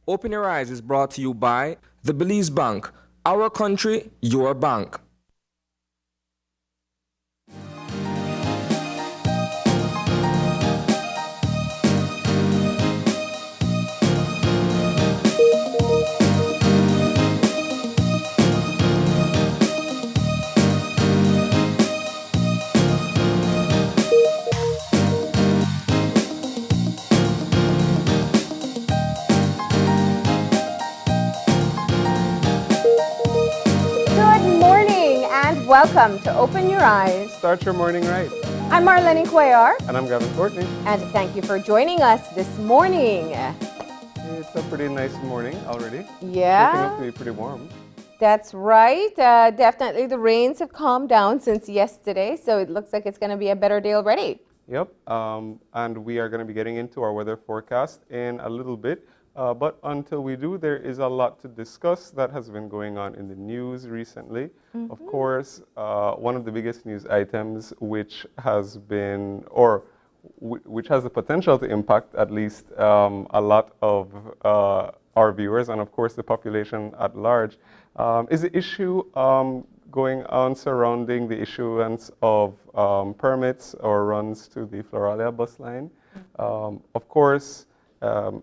Open Your Eyes is brought to you by the Belize Bank. Our country, your bank. Welcome to Open Your Eyes. Start your morning right. I'm Marlene Cuellar. And I'm Gavin Courtney. And thank you for joining us this morning. It's a pretty nice morning already. Yeah. It's looking up to be pretty warm. That's right. Definitely the rains have calmed down since yesterday, so it looks like it's going to be a better day already. Yep. And we are going to be getting into our weather forecast in a little bit. But until we do, there is a lot to discuss that has been going on in the news recently. Mm-hmm. Of course, one of the biggest news items which has been, or which has the potential to impact at least a lot of our viewers and of course the population at large, is the issue going on surrounding the issuance of permits or runs to the Floralia bus line. Mm-hmm. Of course,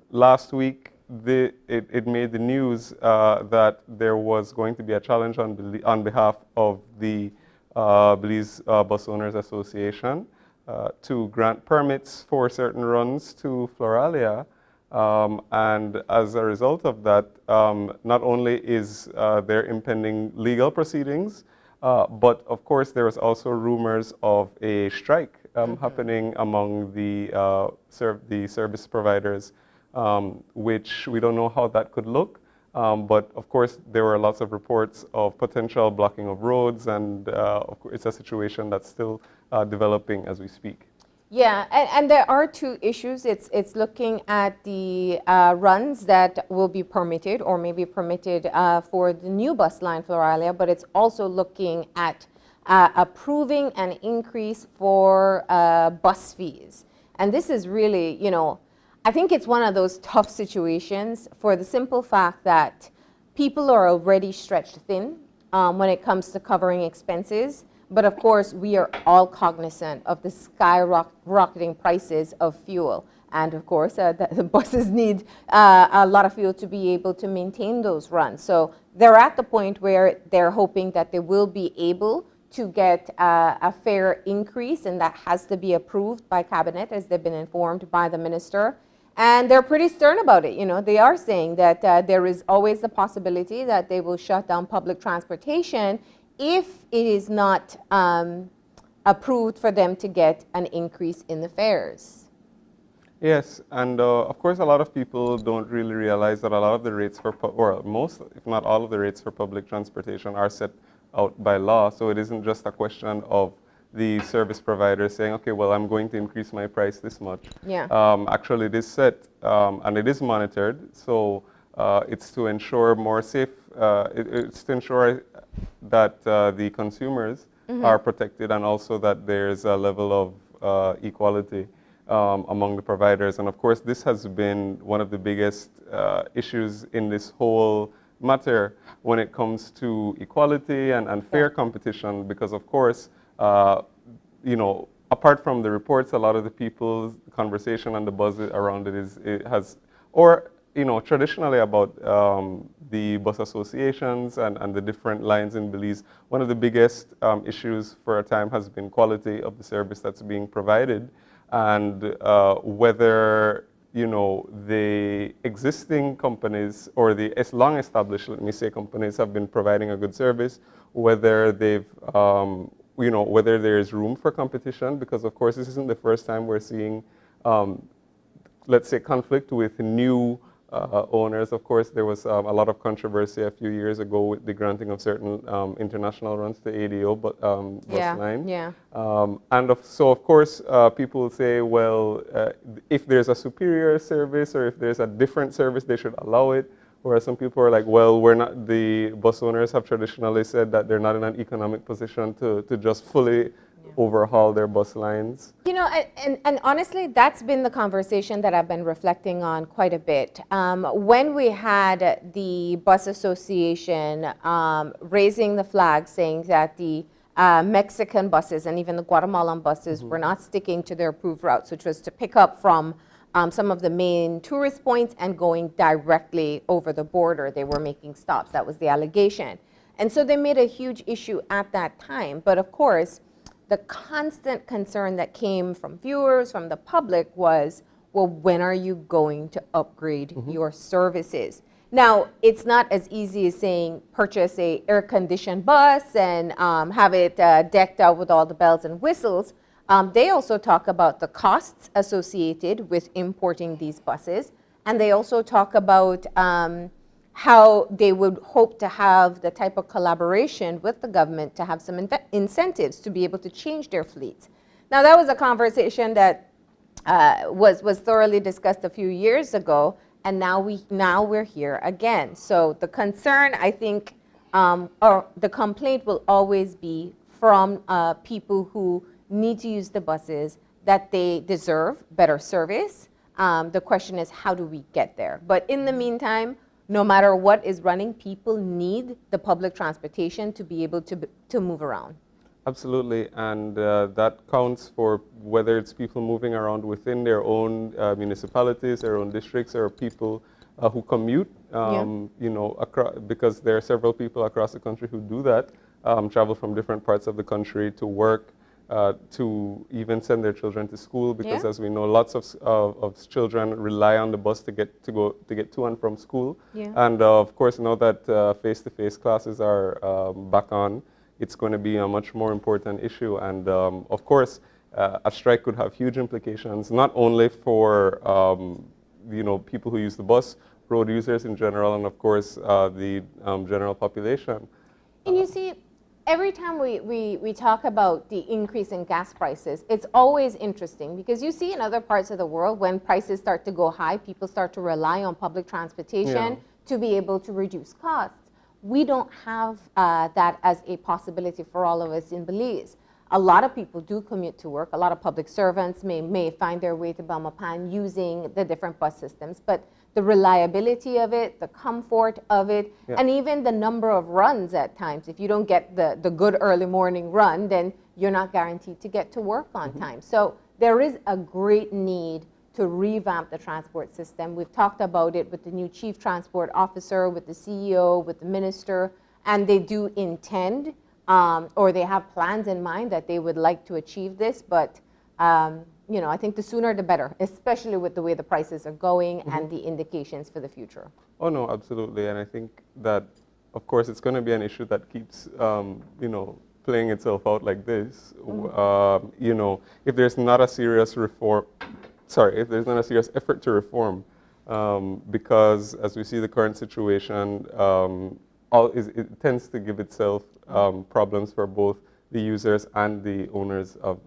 last week, it made the news that there was going to be a challenge on behalf of the Belize Bus Owners Association to grant permits for certain runs to Floralia. And as a result of that, not only is there impending legal proceedings, but of course there was also rumors of a strike happening among the service providers, which we don't know how that could look. But of course there were lots of reports of potential blocking of roads, and of course it's a situation that's still developing as we speak. Yeah, and there are two issues. It's looking at the runs that will be permitted or may be permitted for the new bus line Floralia, but it's also looking at approving an increase for bus fees. And this is really, I think it's one of those tough situations for the simple fact that people are already stretched thin when it comes to covering expenses. But of course, we are all cognizant of the skyrocketing prices of fuel. And of course, the buses need a lot of fuel to be able to maintain those runs. So they're at the point where they're hoping that they will be able to get a fair increase, and that has to be approved by cabinet, as they've been informed by the minister. And they're pretty stern about it. They are saying that there is always the possibility that they will shut down public transportation if it is not approved for them to get an increase in the fares. Yes, and of course a lot of people don't really realize that a lot of the rates for, or most, if not all of the rates for public transportation are set out by law. So it isn't just a question of the service provider saying, okay, well, I'm going to increase my price this much. Yeah. Actually, it is set and it is monitored. So it's to ensure more safe, it's to ensure that the consumers are protected, and also that there's a level of equality among the providers. And of course, this has been one of the biggest issues in this whole matter when it comes to equality and fair competition, because of course, apart from the reports, a lot of the people's conversation and the buzz around it traditionally about the bus associations and the different lines in Belize. One of the biggest issues for a time has been quality of the service that's being provided, and whether the existing companies or the long established, let me say, companies have been providing a good service, whether they've whether there is room for competition, because of course this isn't the first time we're seeing, let's say, conflict with new owners. Of course, there was a lot of controversy a few years ago with the granting of certain international runs to ADO bus line. Yeah. So of course, people will say, well, if there's a superior service or if there's a different service, they should allow it. Whereas some people are like, well, the bus owners have traditionally said that they're not in an economic position to just fully overhaul their bus lines. You know, and honestly, that's been the conversation that I've been reflecting on quite a bit. When we had the bus association raising the flag saying that the Mexican buses and even the Guatemalan buses were not sticking to their approved routes, which was to pick up from some of the main tourist points and going directly over the border. They were making stops. That was the allegation. And so they made a huge issue at that time. But of course, the constant concern that came from viewers, from the public was, well, when are you going to upgrade your services? Now, it's not as easy as saying purchase a air-conditioned bus and have it decked out with all the bells and whistles. They also talk about the costs associated with importing these buses, and they also talk about how they would hope to have the type of collaboration with the government to have some incentives to be able to change their fleets. Now, that was a conversation that was thoroughly discussed a few years ago, and now we're here again. So the concern, I think, or the complaint will always be from people who need to use the buses, that they deserve better service. The question is, how do we get there? But in the meantime, no matter what is running, people need the public transportation to be able to move around. Absolutely, and that counts for whether it's people moving around within their own municipalities, their own districts, or people who commute, you know, because there are several people across the country who do that, travel from different parts of the country to work, to even send their children to school, because as we know, lots of children rely on the bus to get to and from school. And of course, now that face-to-face classes are back on, it's going to be a much more important issue. And of course, a strike could have huge implications, not only for you know, people who use the bus, road users in general, and of course the general population. And you see, every time we talk about the increase in gas prices, it's always interesting because you see in other parts of the world, when prices start to go high, people start to rely on public transportation to be able to reduce costs. We don't have that as a possibility for all of us in Belize. A lot of people do commute to work. A lot of public servants may find their way to Belmopan using the different bus systems, but the reliability of it, the comfort of it, and even the number of runs at times. If you don't get the good early morning run, then you're not guaranteed to get to work on time. So there is a great need to revamp the transport system. We've talked about it with the new chief transport officer, with the CEO, with the minister, and they do intend, or they have plans in mind that they would like to achieve this, but you know, I think the sooner the better, especially with the way the prices are going and the indications for the future. Oh no, absolutely, and I think that, of course, it's going to be an issue that keeps, you know, playing itself out like this. You know, if there's not a serious reform, if there's not a serious effort to reform, because as we see the current situation, it tends to give itself problems for both the users and the owners of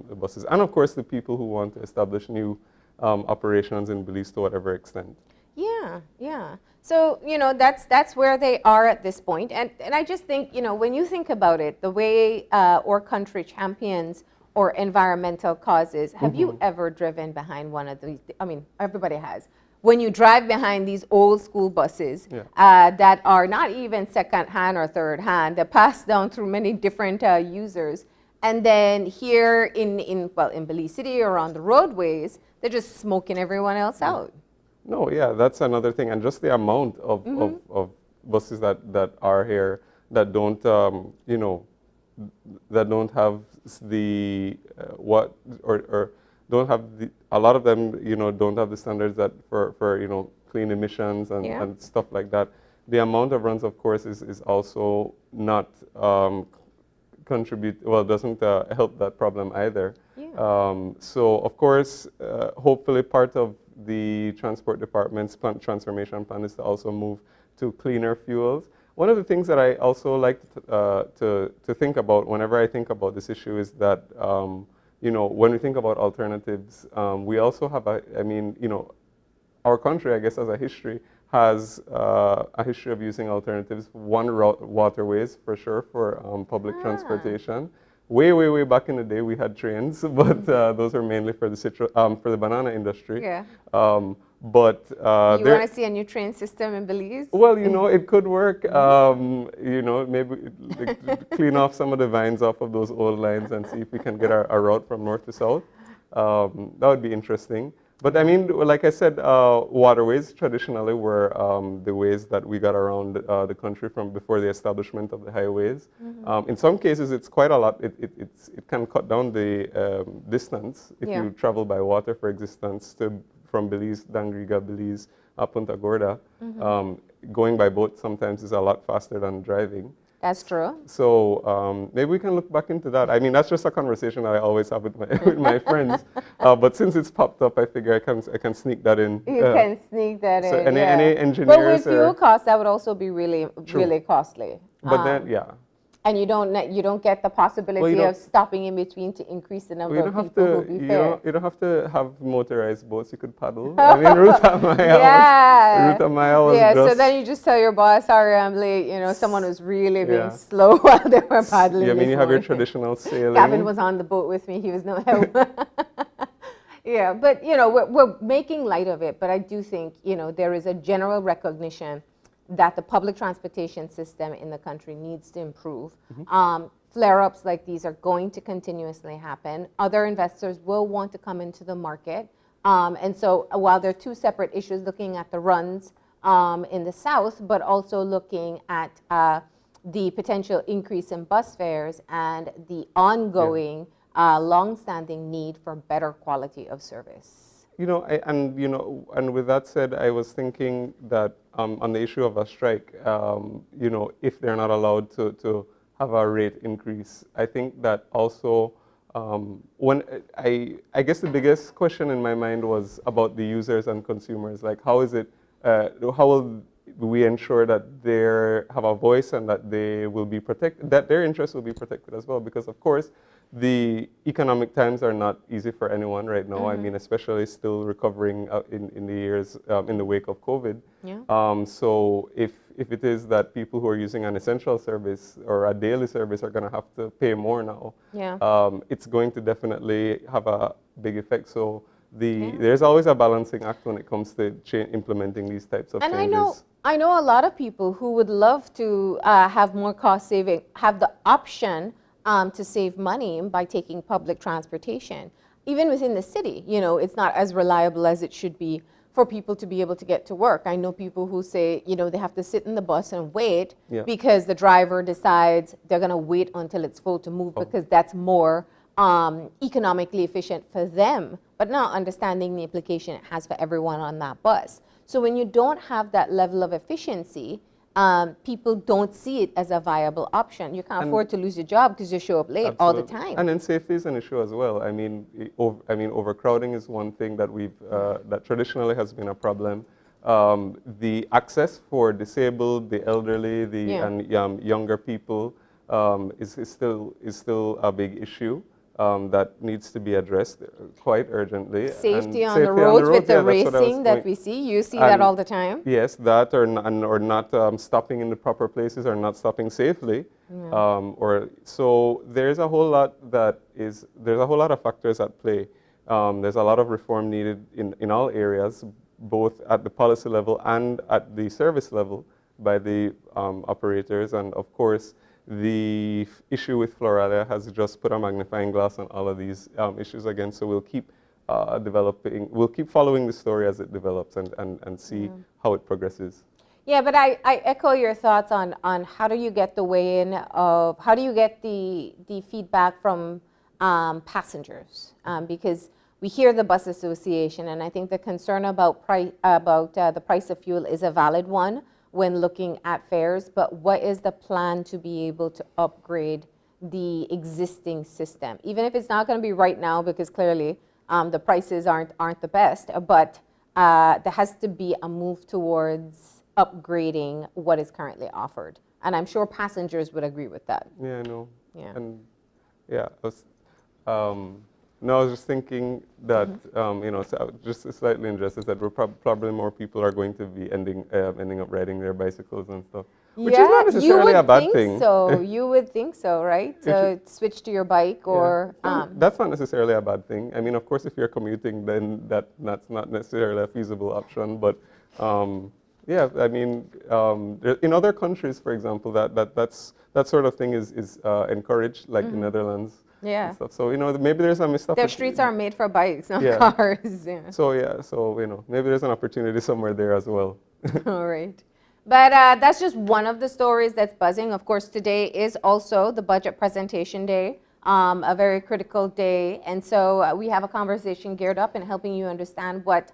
the buses, and of course the people who want to establish new operations in Belize to whatever extent. Yeah. So, you know, that's where they are at this point. And I just think, you know, when you think about it, the way our country champions or environmental causes, have you ever driven behind one of these? I mean, everybody has. When you drive behind these old school buses that are not even second hand or third hand, they're passed down through many different users. And then here in Belize City or on the roadways, they're just smoking everyone else out. No, yeah, that's another thing. And just the amount of buses that are here that don't, you know, that don't have the, don't have the, a lot of them, you know, don't have the standards that for you know, clean emissions and stuff like that. The amount of runs, of course, is also not doesn't help that problem either. So, of course, hopefully part of the Transport Department's transformation plan is to also move to cleaner fuels. One of the things that I also like to think about whenever I think about this issue is that, you know, when we think about alternatives, we also have I mean, you know, our country, I guess, as a history, has a history of using alternatives. One, waterways, for sure, for public transportation. way back in the day, we had trains, but those are mainly for the for the banana industry. Yeah. But You there, want to see a new train system in Belize? well, you know, it could work. You know, maybe clean off some of the vines off of those old lines and see if we can get our route from north to south. That would be interesting. But I mean, like I said, waterways traditionally were the ways that we got around the country from before the establishment of the highways. In some cases, it's quite a lot. It can cut down the distance if Yeah. you travel by water, for existence, from Belize, Dangriga, Belize, Punta Gorda. Going by boat sometimes is a lot faster than driving. That's true. So maybe we can look back into that. I mean, that's just a conversation that I always have with my with my friends. But since it's popped up, I figure I can sneak that in. You can sneak that so in. any But engineers with fuel or, costs, that would also be really, True. really costly. but then yeah, And you don't get the possibility don't- of stopping in between to increase the number you of don't have people to who be fair. you don't have to have motorized boats. You could paddle. I mean, Ruta Maya. Yeah. Ruta Maya was Yeah, just so then you just tell your boss, sorry, I'm late. You know, someone was really being Yeah. slow while they were paddling. yeah. I mean, this you have your morning. traditional sailing. Gavin was on the boat with me. He was no help. Yeah, but you know, we're making light of it. But I do think, you know, there is a general recognition that the public transportation system in the country needs to improve. Flare-ups like these are going to continuously happen. Other investors will want to come into the market. And so while there are two separate issues, looking at the runs in the south, but also looking at the potential increase in bus fares and the ongoing long-standing need for better quality of service. You know, and with that said, I was thinking that on the issue of a strike, you know, if they're not allowed to have a rate increase, I think that also when I guess the biggest question in my mind was about the users and consumers. Like, how is it? How will we ensure that they have a voice and that they will be protected, that their interests will be protected as well? Because of course, the economic times are not easy for anyone right now. I mean, especially still recovering in the years in the wake of COVID. Yeah. So if it is that people who are using an essential service or a daily service are going to have to pay more now, Yeah. it's going to definitely have a big effect. So there's always a balancing act when it comes to implementing these types of And changes. I know a lot of people who would love to have more cost saving, have the option to save money by taking public transportation. Even within the city, you know, it's not as reliable as it should be for people to be able to get to work. I know people who say, you know, they have to sit in the bus and wait Yeah. because the driver decides they're going to wait until it's full to move because that's more economically efficient for them, but not understanding the implication it has for everyone on that bus. So when you don't have that level of efficiency, people don't see it as a viable option. You can't afford to lose your job because you show up late all the Absolutely. time. And then safety is an issue as well. I mean, overcrowding is one thing that that traditionally has been a problem. The access for disabled, the elderly, Yeah. and younger people is still a big issue. That needs to be addressed quite urgently. And Safety on the roads with the yeah, that's what I was racing that going- we see, you see that And all the time. Yes, that or not stopping in the proper places or not stopping safely. So there's a whole lot there's a whole lot of factors at play. There's a lot of reform needed in all areas, both at the policy level and at the service level by the operators. And of course, the issue with Floralia has just put a magnifying glass on all of these issues again. So we'll keep we'll keep following the story as it develops and see how it progresses. Yeah, but I echo your thoughts on how do you get the weigh-in of, how do you get the feedback from passengers? Because we hear the bus association, and I think the concern about the price of fuel is a valid one when looking at fares, but what is the plan to be able to upgrade the existing system? Even if it's not going to be right now, because clearly the prices aren't the best, but there has to be a move towards upgrading what is currently offered. And I'm sure passengers would agree with that. Yeah, I know. Yeah. And yeah, I was just thinking that so just slightly injustice that probably more people are going to be ending up riding their bicycles and stuff. which is not necessarily a bad thing. So you would think so, right? So switch to your bike or That's not necessarily a bad thing. I mean, of course, if you're commuting, then that's not necessarily a feasible option. But yeah, I mean, in other countries, for example, that sort of thing is encouraged, like the Netherlands. yeah. And stuff. So maybe there's a missed Their opportunity. streets are made for bikes, not Yeah. cars. Yeah. So maybe there's an opportunity somewhere there as well. All right. But that's just one of the stories that's buzzing. Of course, today is also the budget presentation day, a very critical day. And so we have a conversation geared up in helping you understand what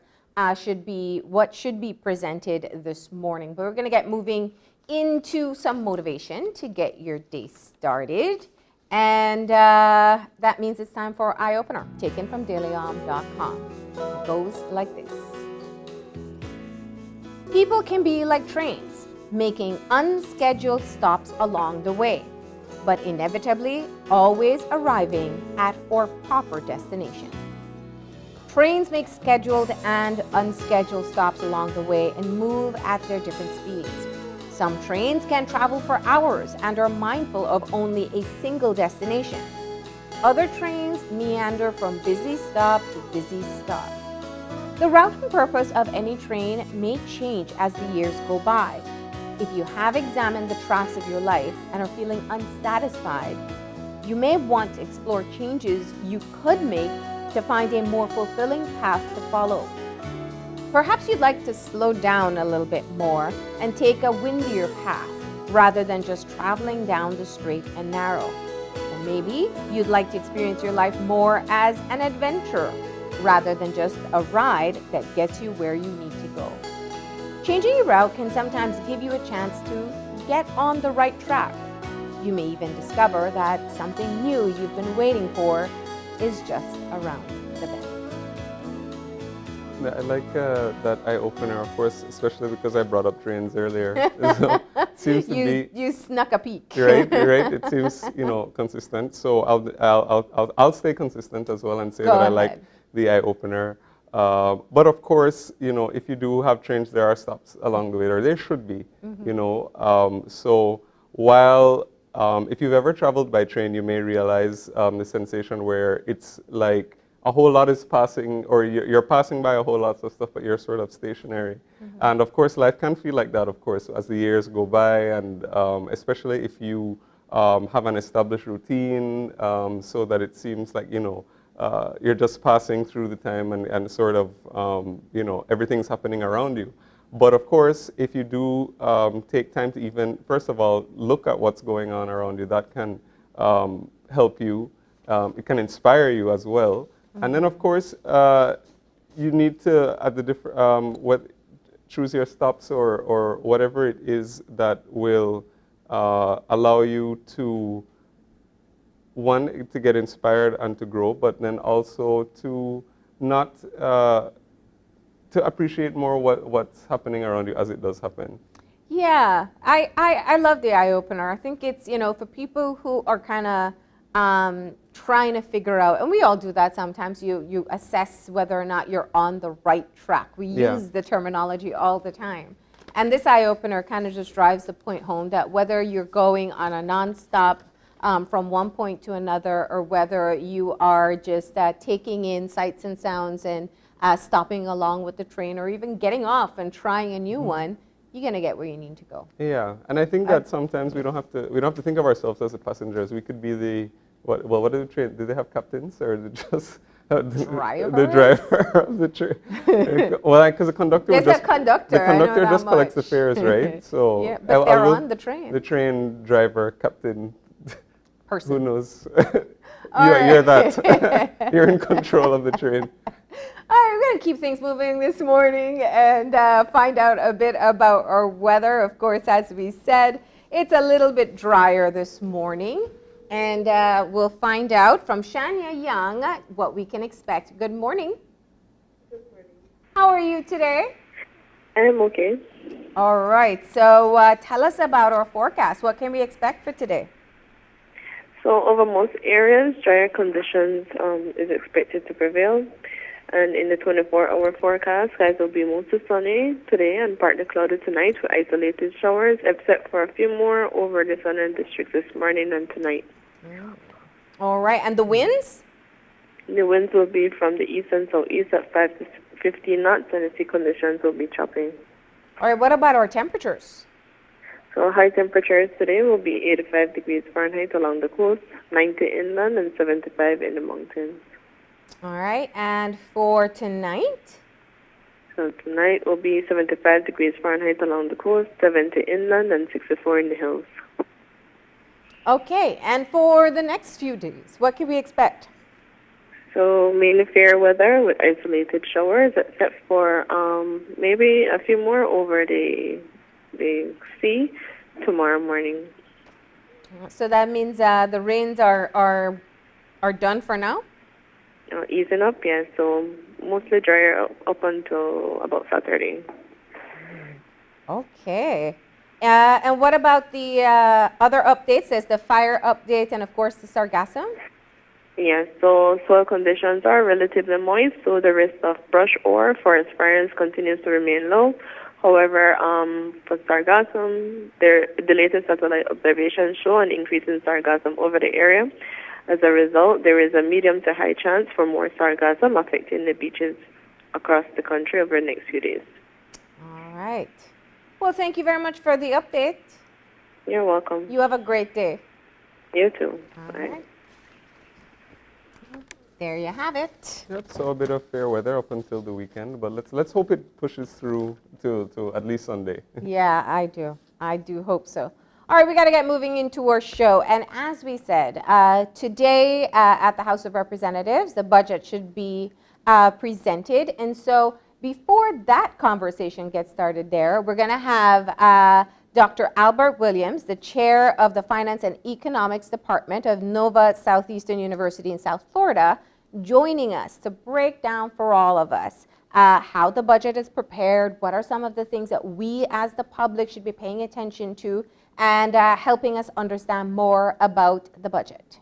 should be presented this morning. But we're going to get moving into some motivation to get your day started. And that means it's time for Eye Opener, taken from dailyom.com. It goes like this. People can be like trains, making unscheduled stops along the way, but inevitably always arriving at our proper destination. Trains make scheduled and unscheduled stops along the way and move at their different speeds. Some trains can travel for hours and are mindful of only a single destination. Other trains meander from busy stop to busy stop. The route and purpose of any train may change as the years go by. If you have examined the tracks of your life and are feeling unsatisfied, you may want to explore changes you could make to find a more fulfilling path to follow. Perhaps you'd like to slow down a little bit more and take a windier path rather than just traveling down the straight and narrow. Or maybe you'd like to experience your life more as an adventure rather than just a ride that gets you where you need to go. Changing your route can sometimes give you a chance to get on the right track. You may even discover that something new you've been waiting for is just around the bend. I like that eye opener, of course, especially because I brought up trains earlier. So it seems to be You snuck a peek. right. It seems consistent. So I'll stay consistent as well and say Go that I ahead. like the eye opener. But of course, if you do have trains, there are stops along the way, or there should be. So while if you've ever traveled by train, you may realize the sensation where it's like a whole lot is passing, or you're passing by a whole lot of stuff, but you're sort of stationary. And of course, life can feel like that, of course, as the years go by, and especially if you have an established routine, so that it seems like, you're just passing through the time and sort of, everything's happening around you. But of course, if you do take time to even, first of all, look at what's going on around you, that can help you. It can inspire you as well. And then, of course, you need to, at the choose your stops or whatever it is that will allow you to, one, to get inspired and to grow, but then also to not, to appreciate more what's happening around you as it does happen. Yeah, I love the eye opener. I think it's, for people who are kind of trying to figure out, and we all do that sometimes, you assess whether or not you're on the right track. We use the terminology all the time. And this eye opener kind of just drives the point home that whether you're going on a nonstop from one point to another, or whether you are just taking in sights and sounds and stopping along with the train, or even getting off and trying a new one, you're going to get where you need to go. Yeah, and I think that sometimes we don't have to think of ourselves as the passengers. We could be the what do the train? Do they have captains, or is it just the driver of the train? Well, because the conductor. There's a conductor. The conductor just collects the fares, right? So yeah, but they're on the train. The train driver, captain, person. who knows? You're that. You're in control of the train. All right, we're going to keep things moving this morning and find out a bit about our weather. Of course, as we said, it's a little bit drier this morning. And we'll find out from Shania Young what we can expect. Good morning. Good morning. How are you today? I'm okay. All right, so tell us about our forecast. What can we expect for today? So over most areas, drier conditions is expected to prevail. And in the 24-hour forecast, skies will be mostly sunny today and partly cloudy tonight with isolated showers, except for a few more over the southern districts this morning and tonight. All right, and the winds? The winds will be from the east and southeast at 5 to 15 knots, and the sea conditions will be choppy. All right, what about our temperatures? So high temperatures today will be 85 degrees Fahrenheit along the coast, 90 inland, and 75 in the mountains. All right, and for tonight? So tonight will be 75 degrees Fahrenheit along the coast, 70 inland, and 64 in the hills. Okay, and for the next few days, what can we expect? So mainly fair weather with isolated showers, except for maybe a few more over the sea tomorrow morning. So that means the rains are done for now? Easing up, yeah. So mostly drier up until about Saturday. Okay. And what about the other updates? There's the fire update and, of course, the sargassum. Yes, so soil conditions are relatively moist, so the risk of brush or forest fires continues to remain low. However, for sargassum, the latest satellite observations show an increase in sargassum over the area. As a result, there is a medium to high chance for more sargassum affecting the beaches across the country over the next few days. All right. Well, thank you very much for the update. You're welcome. You have a great day. You too. All Bye. right. There you have it. Yep, so a bit of fair weather up until the weekend, but let's hope it pushes through to at least Sunday. Yeah, I do. I do hope so. All right, we got to get moving into our show. And as we said, today at the House of Representatives, the budget should be presented. And so before that conversation gets started there, we're going to have Dr. Albert Williams, the chair of the Finance and Economics Department of Nova Southeastern University in South Florida, joining us to break down for all of us how the budget is prepared, what are some of the things that we as the public should be paying attention to, and helping us understand more about the budget.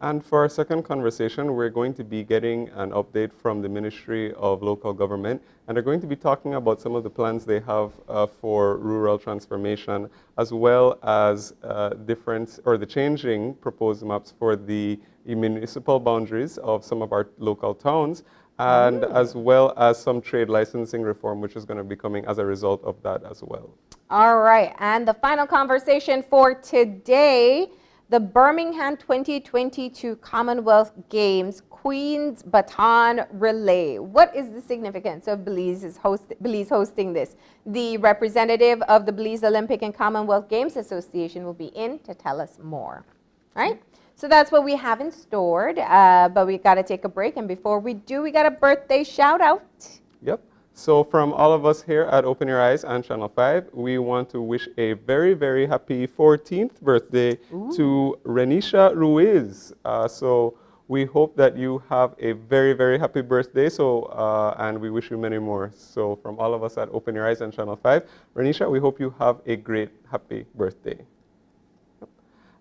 And for our second conversation, we're going to be getting an update from the Ministry of Local Government, and they're going to be talking about some of the plans they have for rural transformation, as well as the changing proposed maps for the municipal boundaries of some of our local towns, and as well as some trade licensing reform, which is going to be coming as a result of that as well. All right, and the final conversation for today, the Birmingham 2022 Commonwealth Games Queen's Baton Relay. What is the significance of Belize hosting this? The representative of the Belize Olympic and Commonwealth Games Association will be in to tell us more. All right? So that's what we have in store, but we got to take a break. And before we do, we got a birthday shout out. Yep. So from all of us here at Open Your Eyes and Channel 5, we want to wish a very, very happy 14th birthday to Renisha Ruiz. So we hope that you have a very, very happy birthday. And we wish you many more. So from all of us at Open Your Eyes and Channel 5, Renisha, we hope you have a great, happy birthday.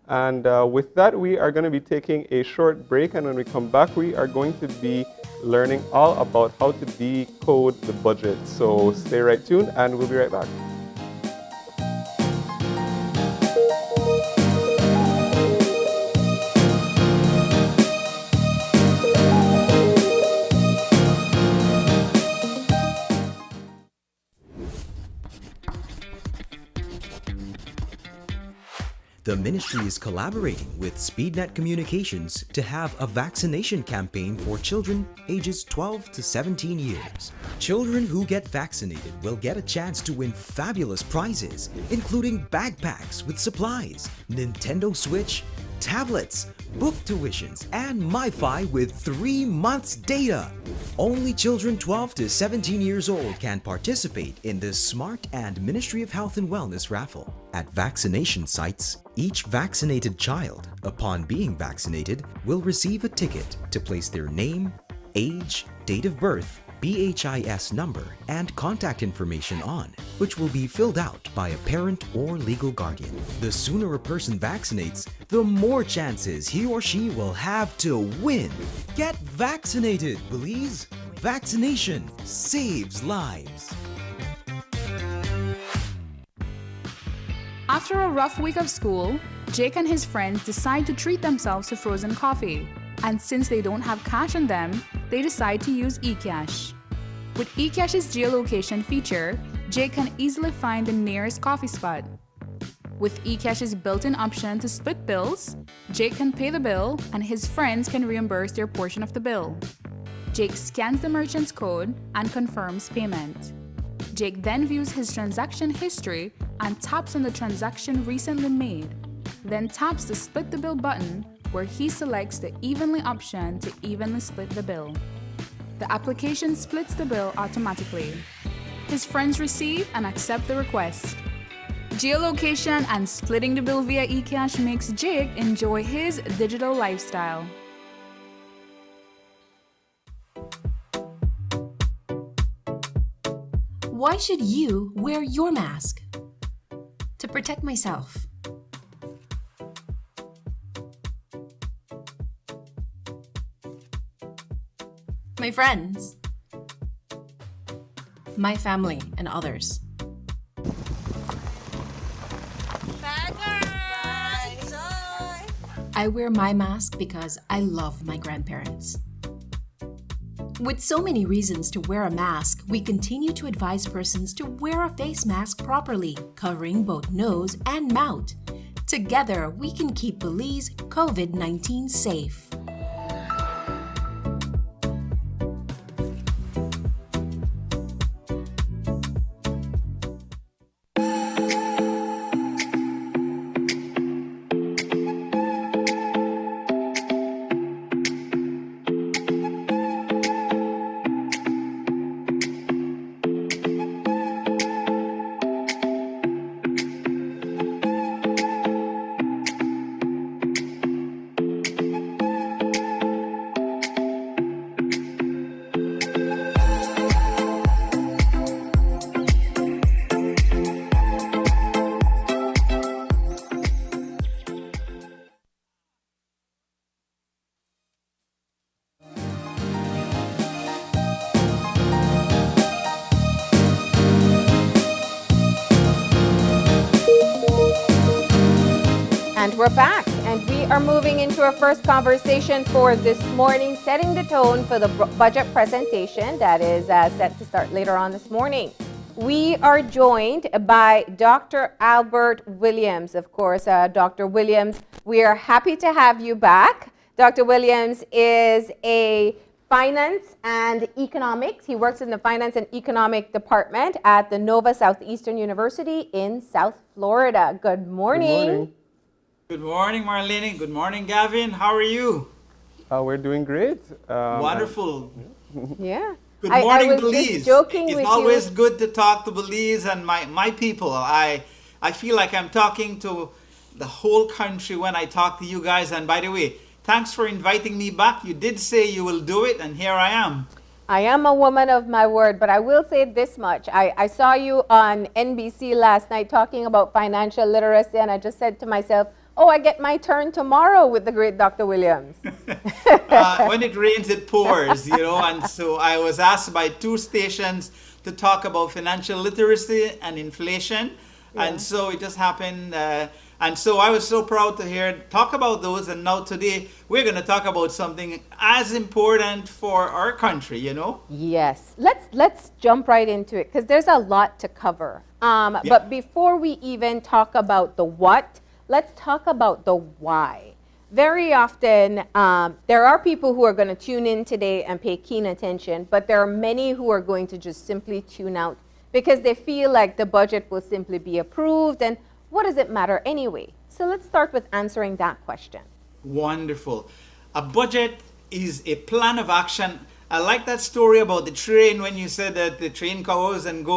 And with that, we are going to be taking a short break. And when we come back, we are going to be learning all about how to decode the budget. So stay right tuned, and we'll be right back. The ministry is collaborating with SpeedNet Communications to have a vaccination campaign for children ages 12 to 17 years. Children who get vaccinated will get a chance to win fabulous prizes, including backpacks with supplies, Nintendo Switch, tablets, book tuitions, and MiFi with 3 months data. Only children 12 to 17 years old can participate in this smart and Ministry of Health and Wellness raffle. At vaccination sites, each vaccinated child, upon being vaccinated, will receive a ticket to place their name, age, date of birth, BHIS number and contact information on, which will be filled out by a parent or legal guardian. The sooner a person vaccinates, the more chances he or she will have to win. Get vaccinated, Belize. Vaccination saves lives. After a rough week of school, Jake and his friends decide to treat themselves to frozen coffee. And since they don't have cash on them, they decide to use eCash. With eCash's geolocation feature, Jake can easily find the nearest coffee spot. With eCash's built-in option to split bills, Jake can pay the bill and his friends can reimburse their portion of the bill. Jake scans the merchant's code and confirms payment. Jake then views his transaction history and taps on the transaction recently made, then taps the split the bill button where he selects the evenly option to evenly split the bill. The application splits the bill automatically. His friends receive and accept the request. Geolocation and splitting the bill via eCash makes Jake enjoy his digital lifestyle. Why should you wear your mask? To protect myself. My friends. My family and others. I wear my mask because I love my grandparents. With so many reasons to wear a mask, we continue to advise persons to wear a face mask properly, covering both nose and mouth. Together, we can keep Belize COVID-19 safe. And we're back, and we are moving into our first conversation for this morning, setting the tone for the budget presentation that is set to start later on this morning. We are joined by Dr. Albert Williams. Of course, Dr. Williams, we are happy to have you back. Dr. Williams is a finance and economics. He works in the finance and economic department at the Nova Southeastern University in South Florida. Good morning. Good morning. Good morning, Marlene. Good morning, Gavin. How are you? We're doing great. Wonderful. Yeah. Good I morning, was Belize. just joking It's with always you. good to talk to Belize and my people. I feel like I'm talking to the whole country when I talk to you guys. And by the way, thanks for inviting me back. You did say you will do it, and here I am. I am a woman of my word, but I will say this much. I saw you on NBC last night talking about financial literacy, and I just said to myself, oh, I get my turn tomorrow with the great Dr. Williams. When it rains, it pours, you know. And so I was asked by 2 stations to talk about financial literacy and inflation. Yeah. And so it just happened. And so I was so proud to talk about those. And now today, we're going to talk about something as important for our country, you know. Yes. Let's jump right into it because there's a lot to cover. But before we even talk about the what, let's talk about the why. Very often, there are people who are going to tune in today and pay keen attention, but there are many who are going to just simply tune out because they feel like the budget will simply be approved, and what does it matter anyway? So let's start with answering that question. Wonderful. A budget is a plan of action. I like that story about the train when you said that the train goes and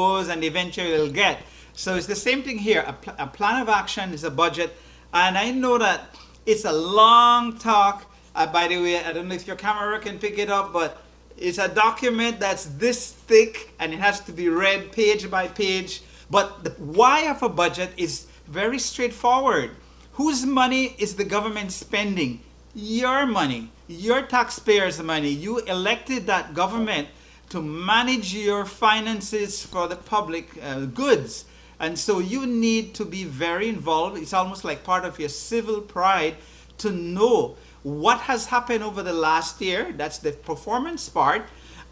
eventually it'll get. So it's the same thing here. A plan of action is a budget. And I know that it's a long talk. By the way, I don't know if your camera can pick it up, but It's a document that's this thick and it has to be read page by page. But the why of a budget is very straightforward. Whose money is the government spending? Your money, your taxpayers' money. You elected that government to manage your finances for the public goods. And so you need to be very involved. It's almost like part of your civil pride to know what has happened over the last year. That's the performance part.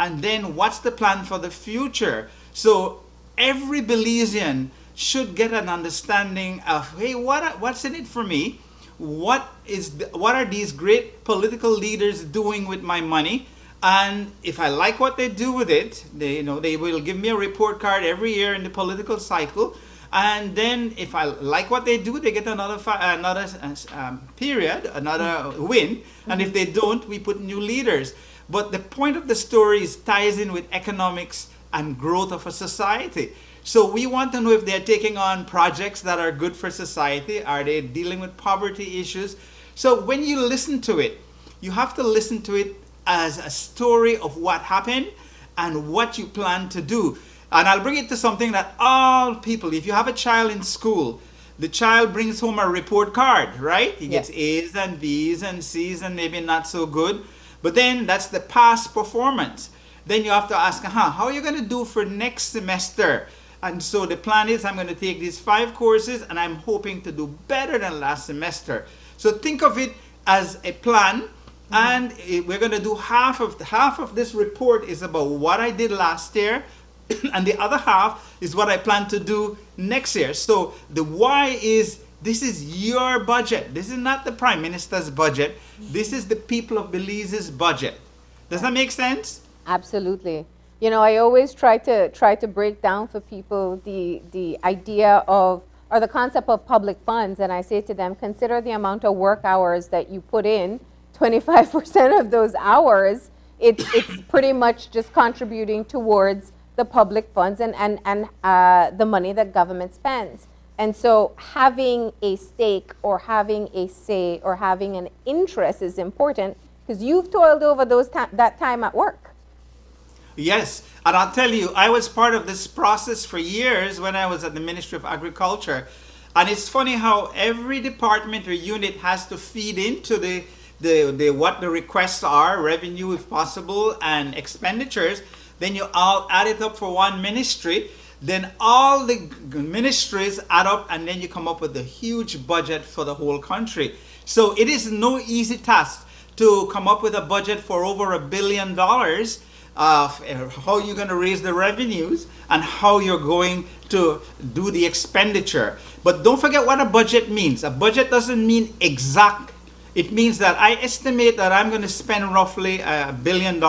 And then what's the plan for the future? So every Belizean should get an understanding of, hey, what's in it for me? What are these great political leaders doing with my money? And if I like what they do with it, they will give me a report card every year in the political cycle. And then if I like what they do, they get another period, another win. And if they don't, we put new leaders. But the point of the story ties in with economics and growth of a society. So we want to know if they're taking on projects that are good for society. Are they dealing with poverty issues? So when you listen to it, you have to listen to it as a story of what happened and what you plan to do. And I'll bring it to something that all people, if you have a child in school, the child brings home a report card, right? He gets A's and B's and C's and maybe not so good. But then that's the past performance. Then you have to ask, how are you going to do for next semester? And so the plan is I'm going to take these 5 courses and I'm hoping to do better than last semester. So think of it as a plan. And we're going to do half of this report is about what I did last year, and the other half is what I plan to do next year. So the why is, this is your budget. This is not the Prime Minister's budget. This is the people of Belize's budget. Does that make sense? Absolutely. You know, I always try to break down for people the idea of, or the concept of public funds, and I say to them, consider the amount of work hours that you put in. 25% of those hours, it's pretty much just contributing towards the public funds and the money that government spends. And so having a stake or having a say or having an interest is important because you've toiled over that time at work. Yes, and I'll tell you, I was part of this process for years when I was at the Ministry of Agriculture. And it's funny how every department or unit has to feed into what the requests are, revenue if possible, and expenditures. Then you all add it up for one ministry. Then all the ministries add up, and then you come up with a huge budget for the whole country. So it is no easy task to come up with a budget for over $1 billion of how you're going to raise the revenues and how you're going to do the expenditure. But don't forget what a budget means. A budget doesn't mean exact. It means that I estimate that I'm going to spend roughly $1 billion.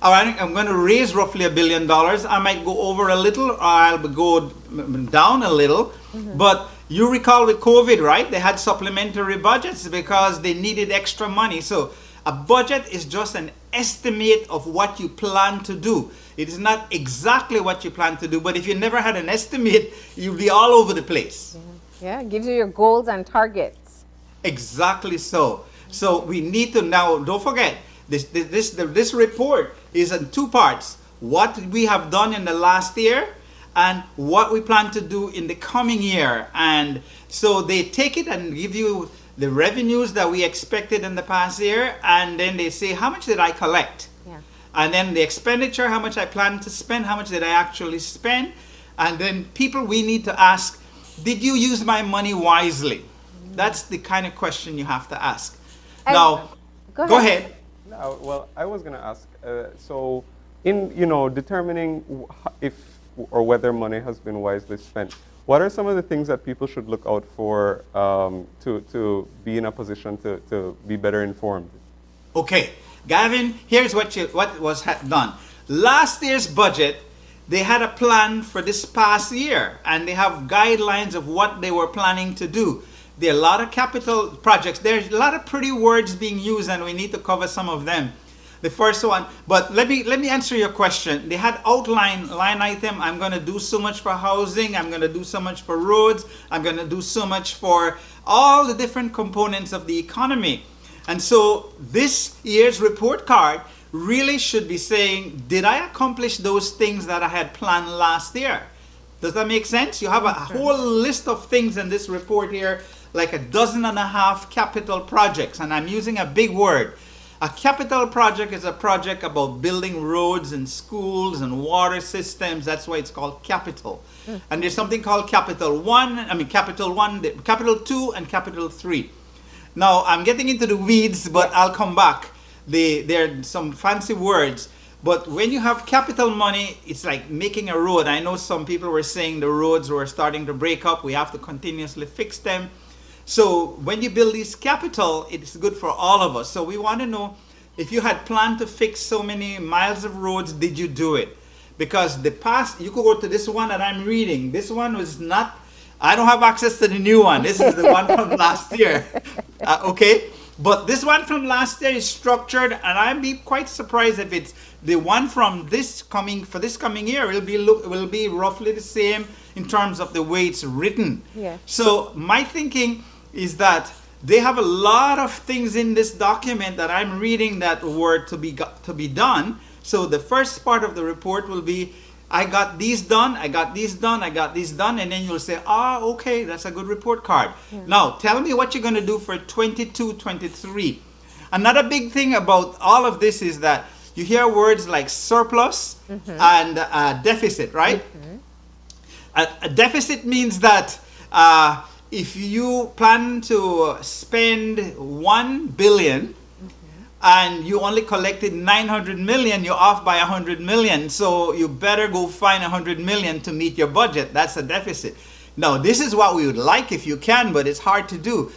I'm going to raise roughly $1 billion. I might go over a little, or I'll go down a little. But you recall with COVID, right? They had supplementary budgets because they needed extra money. So a budget is just an estimate of what you plan to do. It is not exactly what you plan to do. But if you never had an estimate, you'll be all over the place. Yeah, it gives you your goals and targets. Exactly so. So we need to now, don't forget, this report is in 2 parts. What we have done in the last year and what we plan to do in the coming year. And so they take it and give you the revenues that we expected in the past year, and then they say, how much did I collect? Yeah. And then the expenditure, how much I plan to spend, how much did I actually spend? And then people, we need to ask, did you use my money wisely? That's the kind of question you have to ask. Now, go ahead. No, well, I was going to ask, so in, determining if or whether money has been wisely spent, what are some of the things that people should look out for to be in a position to be better informed? Okay, Gavin, here's what was done. Last year's budget, they had a plan for this past year, and they have guidelines of what they were planning to do. There are a lot of capital projects. There's a lot of pretty words being used, and we need to cover some of them. The first one, but let me answer your question. They had line item, I'm going to do so much for housing, I'm going to do so much for roads, I'm going to do so much for all the different components of the economy. And so this year's report card really should be saying, did I accomplish those things that I had planned last year? Does that make sense? You have a whole list of things in this report here, like 12.5 capital projects, and I'm using a big word. A capital project is a project about building roads and schools and water systems. That's why it's called capital. And there's something called Capital 1, Capital 2, and Capital 3. Now, I'm getting into the weeds, but I'll come back. There are some fancy words. But when you have capital money, it's like making a road. I know some people were saying the roads were starting to break up. We have to continuously fix them. So when you build this capital, it's good for all of us. So we want to know, if you had planned to fix so many miles of roads, did you do it? Because the past, you could go to this one that I'm reading. This one was not, I don't have access to the new one. This is the one from last year. Okay? But this one from last year is structured, and I'd be quite surprised if it's the one from this coming year. Will be roughly the same in terms of the way it's written. Yeah. So my thinking is that they have a lot of things in this document that I'm reading that were to be done. So the first part of the report will be, I got these done, I got these done, I got these done, and then you'll say, okay, that's a good report card. Yeah. Now, tell me what you're going to do for 22-23. Another big thing about all of this is that you hear words like surplus and deficit, right? A deficit means that if you plan to spend 1 billion and you only collected 900 million, you're off by 100 million. So you better go find 100 million to meet your budget. That's a deficit. Now, this is what we would like if you can, but it's hard to do.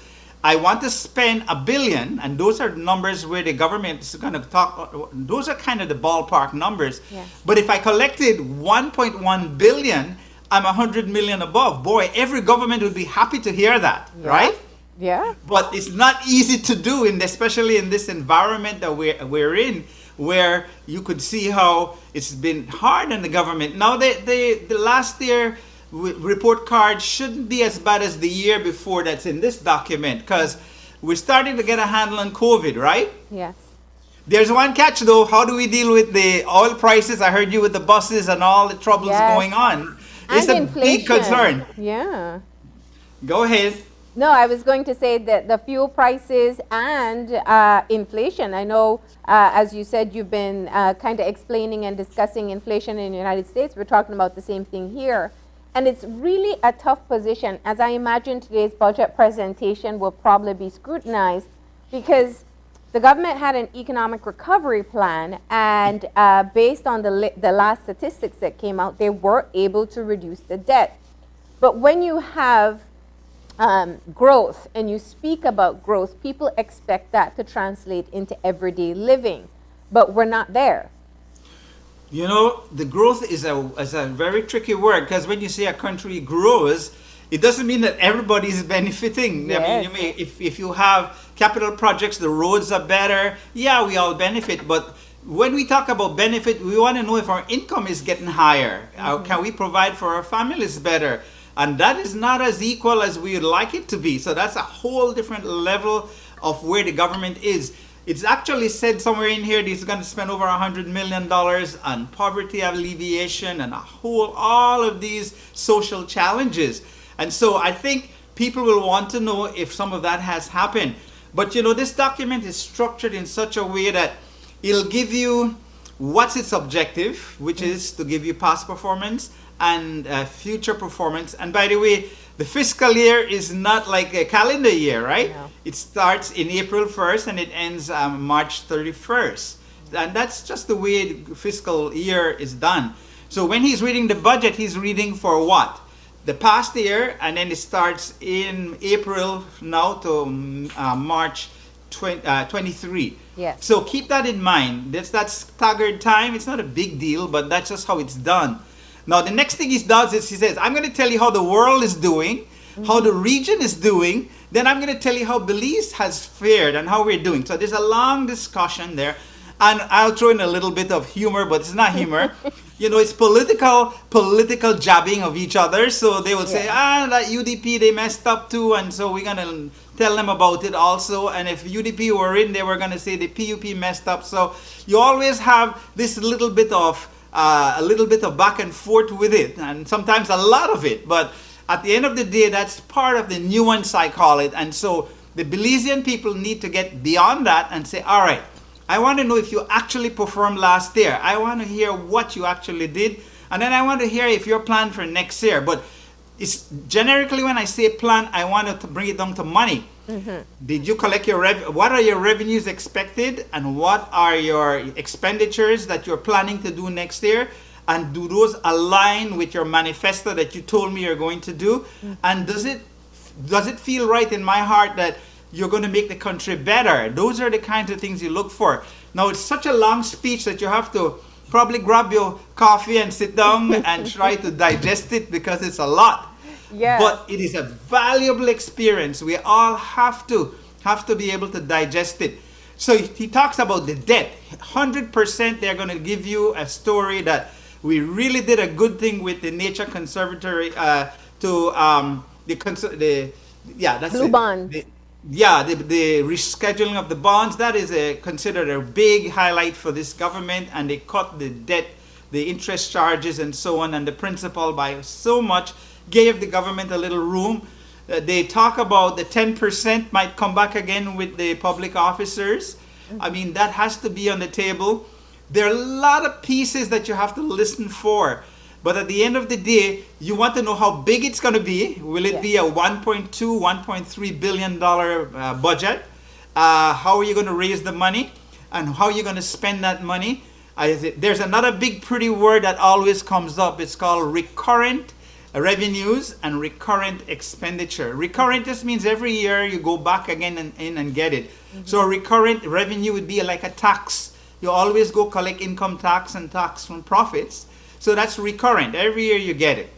I want to spend 1 billion, and those are numbers where the government is going to talk. Those are kind of the ballpark numbers. Yeah. But if I collected 1.1 billion, I'm 100 million above. Boy, every government would be happy to hear that, right? Yeah. But it's not easy to do, especially in this environment that we're in, where you could see how it's been hard on the government. Now, the last year report card shouldn't be as bad as the year before that's in this document, because we're starting to get a handle on COVID, right? Yes. There's one catch, though. How do we deal with the oil prices? I heard you with the buses and all the troubles going on. It's a big concern. Yeah. Go ahead. No, I was going to say that the fuel prices and inflation. I know, as you said, you've been kind of explaining and discussing inflation in the United States. We're talking about the same thing here. And it's really a tough position. As I imagine today's budget presentation will probably be scrutinized, because the government had an economic recovery plan, and based on the last statistics that came out, they were able to reduce the debt. But when you have growth and you speak about growth, people expect that to translate into everyday living, but we're not there. You know, the growth is a very tricky word, because when you say a country grows, it doesn't mean that everybody is benefiting. Yes. I mean, if you have capital projects, the roads are better, yeah, we all benefit. But when we talk about benefit, we want to know if our income is getting higher. Can we provide for our families better? And that is not as equal as we would like it to be. So that's a whole different level of where the government is. It's actually said somewhere in here that it's going to spend over $100 million on poverty alleviation and all of these social challenges. And so I think people will want to know if some of that has happened. But you know, this document is structured in such a way that it'll give you what's its objective, which is to give you past performance and future performance. And by the way, the fiscal year is not like a calendar year, right? No. It starts in April 1st and it ends March 31st. And that's just the way the fiscal year is done. So when he's reading the budget, he's reading for what? The past year, and then it starts in April now to March 23. Yes. So keep that in mind. That's staggered time. It's not a big deal, but that's just how it's done. Now, the next thing he does is he says, I'm going to tell you how the world is doing, how the region is doing, then I'm going to tell you how Belize has fared and how we're doing. So there's a long discussion there, and I'll throw in a little bit of humor, but it's not humor. you know, it's political jabbing of each other. So they will say, that UDP, they messed up too, and so we're gonna tell them about it also. And if UDP were in, they were gonna say the PUP messed up. So you always have this little bit of back and forth with it, and sometimes a lot of it. But at the end of the day, that's part of the nuance, I call it. And so the Belizean people need to get beyond that and say, all right, I want to know if you actually performed last year. I want to hear what you actually did. And then I want to hear if your plan for next year. But it's generically, when I say plan, I want to bring it down to money. Did you collect your what are your revenues expected, and what are your expenditures that you're planning to do next year? And do those align with your manifesto that you told me you're going to do? And does it feel right in my heart that you're going to make the country better? Those are the kinds of things you look for. Now, it's such a long speech that you have to probably grab your coffee and sit down and try to digest it, because it's a lot. Yeah. But it is a valuable experience. We all have to be able to digest it. So he talks about the debt. 100% they're going to give you a story that we really did a good thing with the Nature Conservatory Blue bonds. The rescheduling of the bonds, that is considered a big highlight for this government, and they cut the debt, the interest charges and so on, and the principal by so much, gave the government a little room. They talk about the 10% might come back again with the public officers. I mean, that has to be on the table. There are a lot of pieces that you have to listen for. But at the end of the day, you want to know how big it's going to be. Will it be a $1.2, $1.3 billion budget? How are you going to raise the money? And how are you going to spend that money? There's another big pretty word that always comes up. It's called recurrent revenues and recurrent expenditure. Recurrent just means every year you go back again and get it. So a recurrent revenue would be like a tax. You always go collect income tax and tax from profits. So that's recurrent. Every year you get it.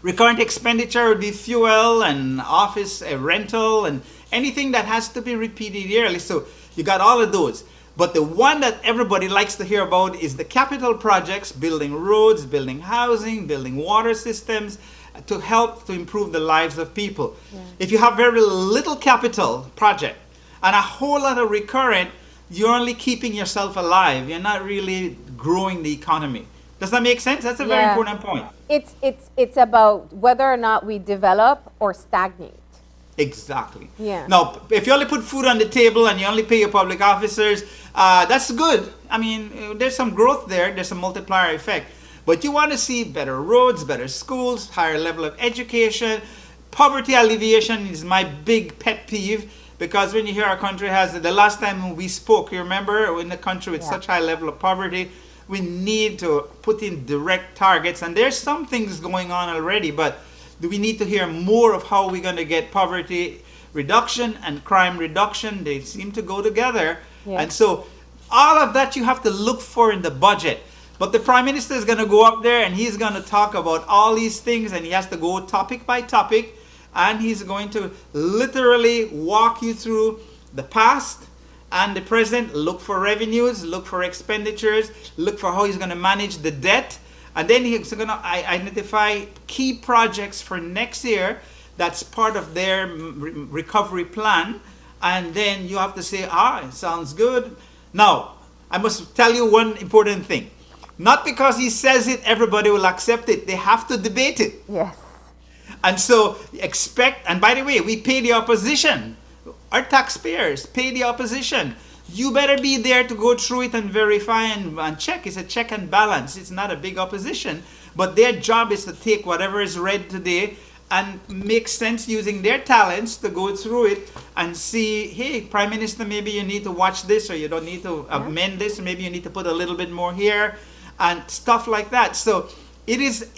Recurrent expenditure would be fuel and office rental and anything that has to be repeated yearly. So you got all of those. But the one that everybody likes to hear about is the capital projects, building roads, building housing, building water systems to help to improve the lives of people. Yeah. If you have very little capital project and a whole lot of recurrent, you're only keeping yourself alive. You're not really growing the economy. Does that make sense? That's a very important point. It's about whether or not we develop or stagnate. Exactly. Yeah. Now, if you only put food on the table and you only pay your public officers, that's good. I mean, there's some growth there. There's a multiplier effect. But you want to see better roads, better schools, higher level of education. Poverty alleviation is my big pet peeve, because when you hear our country has, the last time we spoke, you remember, in the country with such high level of poverty, we need to put in direct targets. And there's some things going on already, but we need to hear more of how we're going to get poverty reduction and crime reduction. They seem to go together. Yeah. And so all of that you have to look for in the budget. But the Prime Minister is going to go up there and he's going to talk about all these things, and he has to go topic by topic, and he's going to literally walk you through the past and the present, look for revenues, look for expenditures, look for how he's going to manage the debt. And then he's going to identify key projects for next year that's part of their recovery plan. And then you have to say, it sounds good. Now, I must tell you one important thing. Not because he says it, everybody will accept it. They have to debate it. Yes. And so expect, and by the way, we pay the opposition. Our taxpayers pay the opposition. You better be there to go through it and verify and check. It's a check and balance. It's not a big opposition. But their job is to take whatever is read today and make sense using their talents to go through it and see, hey, Prime Minister, maybe you need to watch this, or you don't need to amend this, or maybe you need to put a little bit more here and stuff like that. So it is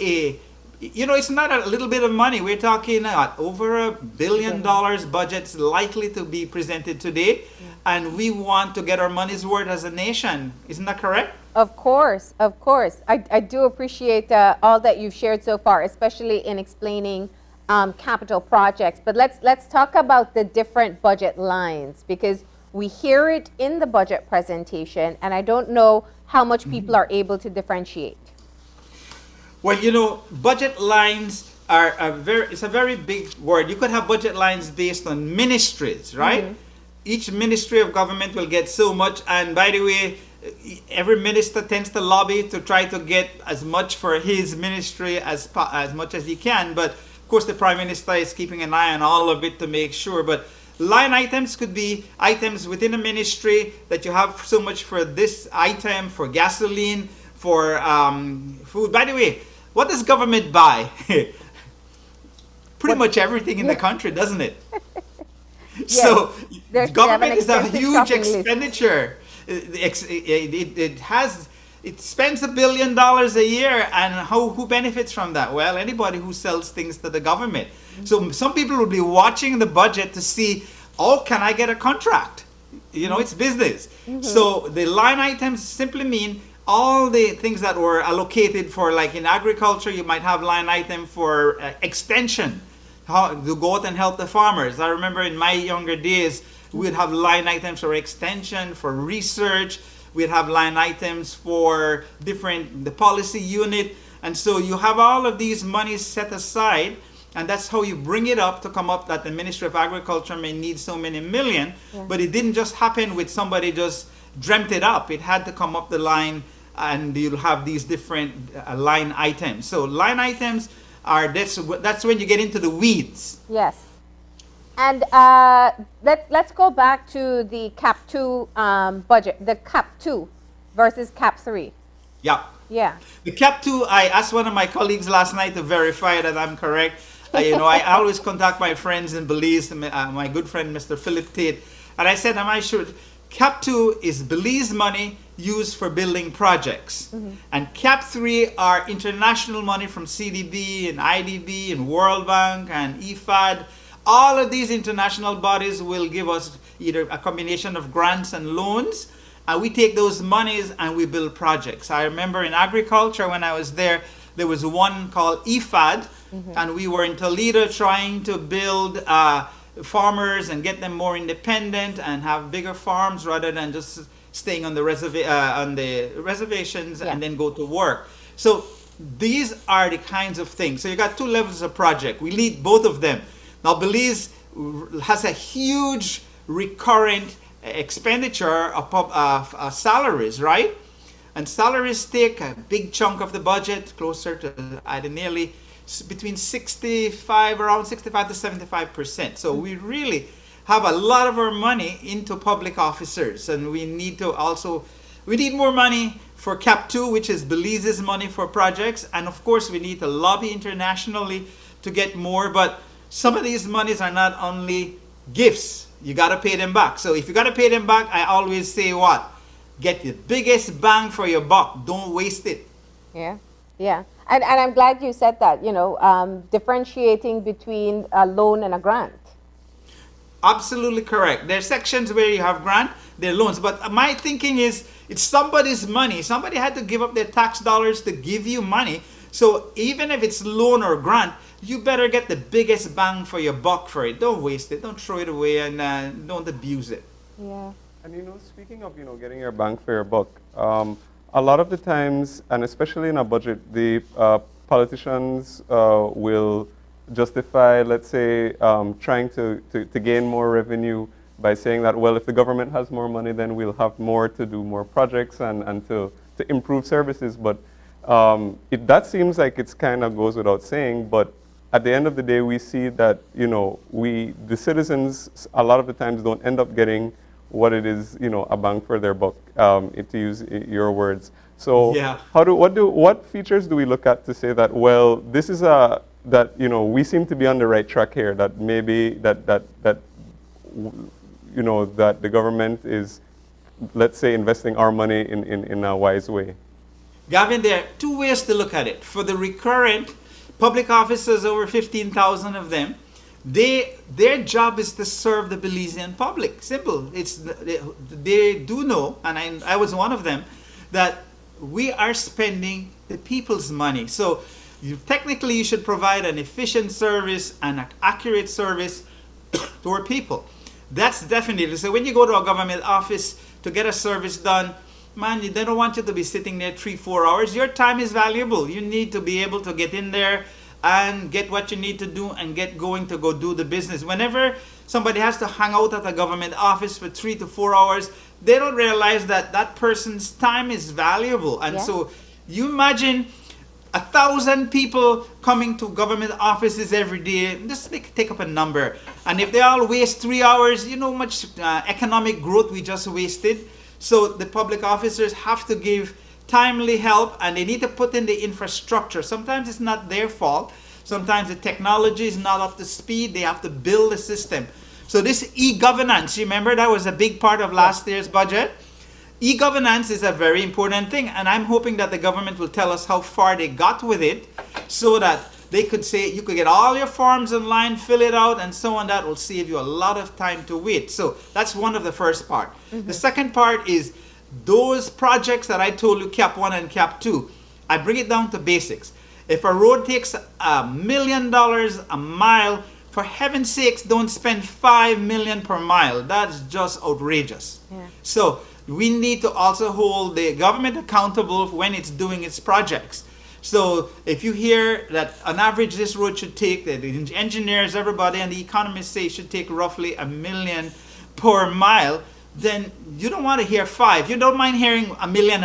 it's not a little bit of money. We're talking over $1 billion budgets likely to be presented today. And we want to get our money's worth as a nation. Isn't that correct? Of course, of course. I do appreciate all that you've shared so far, especially in explaining capital projects. But let's talk about the different budget lines, because we hear it in the budget presentation, and I don't know how much people are able to differentiate. Well, you know, budget lines are it's a very big word. You could have budget lines based on ministries, right? Each ministry of government will get so much, and by the way, every minister tends to lobby to try to get as much for his ministry as much as he can. But of course, the prime minister is keeping an eye on all of it to make sure. But line items could be items within a ministry that you have so much for this item, for gasoline, for food. By the way, what does government buy? Pretty much everything in the country, doesn't it? So government is a huge expenditure. It spends $1 billion a year, and who benefits from that? Well, anybody who sells things to the government. So some people will be watching the budget to see, oh, can I get a contract? You know, it's business. So the line items simply mean all the things that were allocated for, like in agriculture, you might have line item for extension, how to go out and help the farmers. I remember in my younger days, we'd have line items for extension, for research. We'd have line items for the policy unit. And so you have all of these monies set aside, and that's how you bring it up to come up that the Ministry of Agriculture may need so many million. But it didn't just happen with somebody just dreamt it up. It had to come up the line, and you'll have these different line items. So line items are, that's when you get into the weeds. Yes. And let's go back to the CAP 2 budget, the CAP 2 versus CAP 3. Yeah. Yeah. The CAP 2, I asked one of my colleagues last night to verify that I'm correct. You know, I always contact my friends in Belize, my good friend, Mr. Philip Tate, and I said, am I sure? CAP 2 is Belize money used for building projects. And CAP 3 are international money from CDB and IDB and World Bank and IFAD. All of these international bodies will give us either a combination of grants and loans, and we take those monies and we build projects. I remember in agriculture when I was there was one called IFAD, and we were in Toledo trying to build farmers and get them more independent and have bigger farms rather than just staying on the reservations and then go to work. So these are the kinds of things. So you got two levels of project. We lead both of them. Now Belize has a huge recurrent expenditure of salaries, right? And salaries take a big chunk of the budget, closer to nearly between around 65 to 75%. So we really have a lot of our money into public officers, and we need more money for CAP 2, which is Belize's money for projects, and of course we need to lobby internationally to get more. But some of these monies are not only gifts, you got to pay them back. So if you got to pay them back, I always say what? Get the biggest bang for your buck. Don't waste it. Yeah. And I'm glad you said that, you know, differentiating between a loan and a grant. Absolutely correct. There are sections where you have grant, there are loans. But my thinking is, it's somebody's money. Somebody had to give up their tax dollars to give you money. So even if it's loan or grant, you better get the biggest bang for your buck for it. Don't waste it. Don't throw it away, and don't abuse it. Yeah. And you know, speaking of, you know, getting your bang for your buck, a lot of the times, and especially in a budget, the politicians will justify, let's say, trying to gain more revenue by saying that, well, if the government has more money, then we'll have more to do more projects and to improve services. But that seems like it's kind of goes without saying, but at the end of the day, we see that, you know, the citizens a lot of the times don't end up getting what it is, you know, a bang for their buck, to use your words. So yeah. What features do we look at to say that, well, this is that, you know, we seem to be on the right track here, that maybe that you know, that the government is, let's say, investing our money in a wise way? Gavin, there are two ways to look at it. For the recurrent public officers, over 15,000 of them, their job is to serve the Belizean public. Simple. They do know, and I was one of them, that we are spending the people's money. So technically you should provide an efficient service and an accurate service to our people. That's definitely. So when you go to a government office to get a service done, man, they don't want you to be sitting there 3-4 hours. Your time is valuable. You need to be able to get in there and get what you need to do and get going to go do the business. Whenever somebody has to hang out at a government office for 3 to 4 hours, they don't realize that that person's time is valuable. And so you imagine 1,000 people coming to government offices every day. Just take up a number. And if they all waste 3 hours, you know how much economic growth we just wasted. So the public officers have to give timely help, and they need to put in the infrastructure. Sometimes it's not their fault. Sometimes the technology is not up to speed. They have to build a system. So this e-governance, you remember that was a big part of last year's budget? E-governance is a very important thing, and I'm hoping that the government will tell us how far they got with it, so that they could say you could get all your forms online, fill it out, and so on. That will save you a lot of time to wait. So that's one of the first part. The second part is those projects that I told you, CAP 1 and CAP 2, I bring it down to basics. If a road takes $1 million a mile, for heaven's sakes, don't spend $5 million per mile. That's just outrageous. So we need to also hold the government accountable when it's doing its projects. So if you hear that on average this road should take, the engineers, everybody, and the economists say it should take roughly $1 million per mile, then you don't want to hear 5. You don't mind hearing $1.5 million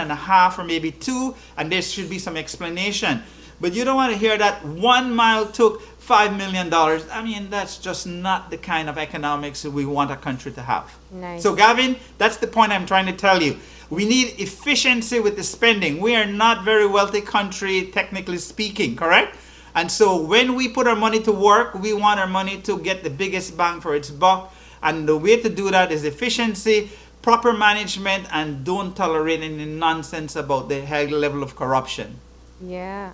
or maybe 2, and there should be some explanation. But you don't want to hear that 1 mile took $5 million. I mean, that's just not the kind of economics that we want a country to have. Nice. So Gavin, that's the point I'm trying to tell you. We need efficiency with the spending. We are not very wealthy country, technically speaking, correct? And so when we put our money to work, we want our money to get the biggest bang for its buck. And the way to do that is efficiency, proper management, and don't tolerate any nonsense about the high level of corruption. Yeah.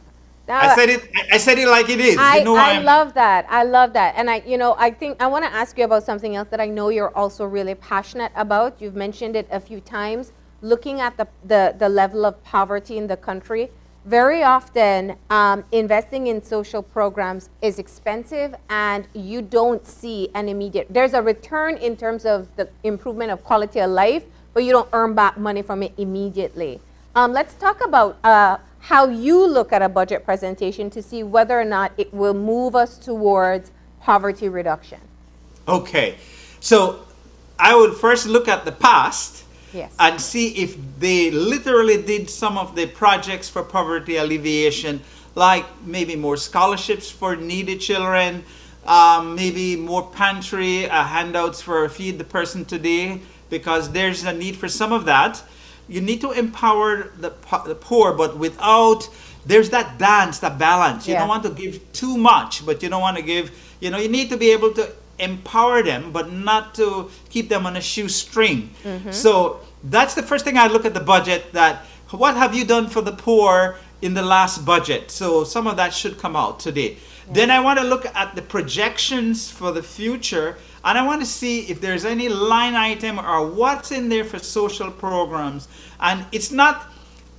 I said it like it is. I love that. I love that. And I think I want to ask you about something else that I know you're also really passionate about. You've mentioned it a few times, looking at the level of poverty in the country. Very often, investing in social programs is expensive, and you don't see an immediate, there's a return in terms of the improvement of quality of life, but you don't earn back money from it immediately. Let's talk about how you look at a budget presentation to see whether or not it will move us towards poverty reduction. Okay, so I would first look at the past. Yes. And see if they literally did some of the projects for poverty alleviation, like maybe more scholarships for needy children, maybe more pantry handouts for Feed the Person Today, because there's a need for some of that. You need to empower the poor, but without, there's that dance, that balance. You don't want to give too much, but you don't want to give, you need to be able to empower them, but not to keep them on a shoestring. So that's the first thing I look at the budget, that what have you done for the poor in the last budget? So some of that should come out today. Then I want to look at the projections for the future, and I want to see if there's any line item or what's in there for social programs. And it's not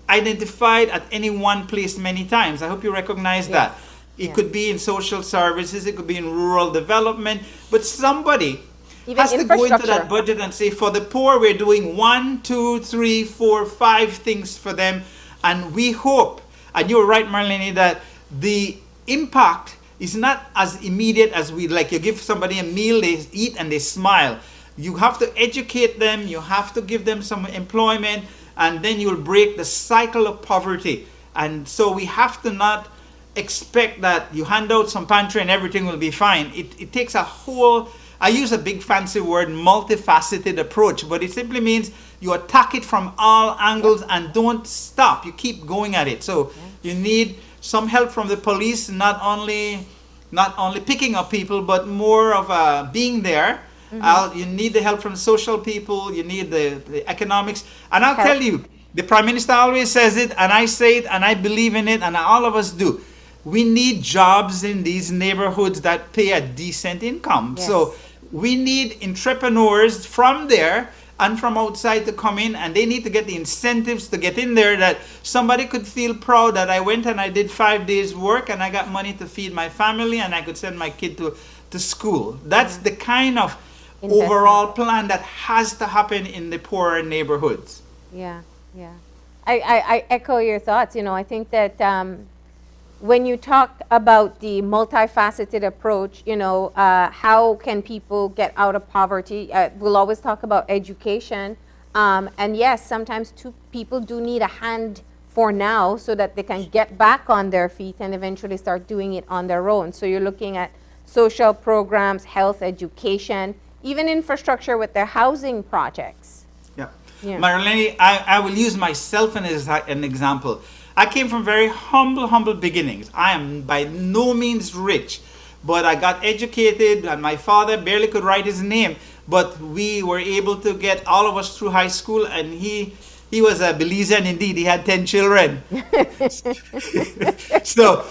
identified at any one place many times. I hope you recognize that. It could be in social services, it could be in rural development, but somebody has to go into that budget and say, for the poor, we're doing 1, 2, 3, 4, 5 things for them. And we hope, and you're right, Marlene, that the impact is not as immediate as we like. You give somebody a meal, they eat and they smile. You have to educate them, you have to give them some employment, and then you'll break the cycle of poverty. And so we have to not expect that you hand out some pantry and everything will be fine. It takes a whole, I use a big fancy word, multifaceted approach, but it simply means you attack it from all angles and don't stop. You keep going at it. So you need some help from the police, not only picking up people, but more of being there. You need the help from social people, you need the economics. And I'll tell you, the Prime Minister always says it, and I say it, and I believe in it, and all of us do. We need jobs in these neighborhoods that pay a decent income. So we need entrepreneurs from there and from outside to come in, and they need to get the incentives to get in there, that somebody could feel proud that I went and I did 5 days work and I got money to feed my family and I could send my kid to school. That's the kind of overall plan that has to happen in the poorer neighborhoods. Yeah. Yeah, I echo your thoughts. I think that when you talk about the multifaceted approach, how can people get out of poverty? We'll always talk about education. And yes, sometimes two people do need a hand for now so that they can get back on their feet and eventually start doing it on their own. So you're looking at social programs, health, education, even infrastructure with their housing projects. Yeah. Marilyn, I will use myself as an example. I came from very humble beginnings. I am by no means rich, but I got educated and my father barely could write his name, but we were able to get all of us through high school, and he was a Belizean indeed. He had 10 children. So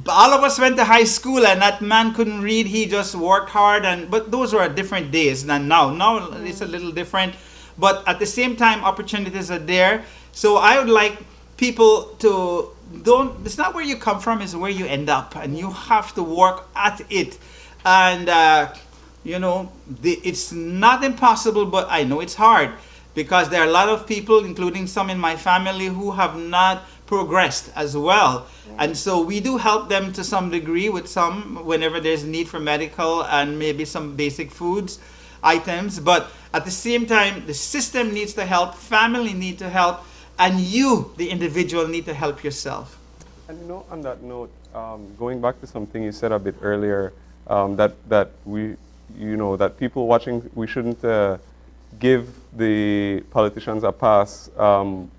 all of us went to high school, and that man couldn't read. He just worked hard, but those were different days than now. Now it's a little different, but at the same time, opportunities are there. So I would like people to it's not where you come from, it's where you end up, and you have to work at it. And it's not impossible, but I know it's hard, because there are a lot of people, including some in my family, who have not progressed as well. And so we do help them to some degree with some, whenever there's need for medical and maybe some basic foods items. But at the same time, the system needs to help, family need to help, and you, the individual, need to help yourself. And on that note, going back to something you said a bit earlier, that people watching, we shouldn't give the politicians a pass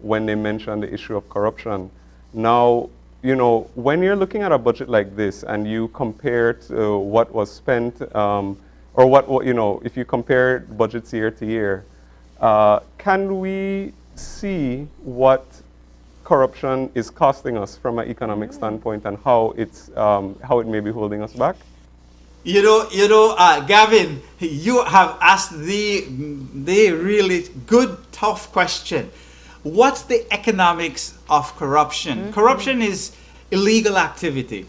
when they mention the issue of corruption. Now, when you're looking at a budget like this and you compare to what was spent, or if you compare budgets year to year, can we see what corruption is costing us from an economic standpoint, and how it may be holding us back? Gavin, you have asked the really good, tough question. What's the economics of corruption? Corruption is illegal activity.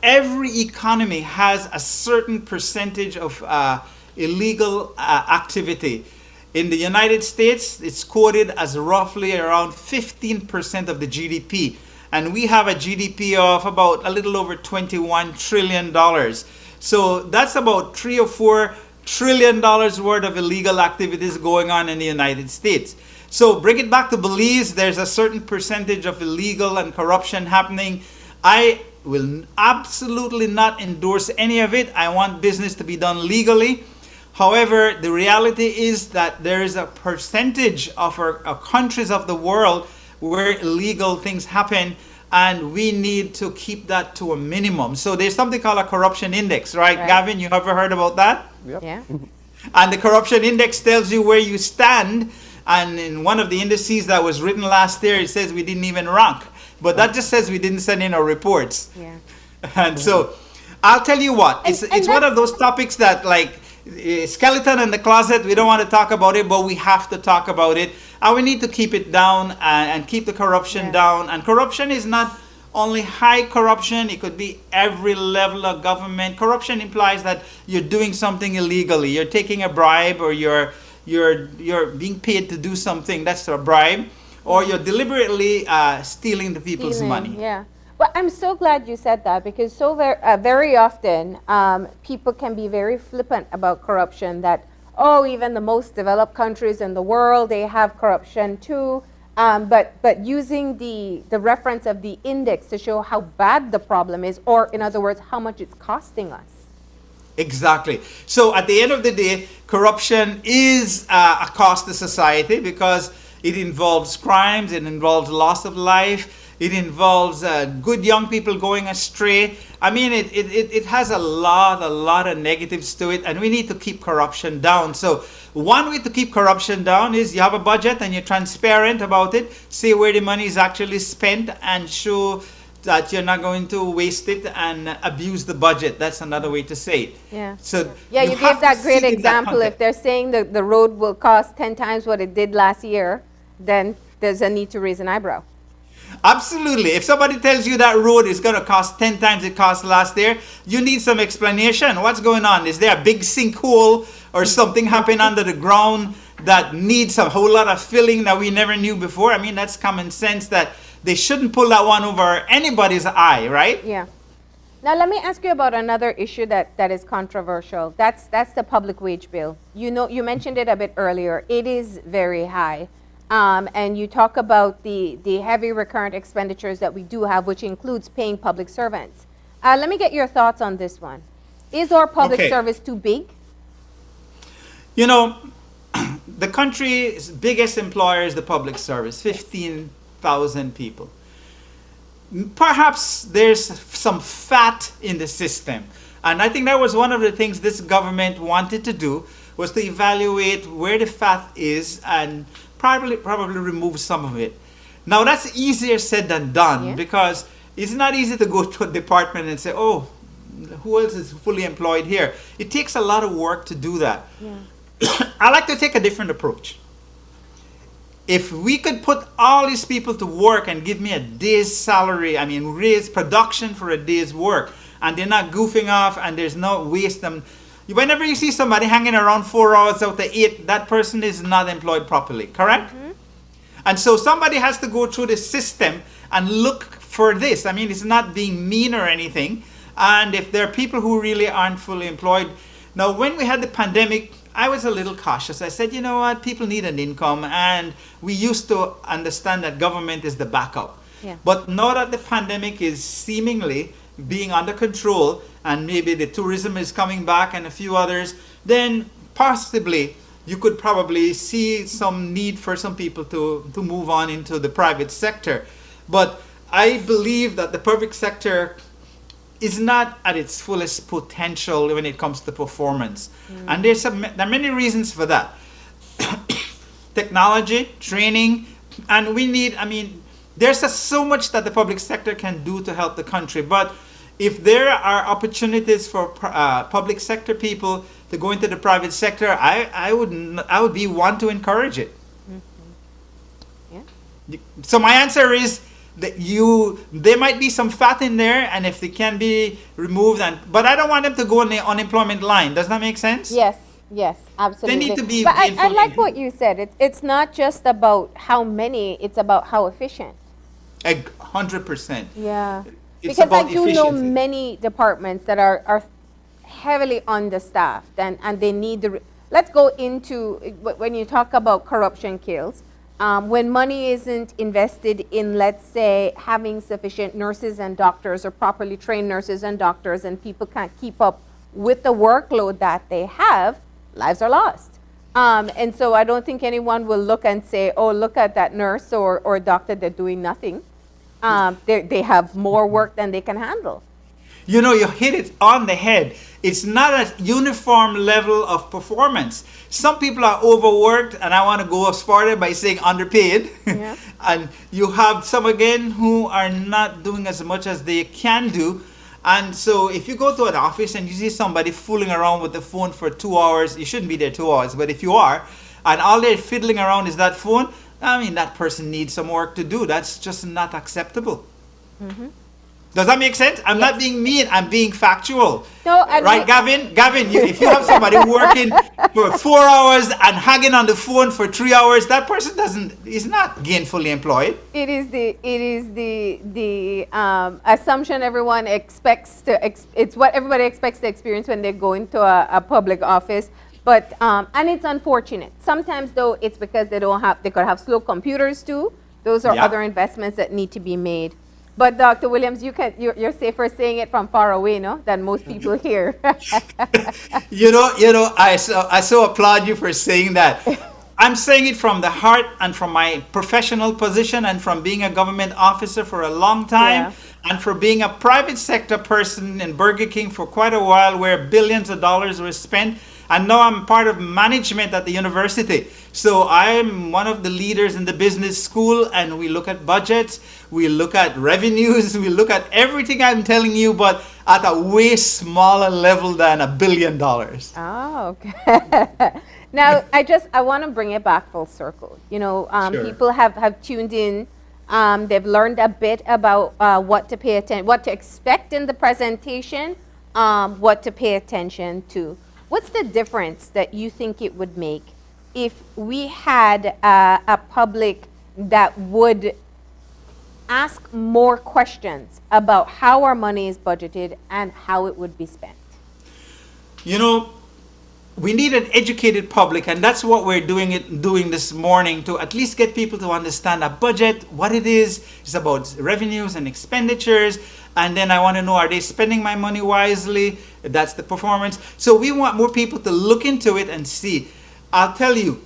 Every economy has a certain percentage of illegal activity. In the United States, it's quoted as roughly around 15% of the GDP. And we have a GDP of about a little over $21 trillion. So that's about $3 or $4 trillion worth of illegal activities going on in the United States. So bring it back to Belize, there's a certain percentage of illegal and corruption happening. I will absolutely not endorse any of it. I want business to be done legally. However, the reality is that there is a percentage of our countries of the world where illegal things happen, and we need to keep that to a minimum. So there's something called a corruption index, right? Gavin, you ever heard about that? Yep. Yeah. And the corruption index tells you where you stand. And in one of the indices that was written last year, it says we didn't even rank. But that just says we didn't send in our reports. Yeah. And so I'll tell you what, it's one of those topics that, like, skeleton in the closet, we don't want to talk about it, but we have to talk about it. And we need to keep it down and keep the corruption down. And corruption is not only high corruption, it could be every level of government. Corruption implies that you're doing something illegally. You're taking a bribe, or you're being paid to do something, that's a bribe, or you're deliberately stealing the people's money. Yeah. Well, I'm so glad you said that, because very often people can be very flippant about corruption, that, even the most developed countries in the world, they have corruption too. But using the reference of the index to show how bad the problem is, or in other words, how much it's costing us. Exactly. So at the end of the day, corruption is a cost to society, because it involves crimes, it involves loss of life, it involves good young people going astray. I mean, it has a lot of negatives to it, and we need to keep corruption down. So one way to keep corruption down is you have a budget and you're transparent about it, say where the money is actually spent, and show that you're not going to waste it and abuse the budget. That's another way to say it. Yeah. So you gave that great example. If they're saying that the road will cost 10 times what it did last year, then there's a need to raise an eyebrow. Absolutely. If somebody tells you that road is going to cost 10 times it cost last year, you need some explanation. What's going on? Is there a big sinkhole or something happened under the ground that needs a whole lot of filling that we never knew before. I mean, that's common sense that they shouldn't pull that one over anybody's eye, right? Yeah. Now let me ask you about another issue that is controversial. That's the public wage bill. You know, you mentioned it a bit earlier. It is very high. And you talk about the heavy recurrent expenditures that we do have, which includes paying public servants. Let me get your thoughts on this one. Is our public Okay. service too big? You know, the country's biggest employer is the public service, 15,000 people. Perhaps there's some fat in the system. And I think that was one of the things this government wanted to do, was to evaluate where the fat is and probably remove some of it. Now that's easier said than done, Yeah. because it's not easy to go to a department and say, oh, who else is fully employed here? It takes a lot of work to do that. I like to take a different approach. If we could put all these people to work and give me a day's salary, I mean, raise production for a day's work, and they're not goofing off and there's no waste. Whenever you see somebody hanging around 4 hours out of 8, that person is not employed properly, correct? And so somebody has to go through the system and look for this. I mean, it's not being mean or anything. And if there are people who really aren't fully employed. Now, when we had the pandemic, I was a little cautious. I said, you know what, people need an income, and we used to understand that government is the backup. Yeah. But now that the pandemic is seemingly being under control, and maybe the tourism is coming back and a few others, then possibly you could probably see some need for some people to move on into the private sector. But I believe that the public sector is not at its fullest potential when it comes to performance. And there are many reasons for that. Technology, training, and we need, I mean, there's just so much that the public sector can do to help the country. But if there are opportunities for public sector people to go into the private sector, I would be one to encourage it. Yeah. So my answer is that there might be some fat in there, and if they can be removed, but I don't want them to go on the unemployment line. Does that make sense? Yes, absolutely. need to be But I gainfully- like what you said. It's not just about how many, it's about how efficient. 100%. Yeah. It's Because I about do know efficiency. many departments that are heavily understaffed, and they need the. Let's go into when you talk about corruption kills. When money isn't invested in, let's say, having sufficient nurses and doctors, or properly trained nurses and doctors, and people can't keep up with the workload that they have, lives are lost. And so I don't think anyone will look and say, oh, look at that nurse or doctor, they're doing nothing. They have more work than they can handle. You know, you hit it on the head. It's not a uniform level of performance. Some people are overworked, and I want to go as far by saying underpaid. Yeah. And you have some again who are not doing as much as they can do. And so if you go to an office and you see somebody fooling around with the phone for 2 hours, you shouldn't be there 2 hours, but if you are, and all they're fiddling around is that phone, I mean, that person needs some work to do. That's just not acceptable. Does that make sense? I'm not being mean. I'm being factual. No, and right, Gavin? Gavin, if you have somebody working for 4 hours and hanging on the phone for 3 hours, that person is not gainfully employed. It is the assumption everyone expects to. It's what everybody expects to experience when they go into a public office. But and it's unfortunate. Sometimes though, it's because they could have slow computers too. Those are Yeah. other investments that need to be made. But Dr. Williams, you're safer saying it from far away, no, than most people here. You know, I so applaud you for saying that. I'm saying it from the heart and from my professional position and from being a government officer for a long time, Yeah. and for being a private sector person in Burger King for quite a while, where billions of dollars were spent. And now I'm part of management at the university. So I'm one of the leaders in the business school, and we look at budgets, we look at revenues, we look at everything I'm telling you, but at a way smaller level than $1 billion. Oh, okay. Now, I want to bring it back full circle. You know, Sure. people have tuned in. They've learned a bit about what to expect in the presentation, what to pay attention to. What's the difference that you think it would make if we had a public that would ask more questions about how our money is budgeted and how it would be spent. You know, we need an educated public, and that's what we're doing this morning, to at least get people to understand a budget, what it is. It's about revenues and expenditures, and then I want to know, are they spending my money wisely? That's the performance. So we want more people to look into it and see. I'll tell you,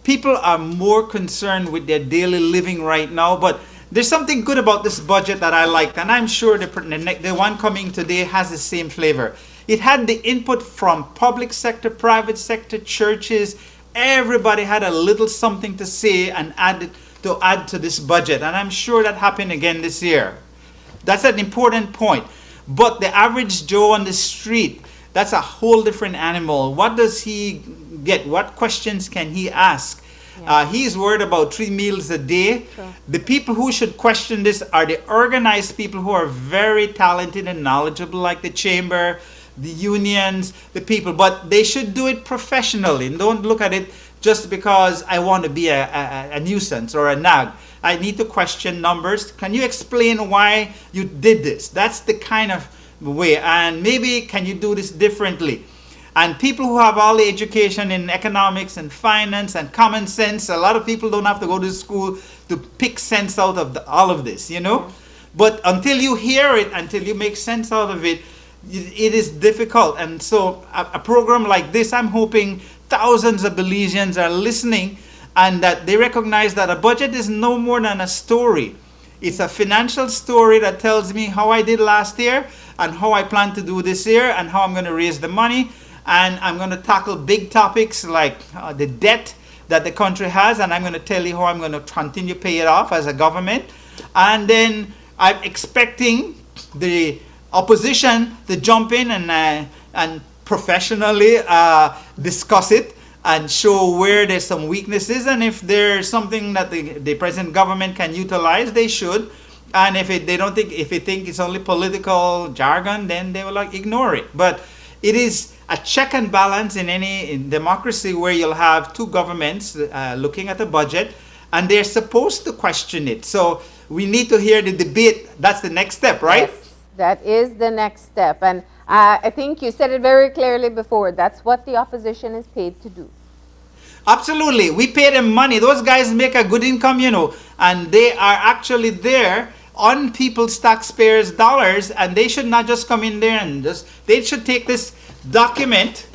people are more concerned with their daily living right now, but there's something good about this budget that I liked, and I'm sure the one coming today has the same flavor. It had the input from public sector, private sector, churches. Everybody had a little something to say and add to this budget, and I'm sure that happened again this year. That's an important point. But the average Joe on the street, that's a whole different animal. What does he get? What questions can he ask? He's worried about 3 meals a day. Sure. The people who should question this are the organized people who are very talented and knowledgeable, like the chamber, the unions, the people. But they should do it professionally, and don't look at it just because I want to be a nuisance or a nag. I need to question numbers. Can you explain why you did this? That's the kind of way. And maybe can you do this differently? And people who have all the education in economics and finance and common sense, a lot of people don't have to go to school to pick sense out of all of this, you know? But until you hear it, until you make sense out of it, it is difficult. And so a program like this, I'm hoping thousands of Belizeans are listening, and that they recognize that a budget is no more than a story. It's a financial story that tells me how I did last year and how I plan to do this year and how I'm going to raise the money. And I'm going to tackle big topics like the debt that the country has, and I'm going to tell you how I'm going to continue to pay it off as a government. And then I'm expecting the opposition to jump in and professionally discuss it and show where there's some weaknesses, and if there's something that the present government can utilize, they should. And if they think it's only political jargon, then they will ignore it. But it is a check and balance in democracy, where you'll have two governments looking at the budget, and they're supposed to question it. So we need to hear the debate. That's the next step, right? Yes, that is the next step. And I think you said it very clearly before. That's what the opposition is paid to do. Absolutely. We pay them money. Those guys make a good income, you know, and they are actually there on people's taxpayers' dollars, and they should not just come in there and they should take this document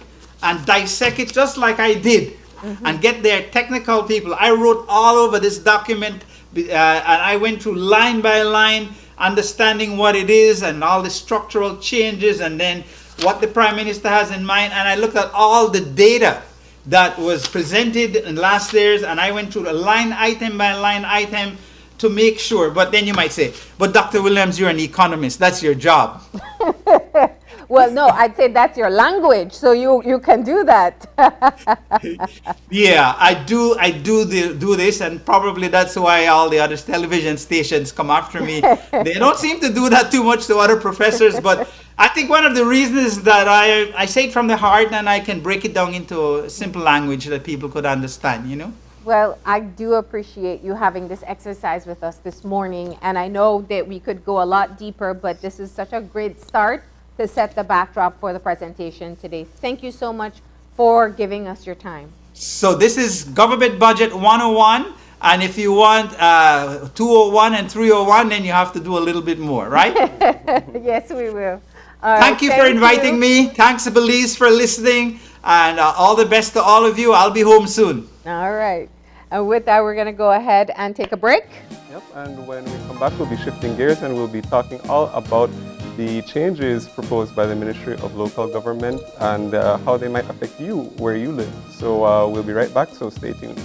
and dissect it just like I did, and get their technical people. I wrote all over this document, and I went through line by line, understanding what it is and all the structural changes, and then what the Prime Minister has in mind. And I looked at all the data that was presented in last year's, and I went through a line item by line item to make sure. But then you might say, but Dr. Williams, you're an economist. That's your job. Well, no, I'd say that's your language, so you can do that. Yeah, I do this, and probably that's why all the other television stations come after me. They don't seem to do that too much to other professors, but I think one of the reasons is that I say it from the heart, and I can break it down into simple language that people could understand, you know? Well, I do appreciate you having this exercise with us this morning, and I know that we could go a lot deeper, but this is such a great start to set the backdrop for the presentation today. Thank you so much for giving us your time. So this is Government Budget 101, and if you want 201 and 301, then you have to do a little bit more, right? Yes, we will. Thank you for inviting me. Thanks, Belize, for listening, and all the best to all of you. I'll be home soon. All right. And with that, we're going to go ahead and take a break. Yep, and when we come back, we'll be shifting gears, and we'll be talking all about the changes proposed by the Ministry of Local Government and how they might affect you where you live. So we'll be right back, so stay tuned.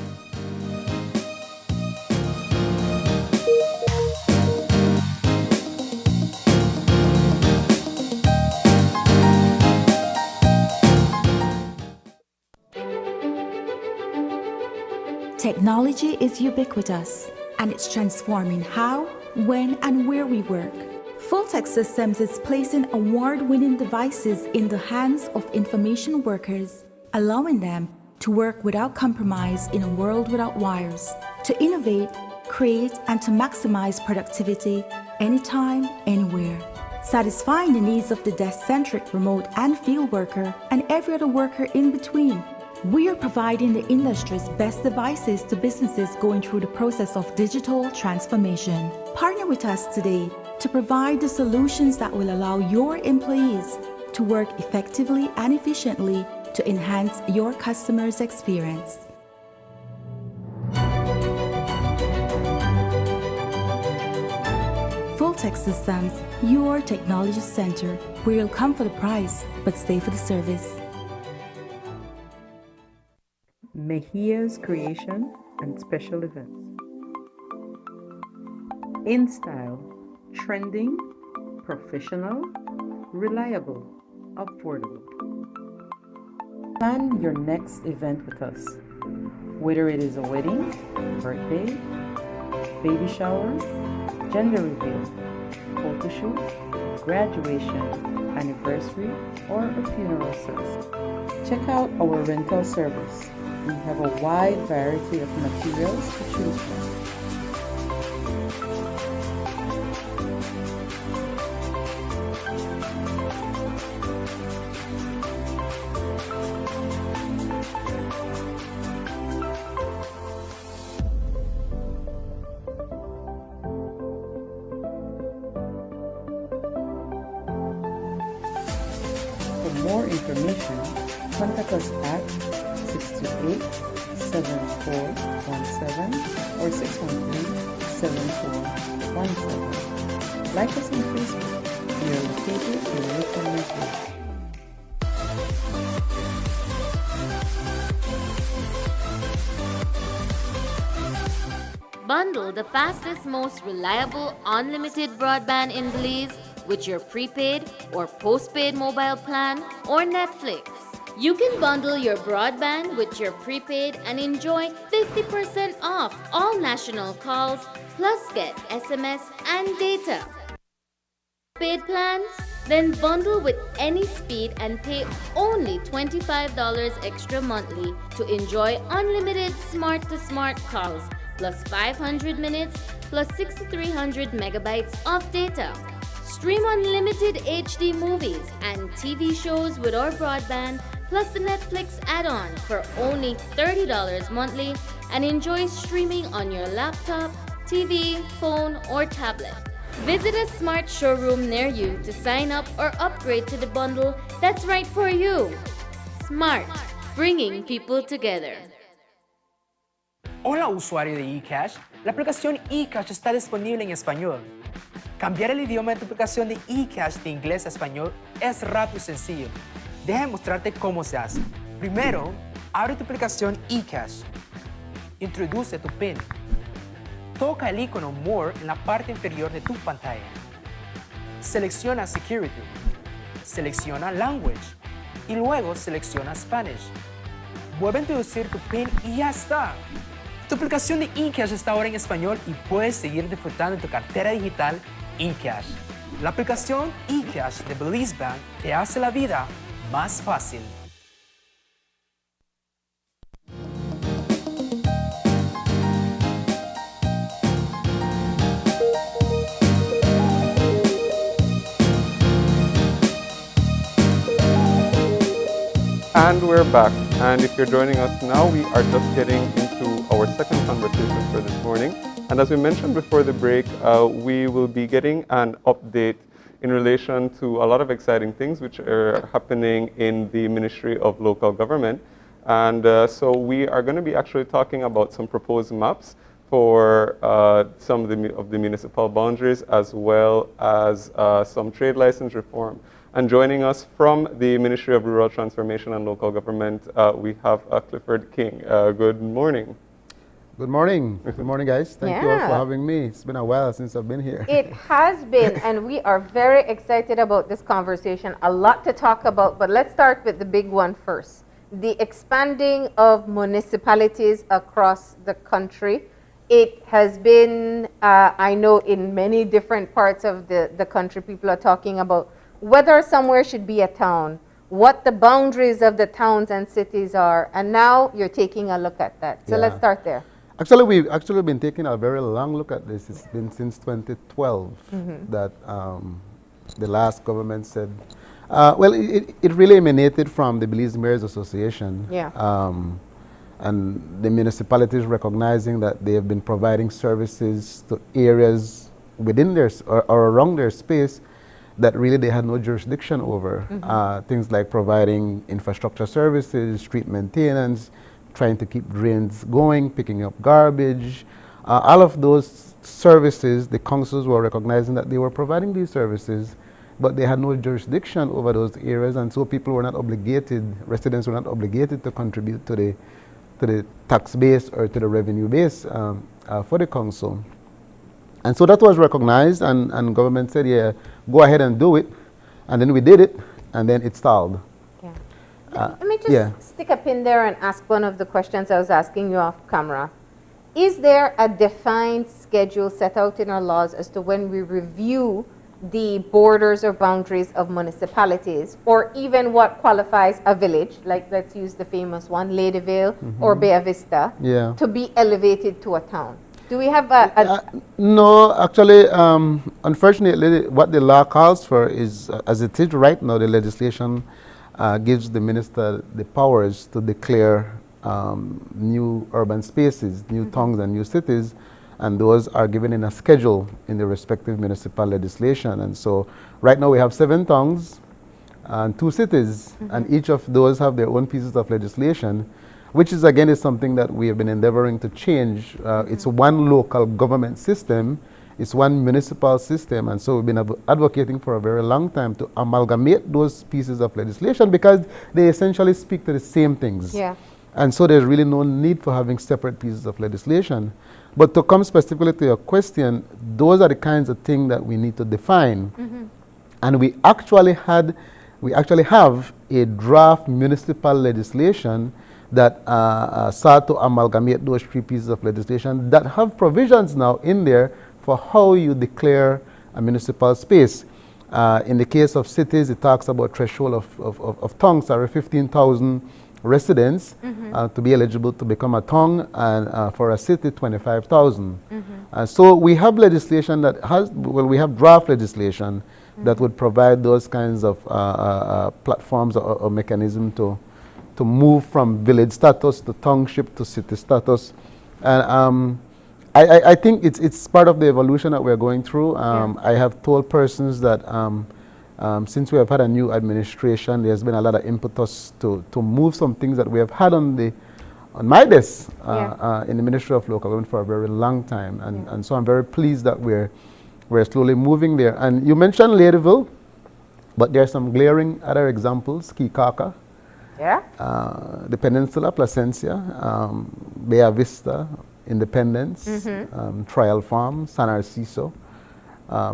Technology is ubiquitous, and it's transforming how, when, and where we work. Fulltech Systems is placing award-winning devices in the hands of information workers, allowing them to work without compromise in a world without wires, to innovate, create, and to maximize productivity anytime, anywhere. Satisfying the needs of the desk-centric remote and field worker and every other worker in between. We are providing the industry's best devices to businesses going through the process of digital transformation. Partner with us today to provide the solutions that will allow your employees to work effectively and efficiently to enhance your customers' experience. Fulltech Systems, your technology center, where you'll come for the price, but stay for the service. Mejia's Creation and Special Events. In style, trending, professional, reliable, affordable. Plan your next event with us. Whether it is a wedding, birthday, baby shower, gender reveal, photo shoot, graduation, anniversary, or a funeral service. Check out our rental service. We have a wide variety of materials to choose from. For more information, contact us at 628-7417 or 613-7417. Like us on Facebook. We are located in Little Missouri. Bundle the fastest, most reliable, unlimited broadband in Belize with your prepaid or postpaid mobile plan or Netflix. You can bundle your broadband with your prepaid and enjoy 50% off all national calls, plus get SMS and data. Paid plans? Then bundle with any speed and pay only $25 extra monthly to enjoy unlimited smart-to-smart calls, plus 500 minutes, plus 6,300 megabytes of data. Stream unlimited HD movies and TV shows with our broadband, plus the Netflix add-on for only $30 monthly, and enjoy streaming on your laptop, TV, phone, or tablet. Visit a smart showroom near you to sign up or upgrade to the bundle that's right for you. Smart, bringing people together. Hola usuario de eCash, la aplicación eCash está disponible en español. Cambiar el idioma de tu aplicación de eCash de inglés a español es rápido y sencillo. Déjame mostrarte cómo se hace. Primero, abre tu aplicación eCash. Introduce tu PIN. Toca el icono More en la parte inferior de tu pantalla. Selecciona Security. Selecciona Language. Y luego selecciona Spanish. Vuelve a introducir tu PIN y ya está. Tu aplicación de eCash está ahora en español y puedes seguir disfrutando de tu cartera digital eCash. La aplicación eCash de Belize Bank te hace la vida más fácil. And we're back. And if you're joining us now, we are just getting into our second conversation for this morning. And as we mentioned before the break, we will be getting an update in relation to a lot of exciting things which are happening in the Ministry of Local Government. And so we are going to be actually talking about some proposed maps for some of the municipal boundaries, as well as some trade license reform. And joining us from the Ministry of Rural Transformation and Local Government, we have Clifford King. Good morning. Good morning. Good morning, guys. Thank you all for having me. It's been a while since I've been here. It has been, and we are very excited about this conversation. A lot to talk about, but let's start with the big one first. The expanding of municipalities across the country. It has been, I know in many different parts of the country, people are talking about whether somewhere should be a town, what the boundaries of the towns and cities are, and now you're taking a look at that. So Yeah. let's start there. Actually, we've actually been taking a very long look at this. It's been since 2012 that the last government said, well, it really emanated from the Belize Mayors Association. Yeah. And the municipalities recognizing that they have been providing services to areas within their, or around their space that really they had no jurisdiction over. Things like providing infrastructure services, street maintenance, trying to keep drains going, picking up garbage. All of those services, the councils were recognizing that they were providing these services, but they had no jurisdiction over those areas, and so people were not obligated, residents were not obligated to contribute to the tax base or to the revenue base for the council. And so that was recognized, and government said, yeah, go ahead and do it. And then we did it, and then it stalled. Let me just stick a pin there and ask one of the questions I was asking you off camera. Is there a defined schedule set out in our laws as to when we review the borders or boundaries of municipalities, or even what qualifies a village, like let's use the famous one, Ladyville or Bay Vista, to be elevated to a town? Do we have no, actually, unfortunately, what the law calls for is, as it is right now, the legislation gives the minister the powers to declare new urban spaces, new towns and new cities, and those are given in a schedule in the respective municipal legislation. And so right now we have 7 towns and 2 cities, and each of those have their own pieces of legislation, which is again is something that we have been endeavoring to change. It's one local government system, it's one municipal system, and so we've been advocating for a very long time to amalgamate those pieces of legislation because they essentially speak to the same things. And so there's really no need for having separate pieces of legislation. But to come specifically to your question, those are the kinds of things that we need to define. And we actually have a draft municipal legislation that sought to amalgamate those 3 pieces of legislation that have provisions now in there for how you declare a municipal space. In the case of cities, it talks about threshold of towns, 15,000 residents to be eligible to become a town, and for a city, 25,000. So we have legislation that has, well, we have draft legislation that would provide those kinds of platforms or mechanism to move from village status to township to city status. And I think it's part of the evolution that we're going through. I have told persons that since we have had a new administration, there's been a lot of impetus to move some things that we have had on my desk in the Ministry of Local Government for a very long time. And so I'm very pleased that we're slowly moving there. And you mentioned Ladyville, but there are some glaring other examples, Kikaka, the Peninsula, Placencia, Bay Vista, Independence, Trial Farm, San Narciso.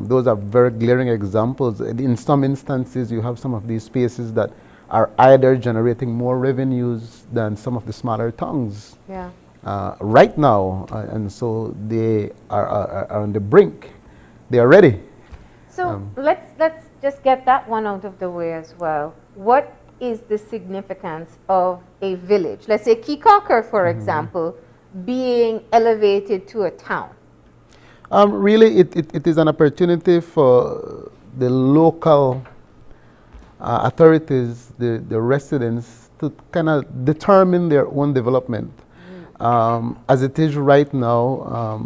Those are very glaring examples. In some instances, you have some of these spaces that are either generating more revenues than some of the smaller towns right now. And so they are on the brink. They are ready. So let's just get that one out of the way as well. What is the significance of a village, let's say Kikaka, for example, being elevated to a town? Really, it is an opportunity for the local authorities, the residents, to kind of determine their own development. As it is right now,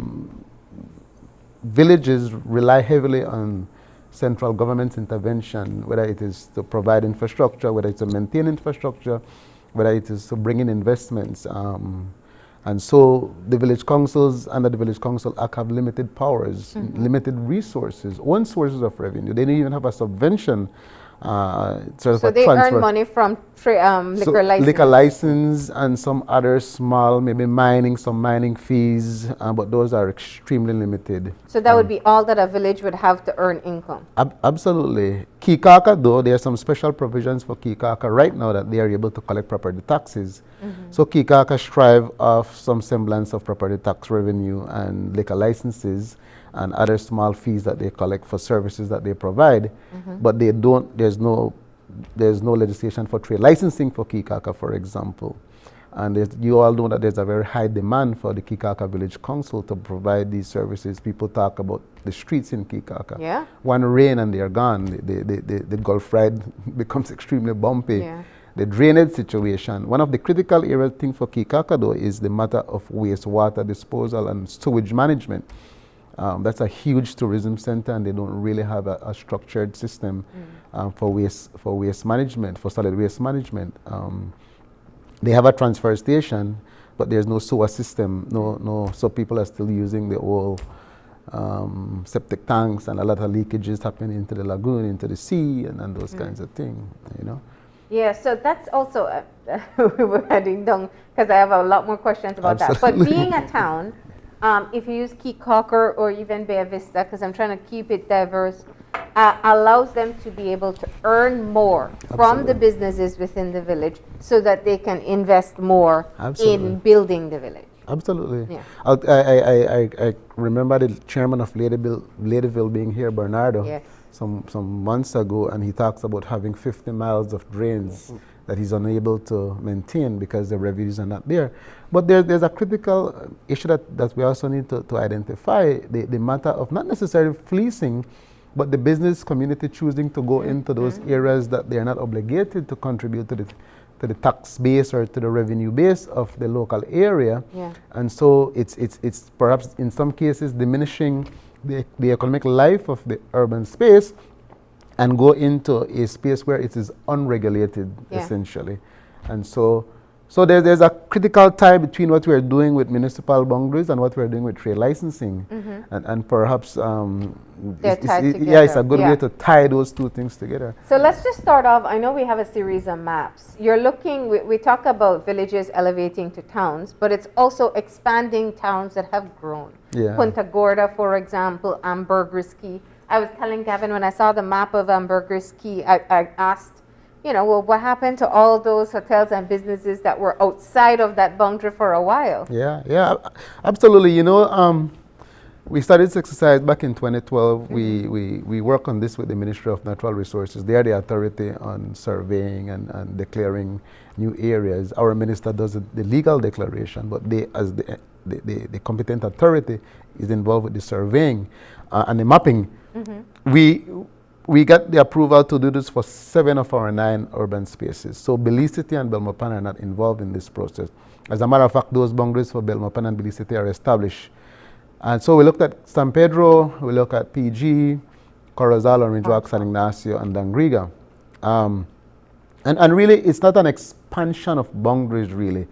villages rely heavily on central government's intervention, whether it is to provide infrastructure, whether it's to maintain infrastructure, whether it is to bring in investments. And so the village councils under the Village Council Act have limited powers, limited resources, own sources of revenue. They don't even have a subvention. So they earn money from liquor license. Liquor license and some other small, maybe some mining fees, but those are extremely limited. So that would be all that a village would have to earn income? Absolutely. Kikaka, though, there are some special provisions for Kikaka right now that they are able to collect property taxes. So Kikaka strive of some semblance of property tax revenue and liquor licenses and other small fees that they collect for services that they provide, but they don't, there's no there's no legislation for trade licensing for Kikaka, for example. And you all know that there's a very high demand for the Kikaka Village Council to provide these services. People talk about the streets in Kikaka. Yeah. One rain and they're gone. The Gulf Ride becomes extremely bumpy. Yeah. The drainage situation. One of the critical area things for Kikaka, though, is the matter of wastewater disposal and sewage management. That's a huge tourism center, and they don't really have a structured system for waste management, for solid waste management. They have a transfer station, but there's no sewer system. So people are still using the old septic tanks, and a lot of leakages happen into the lagoon, into the sea, and those kinds of things. You know. Yeah, so that's also, we're heading down, because I have a lot more questions about Absolutely. that. But being a town, if you use Kikaka or even Bay Vista, because I'm trying to keep it diverse, allows them to be able to earn more from the businesses within the village so that they can invest more in building the village. Absolutely. Yeah. I remember the chairman of Ladyville being here, Bernardo, Yes. some months ago, and he talks about having 50 miles of drains that he's unable to maintain because the revenues are not there. But there's a critical issue that we also need to identify, the matter of not necessarily fleecing, but the business community choosing to go into those areas that they are not obligated to contribute to the tax base or to the revenue base of the local area. Yeah. And so it's perhaps in some cases diminishing the economic life of the urban space and go into a space where it is unregulated, essentially. And so there's a critical tie between what we're doing with municipal boundaries and what we're doing with trade licensing. And perhaps it's a good way to tie those two things together. So let's just start off. I know we have a series of maps. You're looking, we talk about villages elevating to towns, but it's also expanding towns that have grown. Yeah. Punta Gorda, for example, Ambergris Caye. I was telling Gavin when I saw the map of Ambergris Caye, I asked, well, what happened to all those hotels and businesses that were outside of that boundary for a while? Yeah, absolutely. We started this exercise back in 2012. We work on this with the Ministry of Natural Resources. They are the authority on surveying and declaring new areas. Our minister does the legal declaration, but they, as the competent authority, is involved with the surveying and the mapping. We got the approval to do this for 7 of our 9 urban spaces. So Belize City and Belmopan are not involved in this process. As a matter of fact, those boundaries for Belmopan and Belize City are established. And so we looked at San Pedro, we looked at PG, Corozal, Orange Walk, San Ignacio, and Dangriga. And really, it's not an expansion of boundaries, really.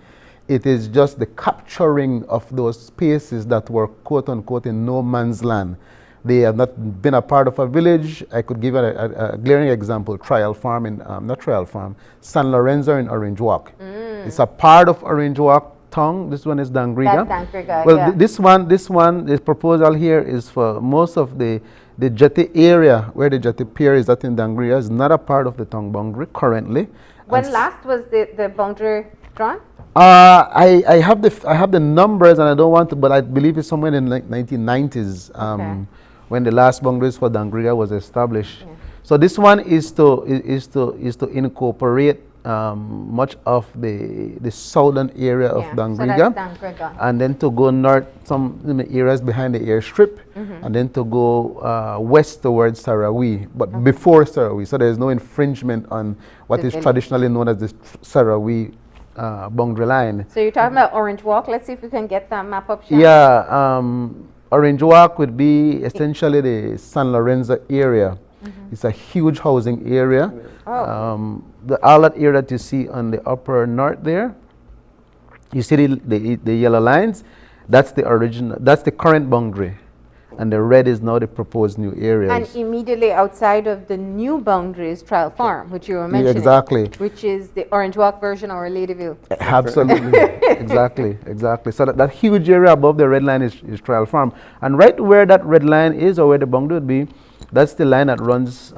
It is just the capturing of those spaces that were, quote unquote, in no man's land. They have not been a part of a village. I could give a glaring example, Trial Farm not Trial Farm, San Lorenzo in Orange Walk. It's a part of Orange Walk town. This one is Dangriga. That's Dangriga, well, this proposal here is for most of the jetty area where the jetty pier is at in Dangriga is not a part of the town boundary currently. When last was the boundary drawn? I have the numbers, and I don't want to, but I believe it's somewhere in the 1990s. When the last boundaries for Dangriga was established. So this one is to incorporate much of the southern area of Dangriga, so that's Dangriga, and then to go north some areas behind the airstrip, and then to go west towards Sarawi, but before Sarawi. So there's no infringement on what is traditionally known as the Sarawi boundary line. So you're talking about Orange Walk. Let's see if we can get that map up. Yeah. Orange Walk would be essentially the San Lorenzo area. It's a huge housing area. All that area that you see on the upper north there, you see the yellow lines, that's the current boundary. And the red is now the proposed new areas. And immediately outside of the new boundary is Trial Farm, which you were mentioning. Exactly. Which is the Orange Walk version or Ladyville. Absolutely. Exactly. So that huge area above the red line is Trial Farm. And right where that red line is, or where the boundary would be, that's the line that runs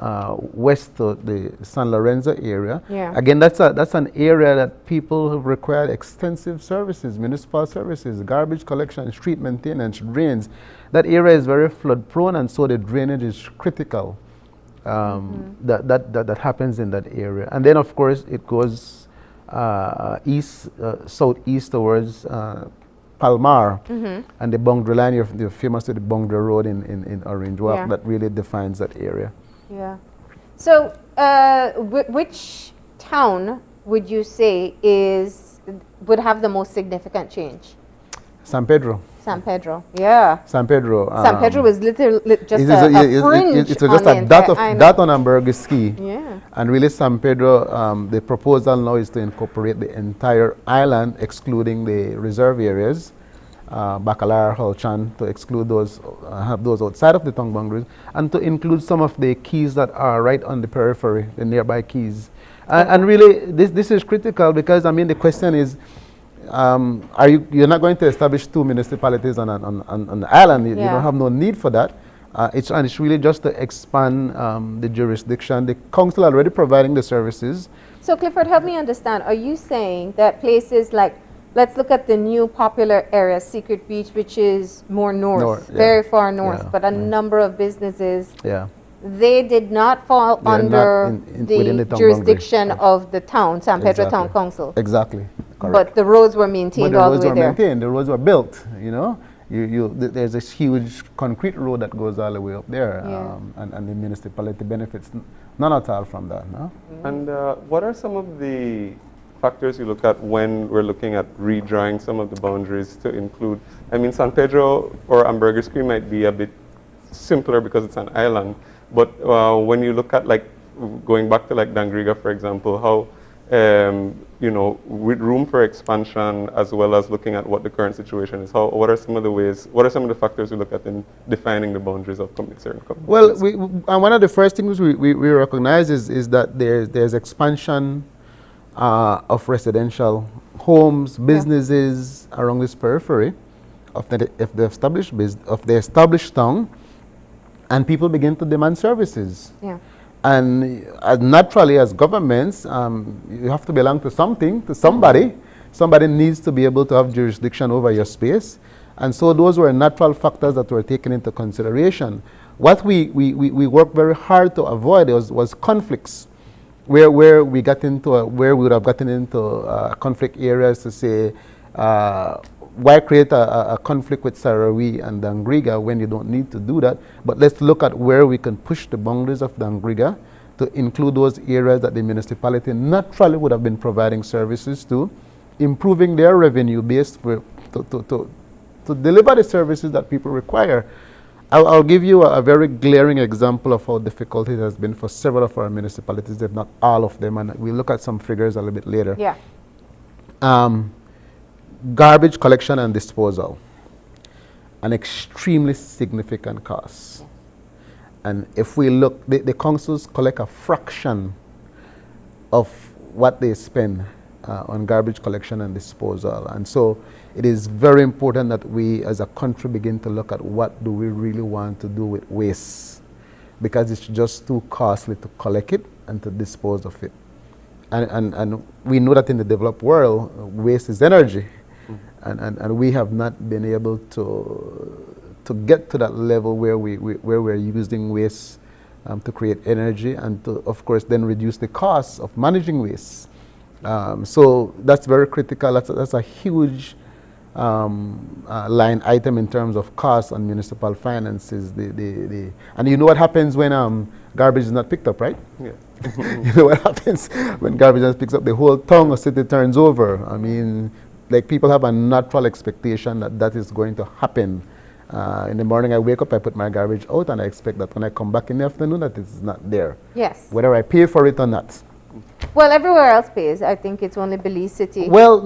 west to the San Lorenzo area. Yeah. Again, that's an area that people have required extensive services, municipal services, garbage collection, street maintenance, drains. That area is very flood prone, and so the drainage is critical. that happens in that area. And then, of course, it goes southeast towards Palmar and the boundary line. You're famous with the boundary road in Orange Walk that really defines that area. Yeah. So, which town would you say would have the most significant change? San Pedro. San Pedro, yeah. San Pedro. San Pedro was literally just a fringe it's just a dot on Amberg ski. Yeah. And really San Pedro, the proposal now is to incorporate the entire island, excluding the reserve areas, Bacalar, Holchan, to exclude those, have those outside of the town boundaries, and to include some of the keys that are right on the periphery, the nearby keys. And really, this is critical because, I mean, the question is, you're not going to establish two municipalities on an island. You don't have no need for that. It's really just to expand the jurisdiction. The council already providing the services. So Clifford, help me understand. Are you saying that places like, let's look at the new popular area, Secret Beach, which is more north, very far north, but a number of businesses, they did not fall under the jurisdiction of the town, San Pedro Town Council? Exactly. Correct. But the roads were maintained all the way there. The roads were built, you know. There's this huge concrete road that goes all the way up there, and the municipality benefits none at all from that. No? And what are some of the factors you look at when we're looking at redrawing some of the boundaries to include? I mean, San Pedro or Ambergris Creek might be a bit simpler because it's an island, but when you look at, like, going back to like Dangriga, for example, how you know, with room for expansion as well as looking at what the current situation is, what are some of the factors we look at in defining the boundaries of certain communities? Well, one of the first things we recognize is that there's expansion of residential homes, businesses around this periphery of the established town, and people begin to demand services. Yeah. And naturally, as governments, you have to belong to something, to somebody. Somebody needs to be able to have jurisdiction over your space. And so those were natural factors that were taken into consideration. What we worked very hard to avoid was conflicts, where we got into where we would have gotten into conflict areas to say, why create a conflict with Sarawi and Dangriga when you don't need to do that? But let's look at where we can push the boundaries of Dangriga to include those areas that the municipality naturally would have been providing services to, improving their revenue base to deliver the services that people require. I'll give you a very glaring example of how difficult it has been for several of our municipalities, if not all of them, and we'll look at some figures a little bit later. Yeah. Garbage collection and disposal, an extremely significant cost. And if we look, the councils collect a fraction of what they spend on garbage collection and disposal. And so it is very important that we as a country begin to look at what do we really want to do with waste, because it's just too costly to collect it and to dispose of it. And we know that in the developed world, waste is energy. And we have not been able to get to that level where we're using waste to create energy and to, of course, then reduce the costs of managing waste. So that's very critical. That's a huge line item in terms of cost on municipal finances. And you know what happens when garbage is not picked up, right? Yeah. You know what happens when garbage is not picked up? The whole town or city turns over. I mean, like, people have a natural expectation that is going to happen. In the morning I wake up, I put my garbage out, and I expect that when I come back in the afternoon that it's not there. Yes. Whether I pay for it or not. Well, everywhere else pays. I think it's only Belize City. Well,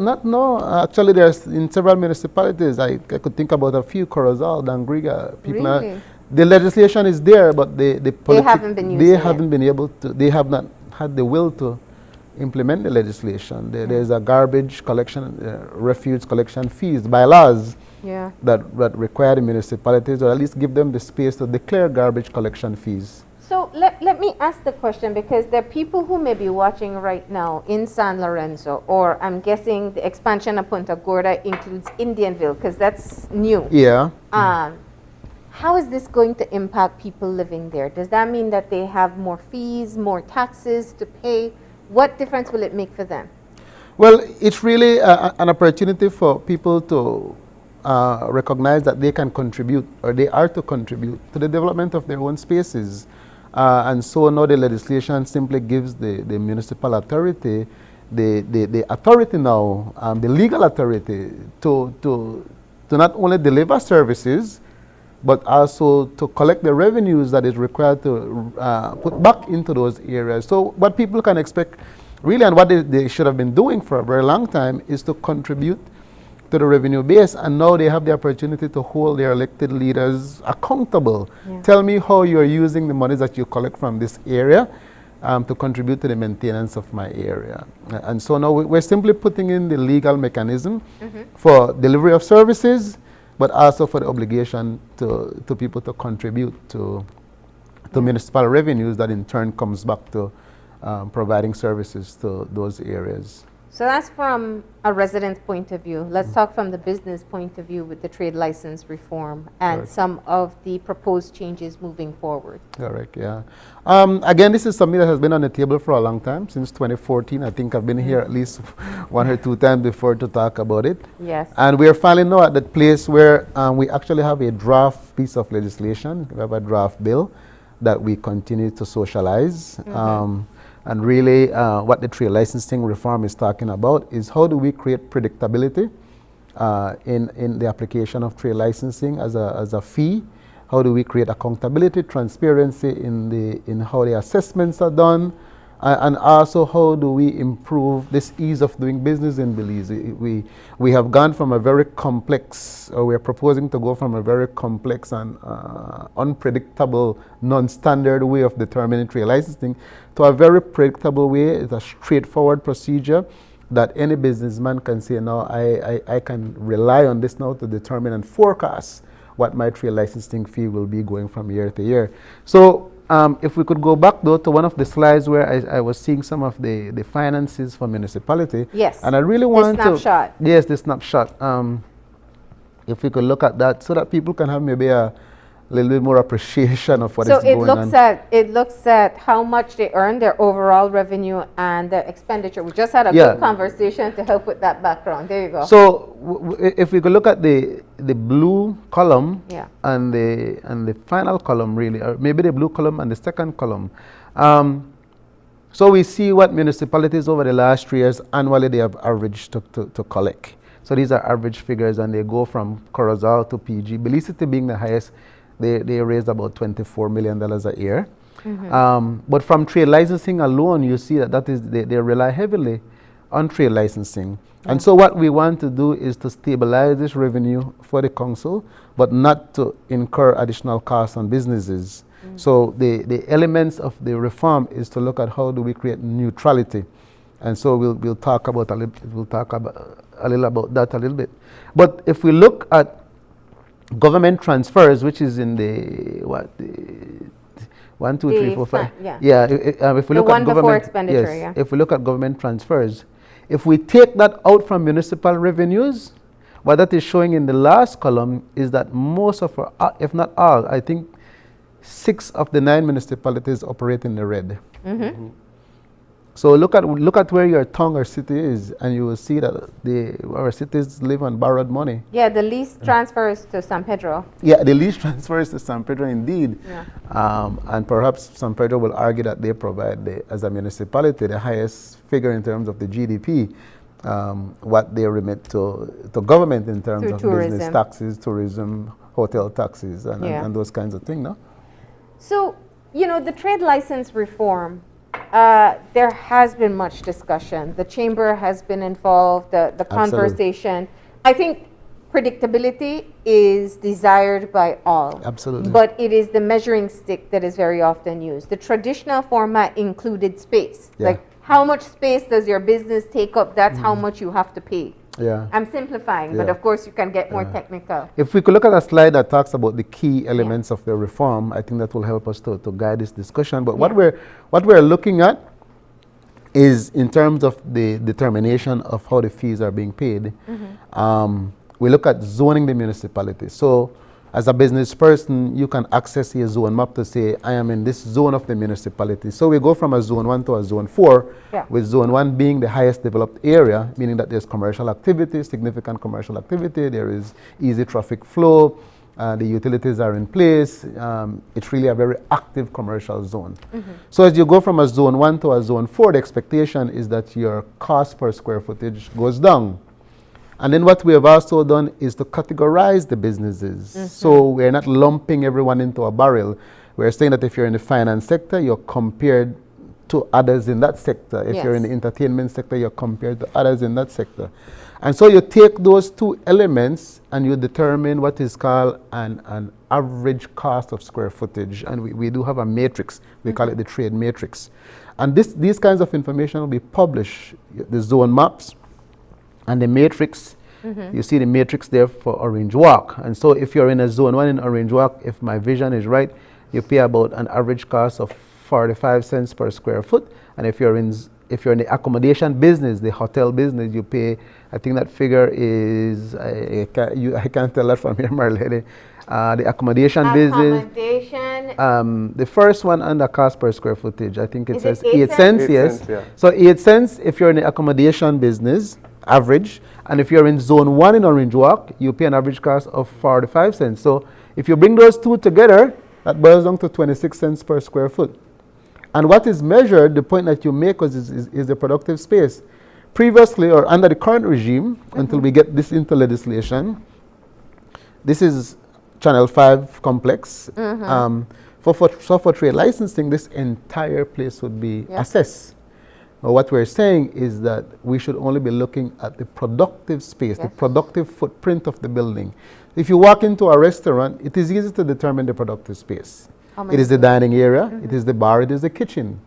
actually there's in several municipalities. I could think about a few, Corozal, Dangriga. People really? The legislation is there, but they haven't been using haven't been able to, they have not had the will to implement the legislation. There's a garbage collection, refuse collection fees by laws that require the municipalities, or at least give them the space to declare garbage collection fees. So let me ask the question, because there are people who may be watching right now in San Lorenzo, or I'm guessing the expansion of Punta Gorda includes Indianville, because that's new. Yeah. How is this going to impact people living there? Does that mean that they have more fees, more taxes to pay? What difference will it make for them? Well, it's really an opportunity for people to recognize that they can contribute, or they are to contribute to the development of their own spaces. And so now the legislation simply gives the municipal authority the authority now, the legal authority to not only deliver services, but also to collect the revenues that is required to put back into those areas. So what people can expect, really, and what they should have been doing for a very long time, is to contribute to the revenue base, and now they have the opportunity to hold their elected leaders accountable. Yeah. Tell me how you're using the monies that you collect from this area to contribute to the maintenance of my area. And so now we're simply putting in the legal mechanism for delivery of services, but also for the obligation to people to contribute to municipal revenues that in turn comes back to providing services to those areas. So that's from a resident's point of view. Let's talk from the business point of view with the trade license reform and some of the proposed changes moving forward. Correct, yeah. Again, this is something that has been on the table for a long time, since 2014. I think I've been here at least one or two times before to talk about it. Yes. And we're finally now at that place where we actually have a draft piece of legislation. We have a draft bill that we continue to socialize. And really, what the trade licensing reform is talking about is how do we create predictability in the application of trade licensing as a fee? How do we create accountability, transparency in how the assessments are done? And also, how do we improve this ease of doing business in Belize? We have gone from a very complex, or we're proposing to go from a very complex and unpredictable, non-standard way of determining trade licensing to a very predictable way. It's a straightforward procedure that any businessman can say, no, I can rely on this now to determine and forecast what my trade licensing fee will be going from year to year. So if we could go back though to one of the slides where I was seeing some of the finances for municipality. Yes. And I really want the snapshot. Yes, the snapshot. If we could look at that so that people can have maybe a little bit more appreciation of what is going on. So it looks at how much they earn, their overall revenue, and their expenditure. We just had a good conversation to help with that background. There you go. So if we could look at the blue column and the final column, really, or maybe the blue column and the second column. So we see what municipalities over the last 3 years annually they have averaged to collect. So these are average figures, and they go from Corozal to PG. Belize City being the highest, they raised about $24 million a year. But from trade licensing alone, you see that is they rely heavily on trade licensing. And so what we want to do is to stabilize this revenue for the council, but not to incur additional costs on businesses. So the elements of the reform is to look at how do we create neutrality. And so we'll talk about a little about that a little bit. But if we look at government transfers, which is in the 1, 2, 3, 4, 5. If we look at government expenditure, if we look at government transfers, if we take that out from municipal revenues, what that is showing in the last column is that most of our, if not all, I think 6 of the 9 municipalities operate in the red. So look at where your town or city is, and you will see that our cities live on borrowed money. Yeah, the least transfers to San Pedro. Yeah, the least transfers to San Pedro indeed. And perhaps San Pedro will argue that they provide, as a municipality, the highest figure in terms of the GDP, what they remit to government in terms of business taxes, tourism, hotel taxes, and those kinds of things, no? So, the trade license reform, there has been much discussion. The chamber has been involved, the conversation. I think predictability is desired by all. Absolutely. But it is the measuring stick that is very often used. The traditional format included space. Like, how much space does your business take up? That's how much you have to pay. I'm simplifying, but of course you can get more technical. If we could look at a slide that talks about the key elements of the reform, I think that will help us to guide this discussion. But what we're looking at is in terms of the determination of how the fees are being paid. We look at zoning the municipality. So as a business person, you can access your zone map to say, I am in this zone of the municipality. So we go from a zone 1 to a zone 4, with zone 1 being the highest developed area, meaning that there's commercial activity, significant commercial activity, there is easy traffic flow, the utilities are in place. It's really a very active commercial zone. So as you go from a zone 1 to a zone 4, the expectation is that your cost per square footage goes down. And then what we have also done is to categorize the businesses. So we're not lumping everyone into a barrel. We're saying that if you're in the finance sector, you're compared to others in that sector. If you're in the entertainment sector, you're compared to others in that sector. And so you take those two elements and you determine what is called an average cost of square footage. And we do have a matrix. We call it the trade matrix. And these kinds of information will be published, the zone maps and the matrix. You see the matrix there for Orange Walk. And so if you're in a zone 1 in Orange Walk, if my vision is right, you pay about an average cost of 45 cents per square foot. And if you're in the accommodation business, the hotel business, you pay, I think that figure is, I can't tell that from here, Marlene. The accommodation business, the first one under cost per square footage, I think it says 8 cents, yes. So 8 cents if you're in the accommodation business, average. And if you're in zone 1 in Orange Walk, you pay an average cost of 45 cents. So if you bring those two together, that boils down to 26 cents per square foot. And what is measured, the point that you make is the productive space. Previously, or under the current regime, until we get this into legislation, this is Channel 5 complex. For trade licensing, this entire place would be assessed. But what we're saying is that we should only be looking at the productive space, the productive footprint of the building. If you walk into a restaurant, it is easy to determine the productive space. It is the dining area, it is the bar, it is the kitchen.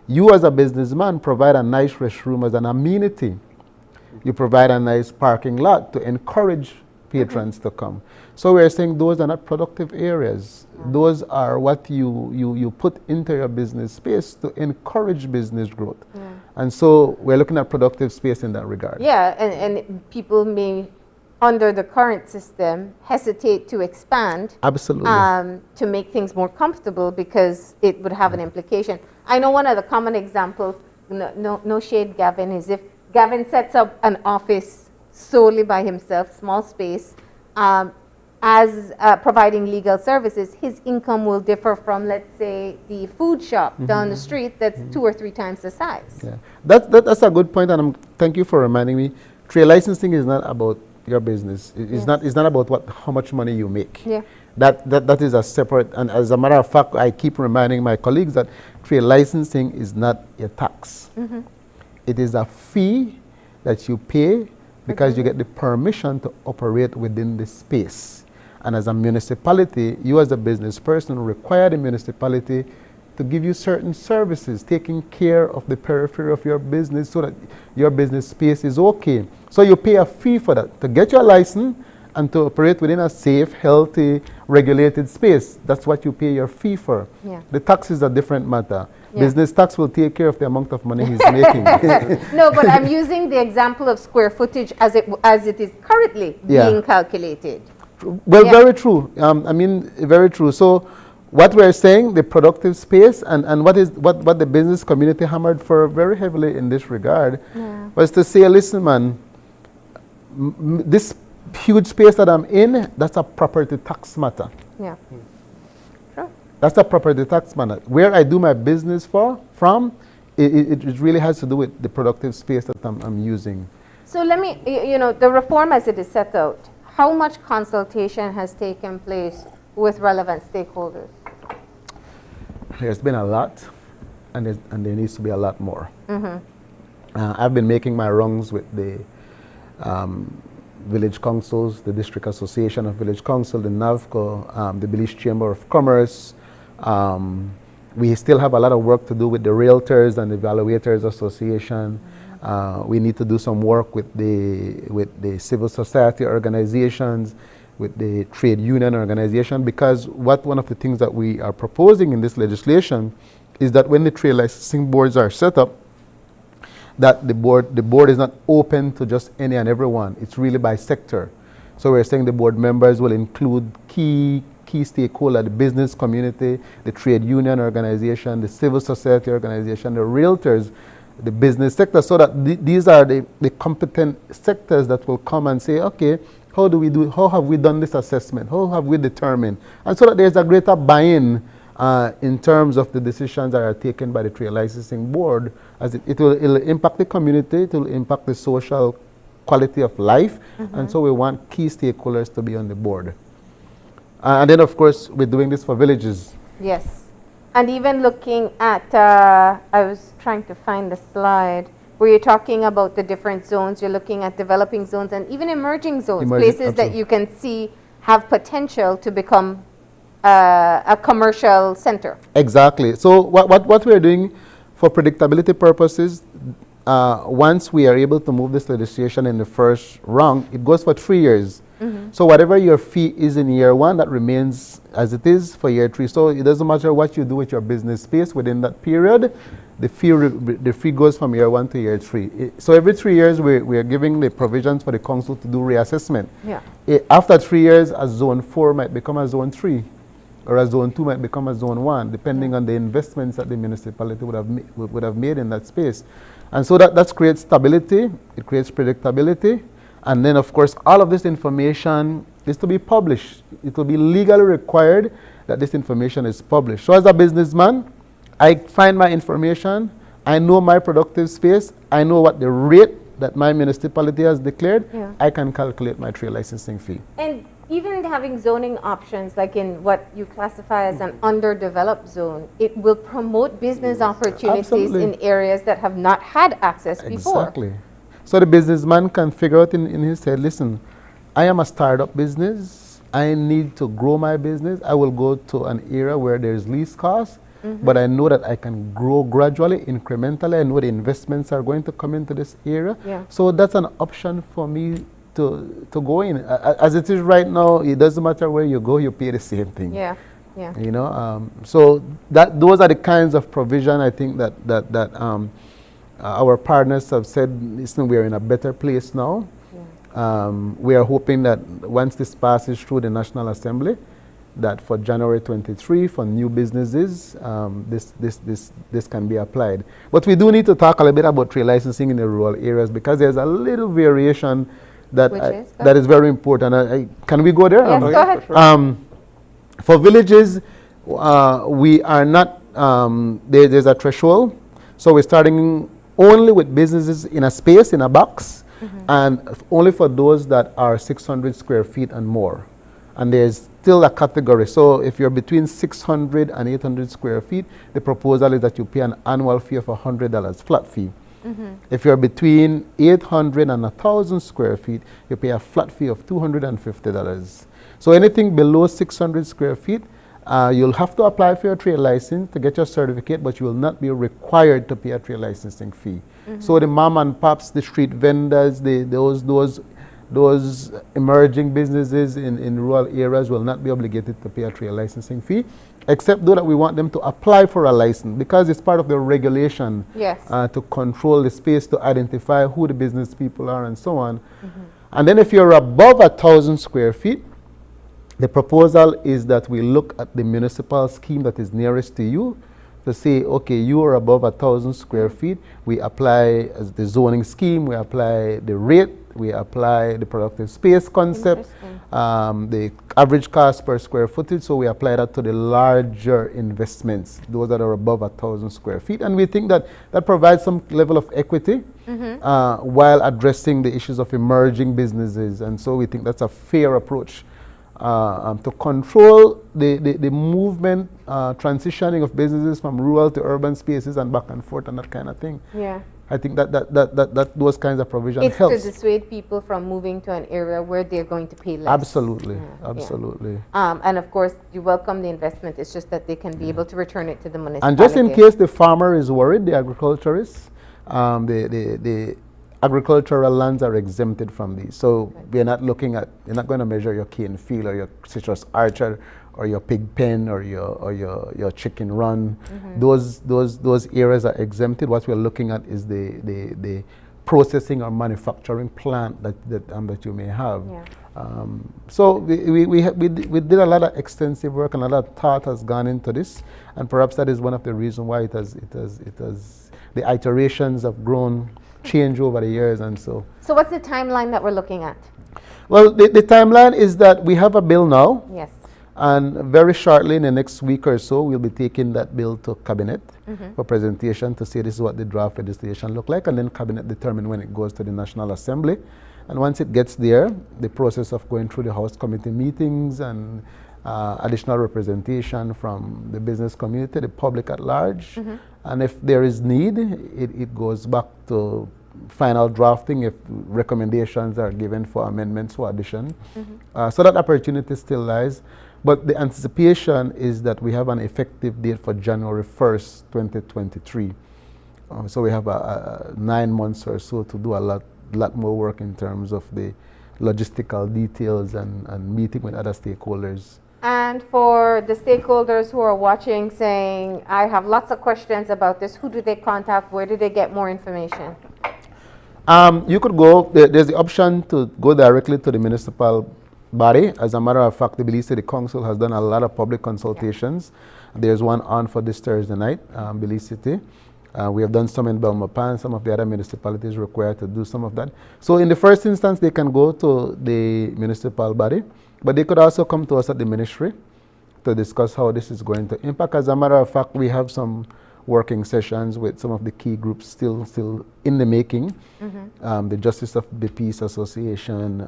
You as a businessman provide a nice restroom as an amenity. You provide a nice parking lot to encourage patrons to come. So we're saying those are not productive areas. Those are what you put into your business space to encourage business growth. And so we're looking at productive space in that regard. Yeah, and people may, under the current system, hesitate to expand. Absolutely. To make things more comfortable because it would have an implication. I know one of the common examples, no shade Gavin, is if Gavin sets up an office solely by himself, small space, as providing legal services, his income will differ from, let's say, the food shop down the street that's 2 or 3 times the size. Yeah, that's a good point, and thank you for reminding me. Trade licensing is not about your business. It's not about how much money you make. Yeah. That is a separate, and as a matter of fact, I keep reminding my colleagues that trade licensing is not a tax. It is a fee that you pay because you get the permission to operate within the space. And as a municipality, you as a business person require the municipality to give you certain services, taking care of the periphery of your business so that your business space is okay. So you pay a fee for that, to get your license and to operate within a safe, healthy, regulated space. That's what you pay your fee for. The tax is a different matter. Business tax will take care of the amount of money he's making. No, but I'm using the example of square footage as it is currently being calculated. Well, very true. I mean, very true. So what we're saying, the productive space and what the business community hammered for very heavily in this regard was to say, listen, man, this huge space that I'm in, that's a property tax matter. Yeah. That's a property tax matter. Where I do my business from, it really has to do with the productive space that I'm using. So let me, the reform as it is set out, how much consultation has taken place with relevant stakeholders? There's been a lot, and there needs to be a lot more. I've been making my rounds with the village councils, the District Association of Village Council, the NAVCO, the Belize Chamber of Commerce. We still have a lot of work to do with the Realtors and the Evaluators Association. We need to do some work with the civil society organizations, with the trade union organization, because one of the things that we are proposing in this legislation is that when the trade licensing boards are set up, that the board is not open to just any and everyone. It's really by sector. So we're saying the board members will include key stakeholders, the business community, the trade union organization, the civil society organization, the realtors, the business sector, so that these are the competent sectors that will come and say, okay, how have we done this assessment? How have we determined? And so that there's a greater buy-in in terms of the decisions that are taken by the trade licensing board, as it'll impact the community, it will impact the social quality of life, and so we want key stakeholders to be on the board. And then, of course, we're doing this for villages. Yes. And even looking at, I was trying to find the slide where you're talking about the different zones. You're looking at developing zones and even emerging zones, places that you can see have potential to become a commercial center. Exactly. So what we're doing for predictability purposes, once we are able to move this legislation in the first round, it goes for 3 years. So whatever your fee is in year 1, that remains as it is for year 3. So it doesn't matter what you do with your business space within that period, the fee goes from year 1 to year 3. So every 3 years, we are giving the provisions for the council to do reassessment. Yeah. After 3 years, a zone 4 might become a zone 3, or a zone 2 might become a zone 1, depending on the investments that the municipality would have made in that space. And so that creates stability, it creates predictability. And then, of course, all of this information is to be published. It will be legally required that this information is published. So as a businessman, I find my information, I know my productive space, I know what the rate that my municipality has declared, I can calculate my trade licensing fee. And even having zoning options, like in what you classify as an underdeveloped zone, it will promote business opportunities in areas that have not had access before. Exactly. So the businessman can figure out in his head, listen, I am a startup business. I need to grow my business. I will go to an area where there's least cost, but I know that I can grow gradually, incrementally. I know the investments are going to come into this area. So that's an option for me to go in. As it is right now, it doesn't matter where you go, you pay the same thing. You know, so those are the kinds of provision I think that our partners have said, listen, we are in a better place now. We are hoping that once this passes through the National Assembly, that for January 23, for new businesses, this can be applied. But we do need to talk a little bit about trade licensing in the rural areas, because there's a little variation that is very important. Can we go there? Yes, go ahead. Sure. For villages, we are not, there's a threshold. So we're starting only with businesses in a space, in a box, and only for those that are 600 square feet and more. And there's still a category. So if you're between 600 and 800 square feet, the proposal is that you pay an annual fee of $100, flat fee. If you're between 800 and 1,000 square feet, you pay a flat fee of $250. So anything below 600 square feet, you'll have to apply for your trade license to get your certificate, but you will not be required to pay a trade licensing fee. So the mom and pops, the street vendors, those emerging businesses in rural areas will not be obligated to pay a trade licensing fee, except though that we want them to apply for a license, because it's part of the regulation to control the space, to identify who the business people are and so on. And then if you're above 1,000 square feet, the proposal is that we look at the municipal scheme that is nearest to you to say, okay, you are above 1,000 square feet. We apply as the zoning scheme, we apply the rate, we apply the productive space concept, the average cost per square footage. So we apply that to the larger investments, those that are above 1,000 square feet. And we think that that provides some level of equity while addressing the issues of emerging businesses. And so we think that's a fair approach to control the movement, transitioning of businesses from rural to urban spaces and back and forth and that kind of thing. I think that those kinds of provisions help. It's to dissuade people from moving to an area where they're going to pay less. Absolutely, absolutely. And of course, you welcome the investment. It's just that they can be able to return it to the municipality. And just in case the farmer is worried, the agriculturist, the agricultural lands are exempted from these. So we're not looking at, you're not going to measure your cane field or your citrus orchard or your pig pen or your chicken run. Those areas are exempted. What we're looking at is the processing or manufacturing plant that you may have. So we did a lot of extensive work, and a lot of thought has gone into this, and perhaps that is one of the reasons why the iterations have grown, changed over the years, and so. So what's the timeline that we're looking at? Well, the timeline is that we have a bill now. Yes. And very shortly, in the next week or so, we'll be taking that bill to Cabinet for presentation to see this is what the draft legislation look like, and then Cabinet determine when it goes to the National Assembly. And once it gets there, the process of going through the House committee meetings and additional representation from the business community, the public at large. And if there is need, it goes back to final drafting if recommendations are given for amendments or addition. So that opportunity still lies. But the anticipation is that we have an effective date for January 1st, 2023. So we have 9 months or so to do a lot more work in terms of the logistical details and meeting with other stakeholders. And for the stakeholders who are watching saying, I have lots of questions about this, who do they contact? Where do they get more information? You could go, there's the option to go directly to the municipal body. As a matter of fact, the Belize City Council has done a lot of public consultations. There's one on for this Thursday night, Belize City. We have done some in Belmopan. Some of the other municipalities require to do some of that. So in the first instance, they can go to the municipal body, but they could also come to us at the ministry to discuss how this is going to impact. As a matter of fact, we have some working sessions with some of the key groups still in the making. The Justice of the Peace Association,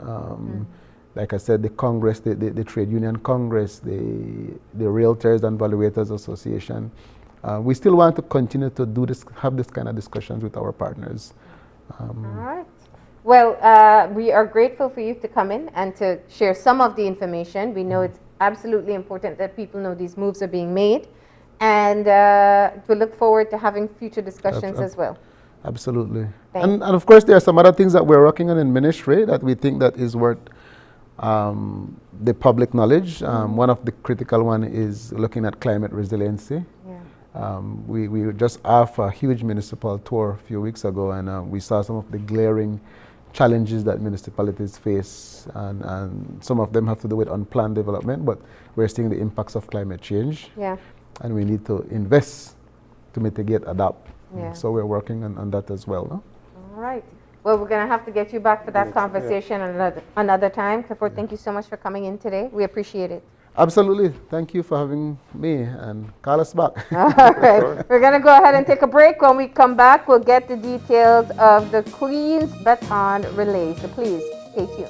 like I said, the Congress, the Trade Union Congress, the Realtors and Valuators Association. We still want to continue to do this, have this kind of discussions with our partners. All right. Well, we are grateful for you to come in and to share some of the information. We know it's absolutely important that people know these moves are being made, and we look forward to having future discussions as well. Absolutely. And of course, there are some other things that we're working on in ministry that we think that is worth the public knowledge. One of the critical one is looking at climate resiliency. We were just off a huge municipal tour a few weeks ago, and we saw some of the glaring challenges that municipalities face, and some of them have to do with unplanned development, but we're seeing the impacts of climate change. And we need to invest to mitigate, adapt. So we're working on that as well. No? All right. Well, we're going to have to get you back for that conversation another time. Clifford, thank you so much for coming in today. We appreciate it. Absolutely. Thank you for having me, and call us back. All right. We're going to go ahead and take a break. When we come back, we'll get the details of the Queen's Baton Relay. So please stay tuned.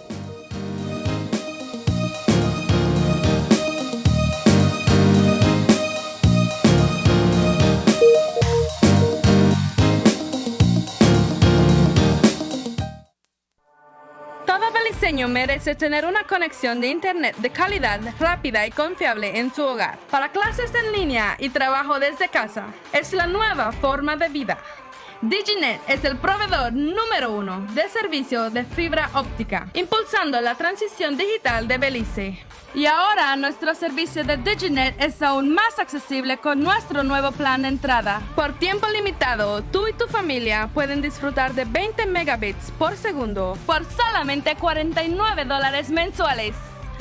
Beliceño merece tener una conexión de internet de calidad, rápida y confiable en su hogar. Para clases en línea y trabajo desde casa, es la nueva forma de vida. Diginet es el proveedor número 1 de servicio de fibra óptica, impulsando la transición digital de Belice. Y ahora nuestro servicio de Diginet es aún más accesible con nuestro nuevo plan de entrada. Por tiempo limitado, tú y tu familia pueden disfrutar de 20 megabits por segundo por solamente $49 mensuales.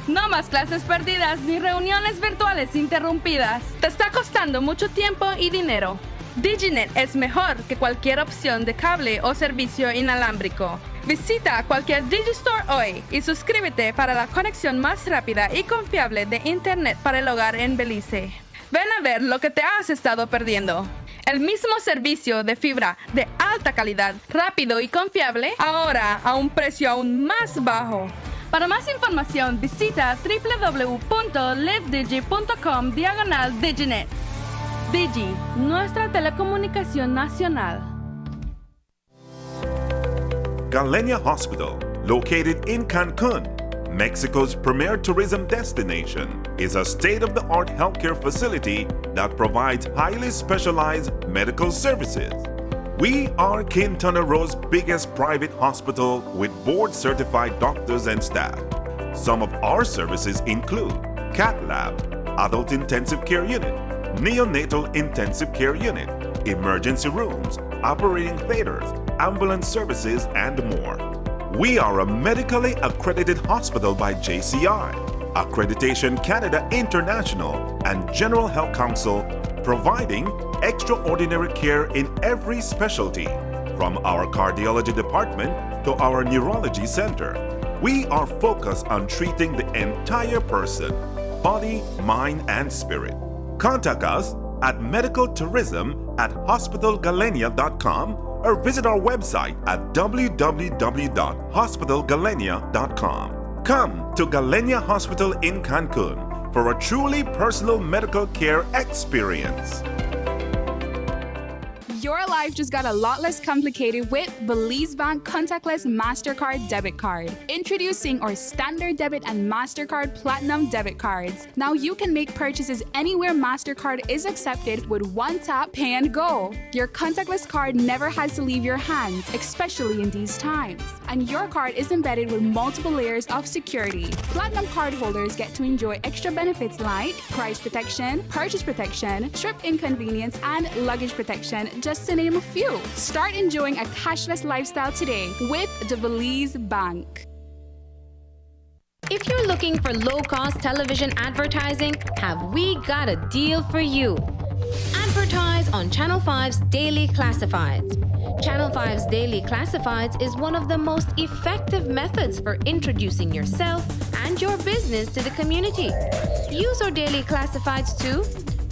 No más clases perdidas ni reuniones virtuales interrumpidas. Te está costando mucho tiempo y dinero. Diginet es mejor que cualquier opción de cable o servicio inalámbrico. Visita cualquier Digistore hoy y suscríbete para la conexión más rápida y confiable de Internet para el hogar en Belice. Ven a ver lo que te has estado perdiendo. El mismo servicio de fibra de alta calidad, rápido y confiable, ahora a un precio aún más bajo. Para más información, visita www.livedigi.com/Diginet. Digi, nuestra telecomunicación nacional. Galenia Hospital, located in Cancun, Mexico's premier tourism destination, is a state-of-the-art healthcare facility that provides highly specialized medical services. We are Quintana Roo's biggest private hospital with board-certified doctors and staff. Some of our services include cath lab, adult intensive care unit, neonatal intensive care unit, emergency rooms, operating theaters, ambulance services, and more. We are a medically accredited hospital by JCI, Accreditation Canada International, and General Health Council, providing extraordinary care in every specialty, from our cardiology department to our neurology center. We are focused on treating the entire person, body, mind, and spirit. Contact us at medicaltourism@hospitalgalenia.com or visit our website at www.hospitalgalenia.com. Come to Galenia Hospital in Cancun for a truly personal medical care experience. Your life just got a lot less complicated with Belize Bank Contactless MasterCard Debit Card. Introducing our Standard Debit and MasterCard Platinum Debit Cards. Now you can make purchases anywhere MasterCard is accepted with one tap, pay and go. Your contactless card never has to leave your hands, especially in these times. And your card is embedded with multiple layers of security. Platinum card holders get to enjoy extra benefits like price protection, purchase protection, trip inconvenience, and luggage protection, just to name a few. Start enjoying a cashless lifestyle today with the Belize Bank. If you're looking for low-cost television advertising, have we got a deal for you? Advertise on Channel 5's Daily Classifieds. Channel 5's Daily Classifieds is one of the most effective methods for introducing yourself and your business to the community. Use our Daily Classifieds to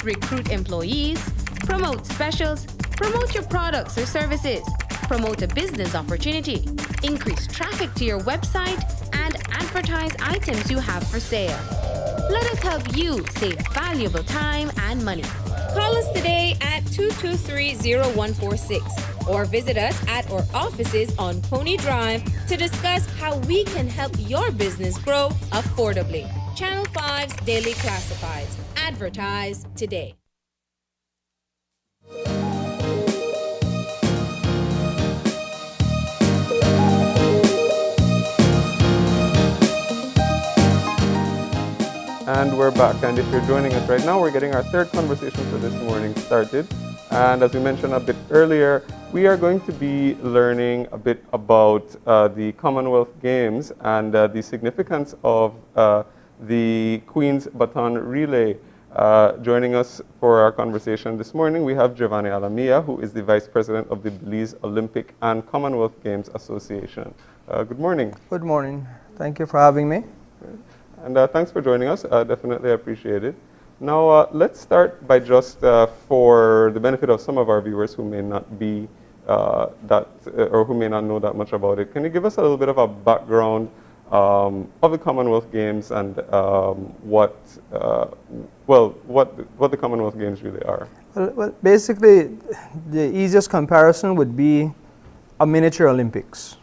recruit employees, promote specials, promote your products or services, promote a business opportunity, increase traffic to your website, and advertise items you have for sale. Let us help you save valuable time and money. Call us today at 223-0146 or visit us at our offices on Pony Drive to discuss how we can help your business grow affordably. Channel 5's Daily Classifieds. Advertise today. And we're back, and if you're joining us right now, we're getting our third conversation for this morning started. And as we mentioned a bit earlier, we are going to be learning a bit about the Commonwealth Games and the significance of the Queen's Baton Relay. Joining us for our conversation this morning, we have Giovanni Alamia, who is the Vice President of the Belize Olympic and Commonwealth Games Association. Good morning. Good morning. Thank you for having me. And thanks for joining us. Definitely appreciate it. Now, let's start by just, for the benefit of some of our viewers who may not be or who may not know that much about it, can you give us a little bit of a background of the Commonwealth Games and what the Commonwealth Games really are? Well, basically, the easiest comparison would be a miniature Olympics,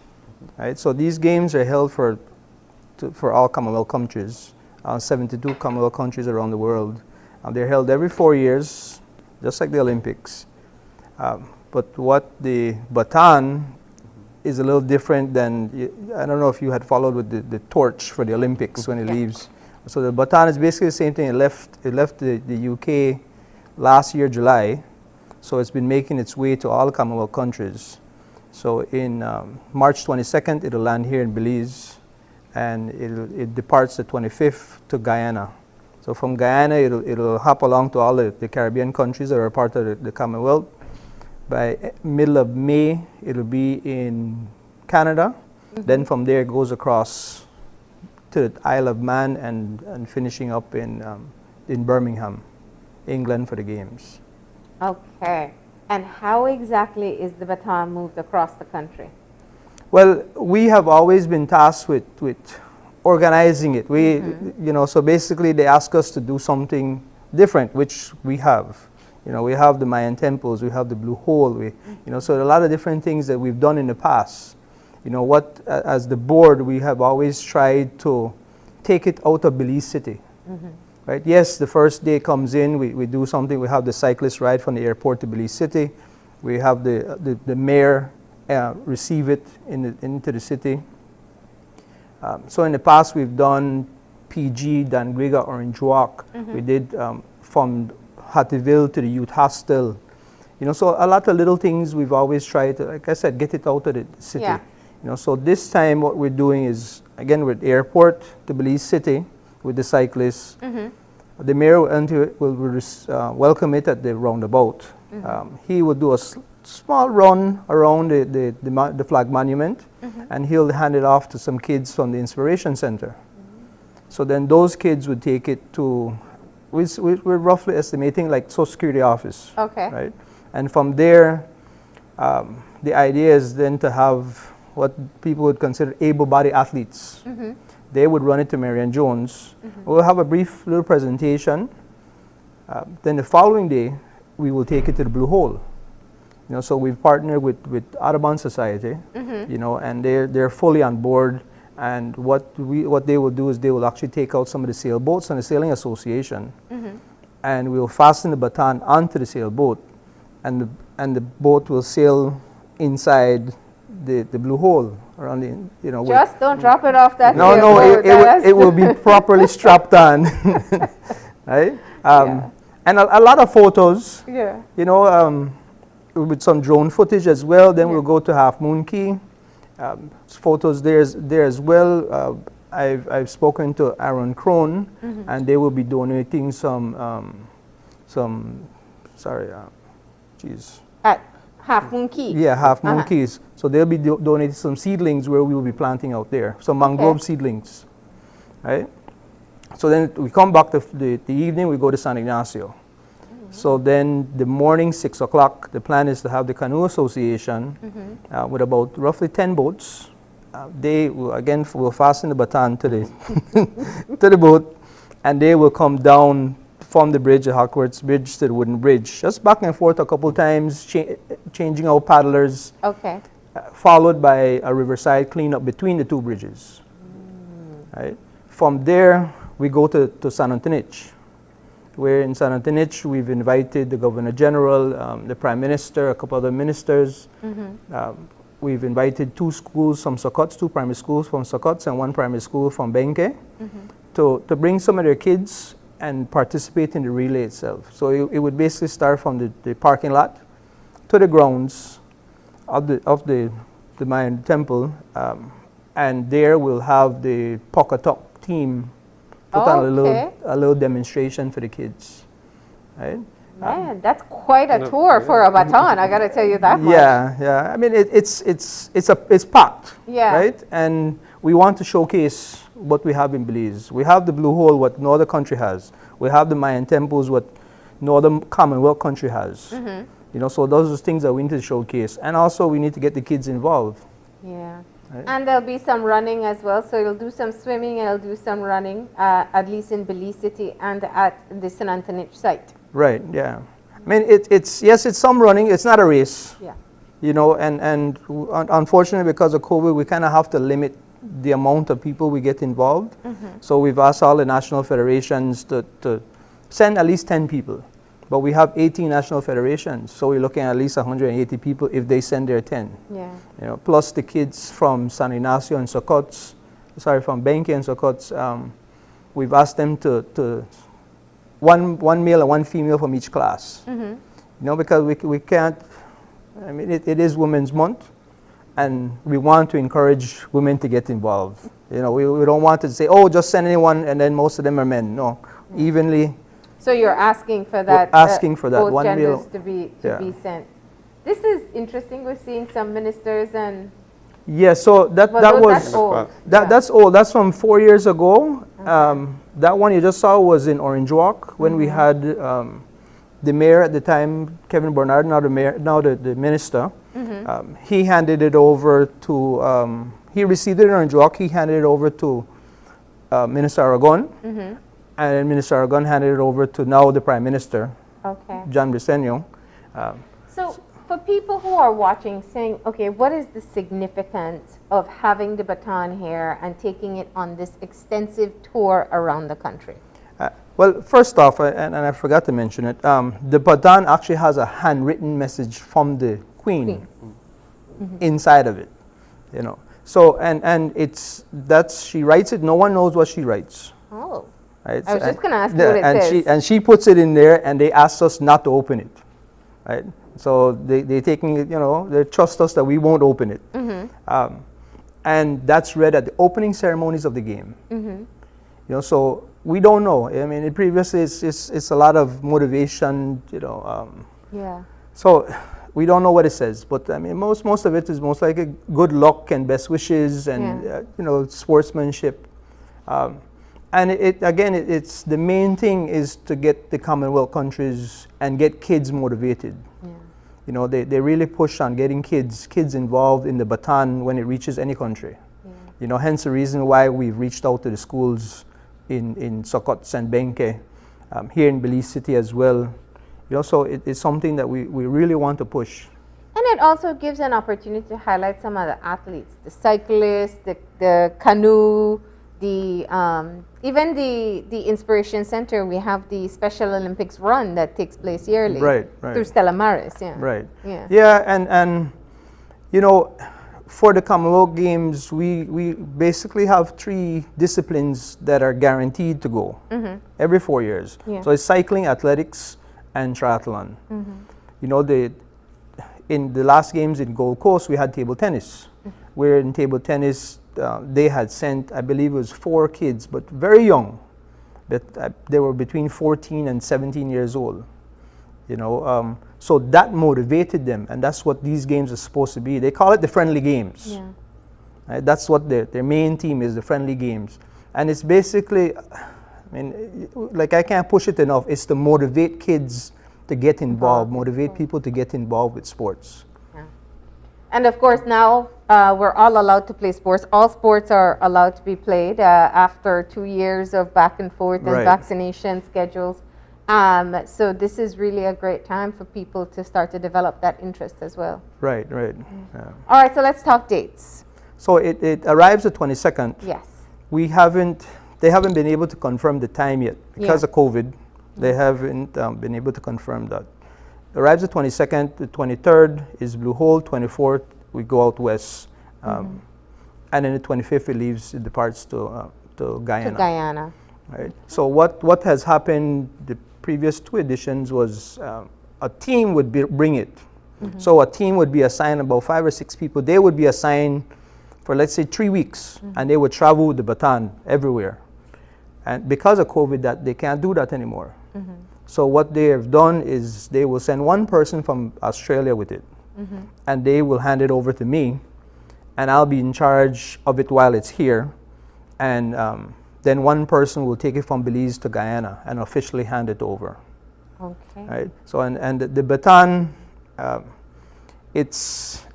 right? So these games are held for all Commonwealth countries, 72 Commonwealth countries around the world. They're held every 4 years, just like the Olympics. But what the baton is a little different than, I don't know if you had followed with the torch for the Olympics when it leaves. So the baton is basically the same thing. It left the UK last year, July. So it's been making its way to all Commonwealth countries. So in March 22nd, it'll land here in Belize. And it departs the 25th to Guyana. So from Guyana, it'll hop along to all the Caribbean countries that are part of the Commonwealth. By middle of May, it'll be in Canada. Then from there, it goes across to the Isle of Man and finishing up in Birmingham, England for the Games. Okay. And how exactly is the baton moved across the country? Well, we have always been tasked with organizing it. So basically they ask us to do something different, which we have. We have the Mayan temples, we have the Blue Hole, so a lot of different things that we've done in the past. As the board, we have always tried to take it out of Belize City. Right? Yes, the first day comes in, we do something, we have the cyclist ride from the airport to Belize City. We have the mayor receive it into the city. So in the past, we've done PG, Dangriga, Orange Walk. We did from Hattieville to the youth hostel. So a lot of little things we've always tried to, like I said, get it out of the city. So this time what we're doing is, again, with airport to Belize City with the cyclists. The mayor will welcome it at the roundabout. He will do a small run around the flag monument, and he'll hand it off to some kids from the Inspiration Center. So then those kids would take it to, we're roughly estimating like Social Security office. Okay. Right? And from there, the idea is then to have what people would consider able-bodied athletes. They would run it to Marian Jones. We'll have a brief little presentation. Then the following day, we will take it to the Blue Hole. So we've partnered with Audubon Society, and they're fully on board. And what they will do is they will actually take out some of the sailboats and the Sailing Association, and we'll fasten the baton onto the sailboat, and the boat will sail inside the Blue Hole around the, Just don't drop it off that No, sailboat. it will be properly strapped on, right? And a lot of photos. Yeah. With some drone footage as well. Then we'll go to Half Moon Key. Photos there as well. I've spoken to Aaron Crone, and they will be donating At Half Moon Key. Yeah, Half Moon Keys. So they'll be donating some seedlings where we will be planting out there, some mangrove seedlings, right? So then we come back to the evening, we go to San Ignacio. So then the morning, 6 o'clock, the plan is to have the Canoe Association with about roughly 10 boats. They will, again, will fasten the baton to the, to the boat, and they will come down from the bridge, the Hawkworths Bridge, to the wooden bridge. Just back and forth a couple times, changing out paddlers. Okay. Followed by a riverside cleanup between the two bridges. Right? From there, we go to San Antonich, where in San Antonich we've invited the Governor General, the Prime Minister, a couple other ministers. We've invited two schools from Sokots, two primary schools from Sokots and one primary school from Benke, to bring some of their kids and participate in the relay itself. So it would basically start from the parking lot to the grounds of the Mayan temple, and there we'll have the Pocketuck team put on a little demonstration for the kids, right? Man, that's quite a tour for a baton. I got to tell you that much. Yeah. I mean, it's packed, right? And we want to showcase what we have in Belize. We have the Blue Hole, what no other country has. We have the Mayan temples, what no other Commonwealth country has. So those are things that we need to showcase, and also we need to get the kids involved. Yeah. Right? And there'll be some running as well. So you'll do some swimming and you'll do some running, at least in Belize City and at the San Antonich site. Right, yeah. I mean, it's some running. It's not a race. Yeah. And unfortunately, because of COVID, we kind of have to limit the amount of people we get involved. So we've asked all the national federations to send at least 10 people. But we have 18 national federations, so we're looking at least 180 people if they send their 10. Yeah. Plus the kids from San Ignacio and Sokots, from Benke and Sokots, we've asked them to one male and one female from each class. Because we can't, I mean, it is Women's Month, and we want to encourage women to get involved. We don't want to say, oh, just send anyone, and then most of them are men. No, evenly. So you're asking for that. Both one genders male to be sent. This is interesting. We're seeing some ministers and. Yeah, so that's old. That's old. That's from 4 years ago. That one you just saw was in Orange Walk when we had the mayor at the time, Kevin Bernard, now the minister. He handed it over to. He received it in Orange Walk. He handed it over to Minister Aragon. And Minister Aragon handed it over to now the Prime Minister, John Briceño. So for people who are watching saying, okay, what is the significance of having the baton here and taking it on this extensive tour around the country? Well, first off, and I forgot to mention it, the baton actually has a handwritten message from the Queen inside of it, So, and she writes it, no one knows what she writes. Oh. Right? I was just going to ask you what it says. And she puts it in there, and they asked us not to open it, right? So they taking it, they trust us that we won't open it. and that's read at the opening ceremonies of the game. Mm-hmm. You know, so we don't know. I mean, previously it's a lot of motivation. You know. Yeah. So we don't know what it says, but I mean, most of it is most like a good luck and best wishes and you know, sportsmanship. And it's the main thing is to get the Commonwealth countries and get kids motivated. Yeah. You know, they really push on getting kids involved in the baton when it reaches any country. Yeah. You know, hence the reason why we've reached out to the schools in Sokots and Benke, here in Belize City as well. You know, so it's something that we really want to push. And it also gives an opportunity to highlight some of the athletes, the cyclists, the canoe, even the Inspiration Center. We have the Special Olympics run that takes place yearly. Right. Through Stella Maris, yeah. Right. Yeah. Yeah, and you know, for the Commonwealth Games, we basically have 3 disciplines that are guaranteed to go every 4 years. Yeah. So it's cycling, athletics, and triathlon. You know, in the last games in Gold Coast, we had table tennis, where in table tennis, they had sent, I believe it was 4 kids, but very young. But they were between 14 and 17 years old. You know, so that motivated them, and that's what these games are supposed to be. They call it the friendly games. Yeah. Right? That's what their main theme is, the friendly games. And it's basically, I mean, like, I can't push it enough. It's to motivate kids to get involved, motivate people to get involved with sports. Yeah. And of course, now we're all allowed to play sports. All sports are allowed to be played after 2 years of back and forth and vaccination schedules. So this is really a great time for people to start to develop that interest as well. Right. Yeah. All right, so let's talk dates. So it arrives the 22nd. Yes. They haven't been able to confirm the time yet because of COVID. They haven't been able to confirm that. It arrives the 22nd, the 23rd is Blue Hole, 24th we go out west, and then the 25th it departs to Guyana. To Guyana. Right. So what has happened the previous 2 editions was a team would bring it. So a team would be assigned, about 5 or 6 people. They would be assigned for, let's say, 3 weeks, and they would travel with the baton everywhere. And because of COVID, that they can't do that anymore. So what they have done is they will send one person from Australia with it, and they will hand it over to me, and I'll be in charge of it while it's here. And then one person will take it from Belize to Guyana and officially hand it over. Okay. Right. So and the baton, it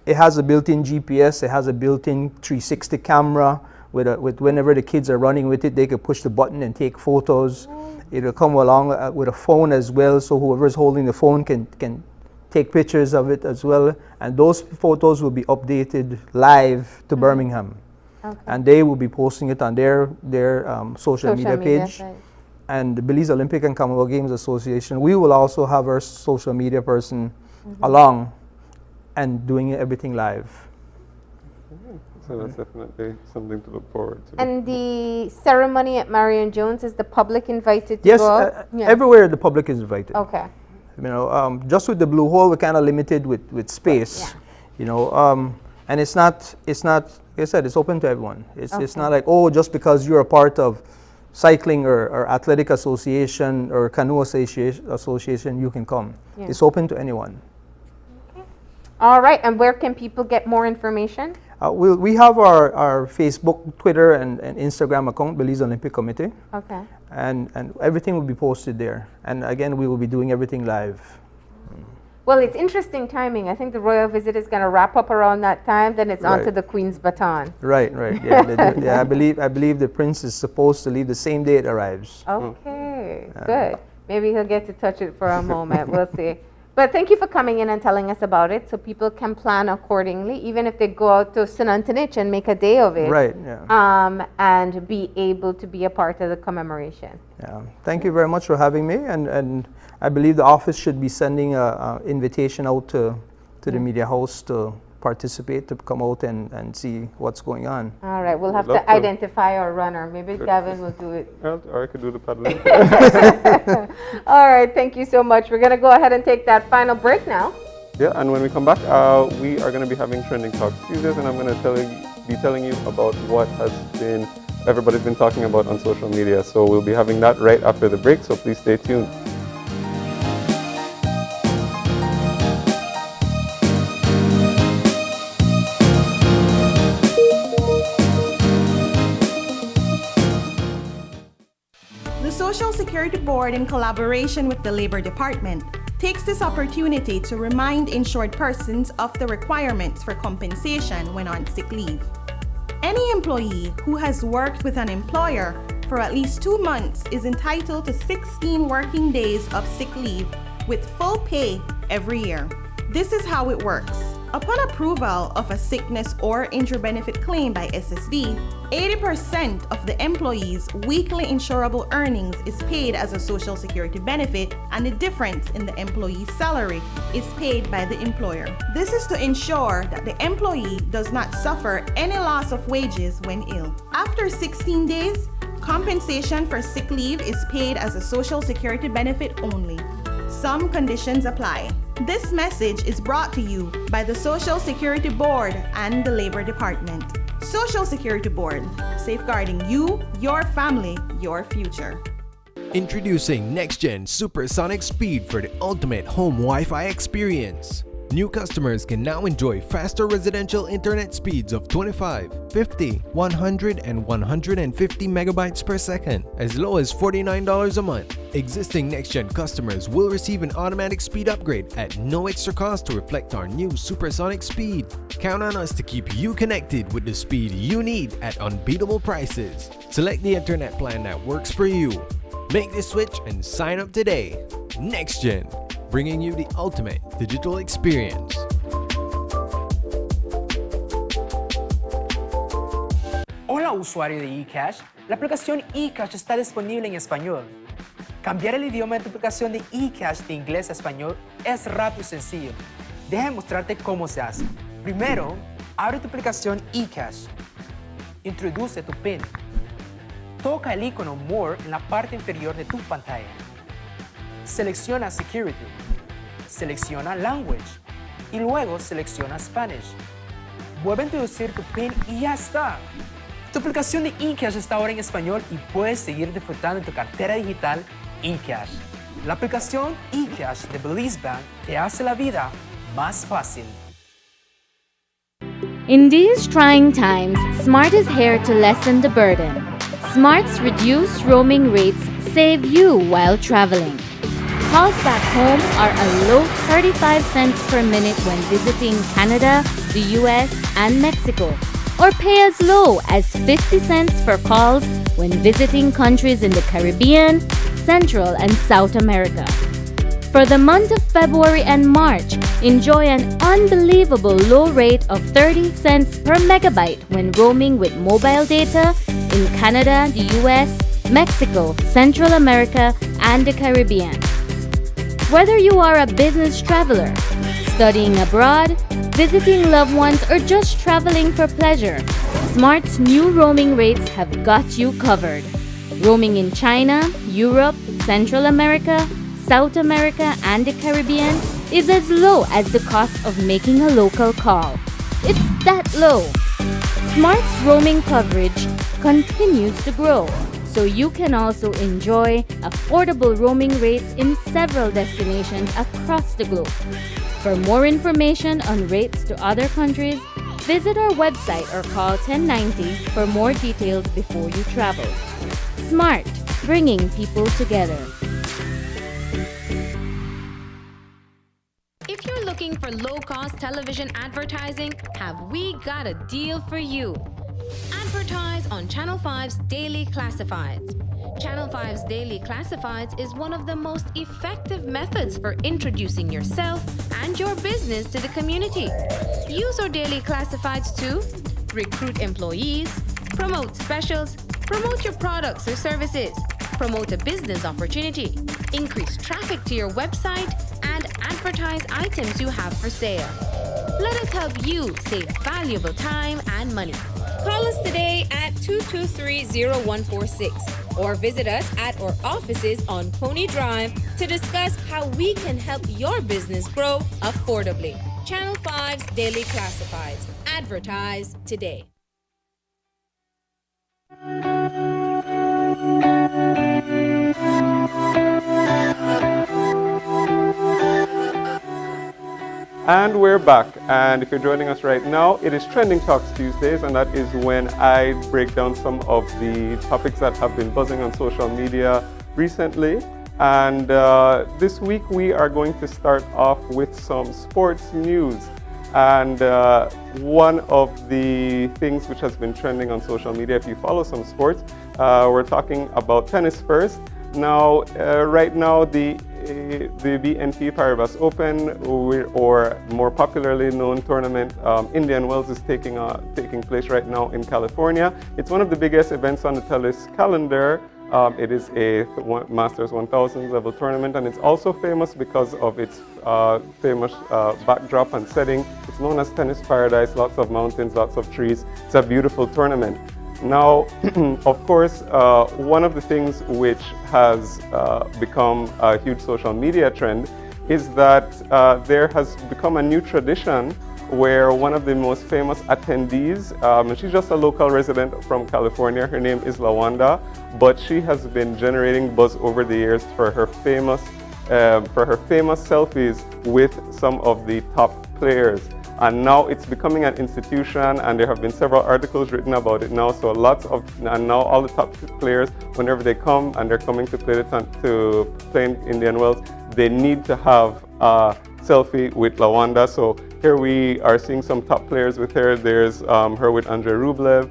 has a built-in GPS. It has a built-in 360 camera. With whenever the kids are running with it, they can push the button and take photos. It'll come along with a phone as well, so whoever's holding the phone can take pictures of it as well. And those photos will be updated live to Birmingham. Okay. And they will be posting it on their social media page. Right. And the Belize Olympic and Commonwealth Games Association, we will also have our social media person along and doing everything live. So that's definitely something to look forward to. And the ceremony at Marion Jones, is the public invited to yes, go out? everywhere the public is invited. Okay. You know, just with the Blue Hole, we're kind of limited with space. You know, and it's not. Like I said, it's open to everyone. It's not like, oh, just because you're a part of cycling or athletic association or canoe association, you can come. Yeah. It's open to anyone. Okay. All right, and where can people get more information? We have our Facebook, Twitter, and Instagram account, Belize Olympic Committee. Okay. And everything will be posted there. And again, we will be doing everything live. Well, it's interesting timing. I think the royal visit is going to wrap up around that time. Then it's on to the Queen's baton. Right. Yeah, yeah. I believe the prince is supposed to leave the same day it arrives. Okay, good. Maybe he'll get to touch it for a moment. We'll see. But thank you for coming in and telling us about it, so people can plan accordingly, even if they go out to Sinantinich and make a day of it. Right. Yeah. And be able to be a part of the commemoration. Yeah. Thank you very much for having me, and I believe the office should be sending an invitation out to the media house to participate, to come out and see what's going on. All right, we'll have to identify our runner. Maybe Gavin will do it. Or I could do the paddling. All right, thank you so much. We're going to go ahead and take that final break now. Yeah, and when we come back, we are going to be having Trending Talks Tuesdays, and I'm going to tell you be telling you about what everybody's been talking about on social media. So we'll be having that right after the break, so please stay tuned. The Social Security Board, in collaboration with the Labor Department, takes this opportunity to remind insured persons of the requirements for compensation when on sick leave. Any employee who has worked with an employer for at least 2 months is entitled to 16 working days of sick leave with full pay every year. This is how it works. Upon approval of a sickness or injury benefit claim by SSB, 80% of the employee's weekly insurable earnings is paid as a Social Security benefit, and the difference in the employee's salary is paid by the employer. This is to ensure that the employee does not suffer any loss of wages when ill. After 16 days, compensation for sick leave is paid as a Social Security benefit only. Some conditions apply. This message is brought to you by the Social Security Board and the Labor Department. Social Security Board, safeguarding you, your family, your future. Introducing next-gen supersonic speed for the ultimate home Wi-Fi experience. New customers can now enjoy faster residential internet speeds of 25, 50, 100, and 150 megabytes per second, as low as $49 a month. Existing next-gen customers will receive an automatic speed upgrade at no extra cost to reflect our new supersonic speed. Count on us to keep you connected with the speed you need at unbeatable prices. Select the internet plan that works for you. Make the switch and sign up today. NextGen, bringing you the ultimate digital experience. Hola usuario de eCash, la aplicación eCash está disponible en español. Cambiar el idioma de tu aplicación de eCash de inglés a español es rápido y sencillo. Déjame mostrarte cómo se hace. Primero, abre tu aplicación eCash. Introduce tu PIN. Toca el icono More en la parte inferior de tu pantalla. Selecciona Security. Selecciona Language. Y luego selecciona Spanish. Vuelve a introducir tu PIN y ya está. Tu aplicación de eCash está ahora en español y puedes seguir disfrutando de tu cartera digital eCash. La aplicación eCash de Belize Bank te hace la vida más fácil. In these trying times, Smart is here to lessen the burden. Smart's reduced roaming rates save you while traveling. Calls back home are a low 35 cents per minute when visiting Canada, the US, and Mexico, or pay as low as 50 cents for calls when visiting countries in the Caribbean, Central, and South America. For the month of February and March, enjoy an unbelievable low rate of 30 cents per megabyte when roaming with mobile data in Canada, the US, Mexico, Central America, and the Caribbean. Whether you are a business traveler, studying abroad, visiting loved ones, or just traveling for pleasure, Smart's new roaming rates have got you covered. Roaming in China, Europe, Central America, South America, and the Caribbean is as low as the cost of making a local call. It's that low. Smart's roaming coverage continues to grow, so you can also enjoy affordable roaming rates in several destinations across the globe. For more information on rates to other countries, visit our website or call 1090 for more details before you travel. Smart, bringing people together. If you're looking for low-cost television advertising, have we got a deal for you? Advertise on Channel 5's Daily Classifieds. Channel 5's Daily Classifieds is one of the most effective methods for introducing yourself and your business to the community. Use our Daily Classifieds to recruit employees, promote specials, promote your products or services, promote a business opportunity, increase traffic to your website, and advertise items you have for sale. Let us help you save valuable time and money. Call us today at 223-0146 or visit us at our offices on Pony Drive to discuss how we can help your business grow affordably. Channel 5's Daily Classifieds. Advertise today. And we're back, and if you're joining us right now, it is Trending Talks Tuesdays, and that is when I break down some of the topics that have been buzzing on social media recently. And this week we are going to start off with some sports news. And one of the things which has been trending on social media, if you follow some sports, we're talking about tennis first. Now, right now, the BNP Paribas Open, or more popularly known tournament, Indian Wells, is taking place right now in California. It's one of the biggest events on the tennis calendar. It is a Masters 1000 level tournament, and it's also famous because of its famous backdrop and setting. It's known as Tennis Paradise, lots of mountains, lots of trees. It's a beautiful tournament. Now, of course, one of the things which has become a huge social media trend is that there has become a new tradition where one of the most famous attendees, and she's just a local resident from California, her name is Lawanda, but she has been generating buzz over the years for her famous selfies with some of the top players. And now it's becoming an institution, and there have been several articles written about it now. So and now all the top players, whenever they come and they're coming to play in Indian Wells, they need to have a selfie with Lawanda. So here we are seeing some top players with her. There's her with Andrei Rublev.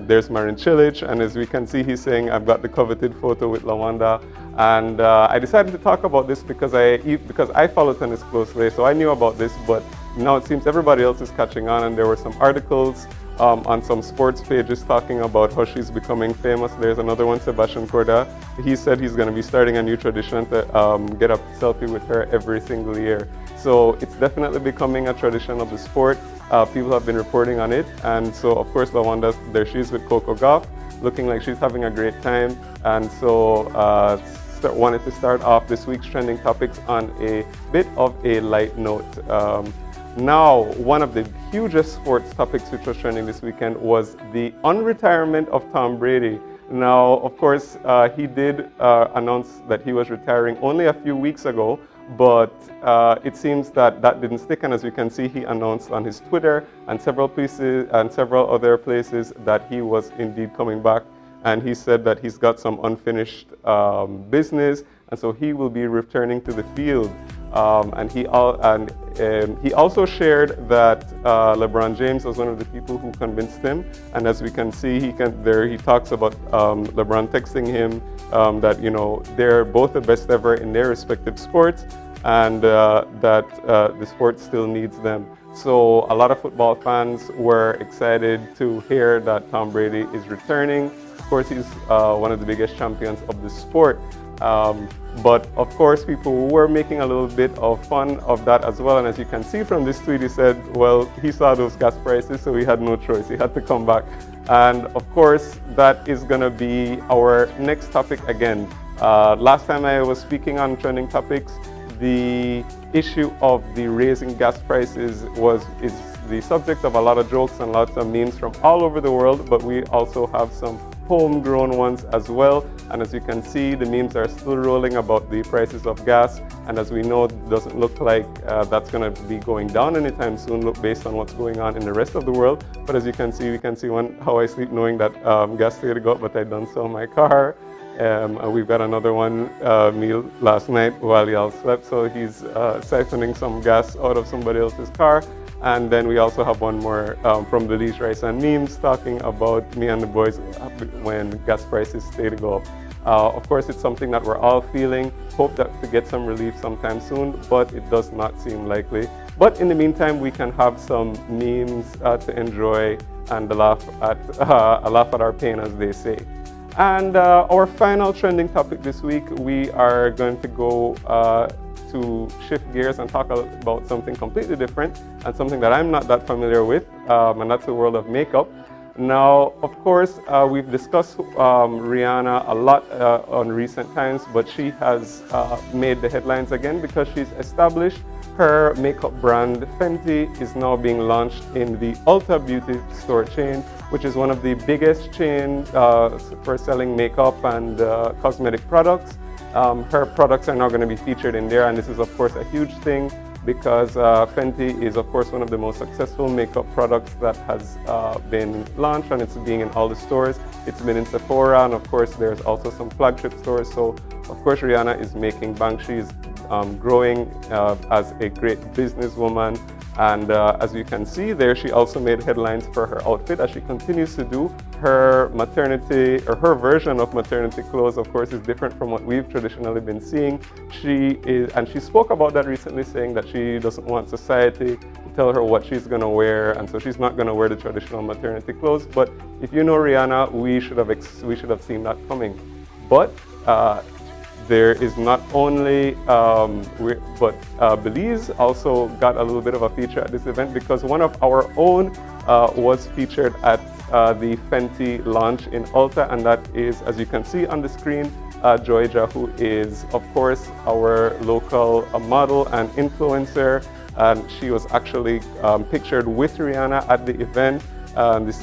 There's Marin Cilic, and as we can see, he's saying, "I've got the coveted photo with Lawanda." And I decided to talk about this because I follow tennis closely, so I knew about this, but now it seems everybody else is catching on, and there were some articles on some sports pages talking about how she's becoming famous. There's another one, Sebastian Corda. He said he's going to be starting a new tradition to get a selfie with her every single year. So it's definitely becoming a tradition of the sport. People have been reporting on it, and so of course Lawanda, there she is with Coco Gauff, looking like she's having a great time. And so wanted to start off this week's trending topics on a bit of a light note. Now, one of the hugest sports topics which was trending this weekend was the unretirement of Tom Brady. Now, of course, he did announce that he was retiring only a few weeks ago, but it seems that that didn't stick, and as you can see, he announced on his Twitter and several other places that he was indeed coming back, and he said that he's got some unfinished business, and so he will be returning to the field. And he also shared that LeBron James was one of the people who convinced him. And as we can see, he talks about LeBron texting him that they're both the best ever in their respective sports, and that the sport still needs them. So a lot of football fans were excited to hear that Tom Brady is returning. Of course, he's one of the biggest champions of the sport. But of course, people were making a little bit of fun of that as well. And as you can see from this tweet, he said, well, he saw those gas prices, so he had no choice. He had to come back. And of course, that is going to be our next topic again. Last time I was speaking on trending topics, the issue of the raising gas prices is the subject of a lot of jokes and lots of memes from all over the world, but we also have some homegrown ones as well. And as you can see, the memes are still rolling about the prices of gas, and as we know, it doesn't look like that's going to be going down anytime soon based on what's going on in the rest of the world. But as you can see, we can see How I Sleep knowing that gas still go up, but I done sell my car. And we've got another one, meal last night while y'all slept, so he's siphoning some gas out of somebody else's car. And then we also have one more from the Leash Rice and Memes talking about me and the boys when gas prices stay to go up. Of course, it's something that we're all feeling. Hope that to get some relief sometime soon, but it does not seem likely. But in the meantime, we can have some memes to enjoy and laugh at our pain, as they say. And our final trending topic this week, we are going to go to shift gears and talk about something completely different and something that I'm not that familiar with, and that's the world of makeup. Now, of course, we've discussed Rihanna a lot on recent times, but she has made the headlines again because she's established her makeup brand Fenty is now being launched in the Ulta Beauty store chain, which is one of the biggest chains for selling makeup and cosmetic products. Her products are now going to be featured in there, and this is of course a huge thing because Fenty is of course one of the most successful makeup products that has been launched, and it's being in all the stores. It's been in Sephora, and of course there's also some flagship stores. So of course Rihanna is making bank. She's growing as a great businesswoman, and as you can see there, she also made headlines for her outfit as she continues to do. Her maternity, or her version of maternity clothes, of course, is different from what we've traditionally been seeing. She spoke about that recently, saying that she doesn't want society to tell her what she's going to wear, and so she's not going to wear the traditional maternity clothes. But if you know Rihanna, we should have seen that coming. But there is not only, Belize also got a little bit of a feature at this event because one of our own was featured at the Fenty launch in Ulta, and that is, as you can see on the screen, Joyja, who is, of course, our local model and influencer. And she was actually pictured with Rihanna at the event.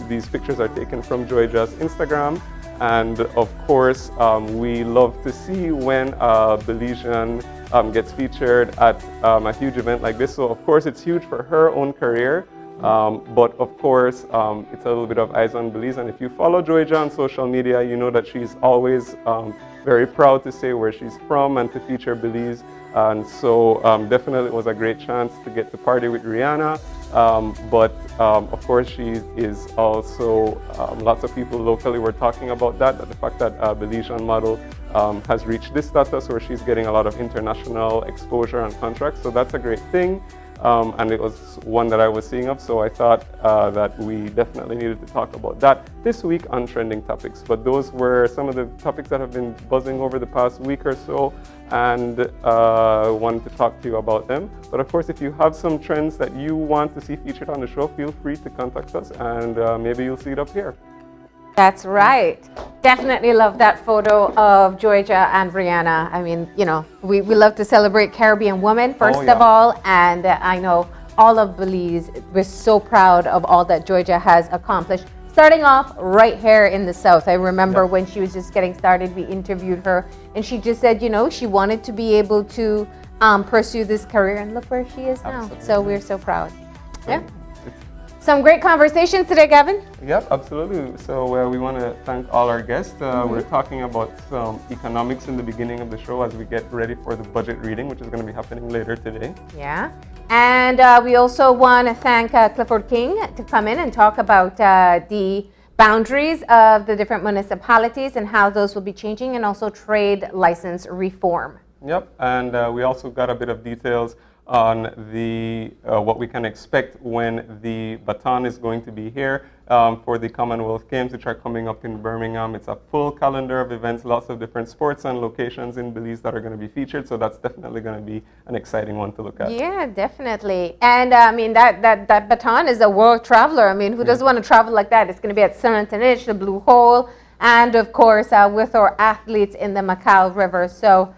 These pictures are taken from Joyja's Instagram. And of course, we love to see when a Belizean gets featured at a huge event like this. So of course, it's huge for her own career. But of course, it's a little bit of eyes on Belize. And if you follow Joyja on social media, you know that she's always very proud to say where she's from and to feature Belize. And so definitely it was a great chance to get to party with Rihanna. But of course, she is also, lots of people locally were talking about that the fact that a Belizean model has reached this status where she's getting a lot of international exposure and contracts. So that's a great thing. And it was one that I was seeing of, so I thought that we definitely needed to talk about that this week on Trending Topics. But those were some of the topics that have been buzzing over the past week or so, and wanted to talk to you about them. But of course, if you have some trends that you want to see featured on the show, feel free to contact us, and maybe you'll see it up here. That's right. Definitely love that photo of Joyja and Rihanna. I mean, you know, we love to celebrate Caribbean women, first of all. And I know all of Belize, we're so proud of all that Joyja has accomplished. Starting off right here in the South. I remember when she was just getting started, we interviewed her, and she just said, you know, she wanted to be able to pursue this career, and look where she is now. Absolutely. So we're so proud. Yeah. Some great conversations today, Gavin. Yep, absolutely. So we want to thank all our guests. We're talking about some economics in the beginning of the show as we get ready for the budget reading, which is going to be happening later today. Yeah. And we also want to thank Clifford King to come in and talk about the boundaries of the different municipalities and how those will be changing, and also trade license reform. Yep, and we also got a bit of details on the what we can expect when the baton is going to be here for the Commonwealth Games, which are coming up in Birmingham. It's a full calendar of events, lots of different sports and locations in Belize that are going to be featured. So that's definitely going to be an exciting one to look at. Yeah, definitely. And I mean, that baton is a world traveler. I mean, who doesn't want to travel like that? It's going to be at Saint-Antoine, the Blue Hole, and of course with our athletes in the Macau River. So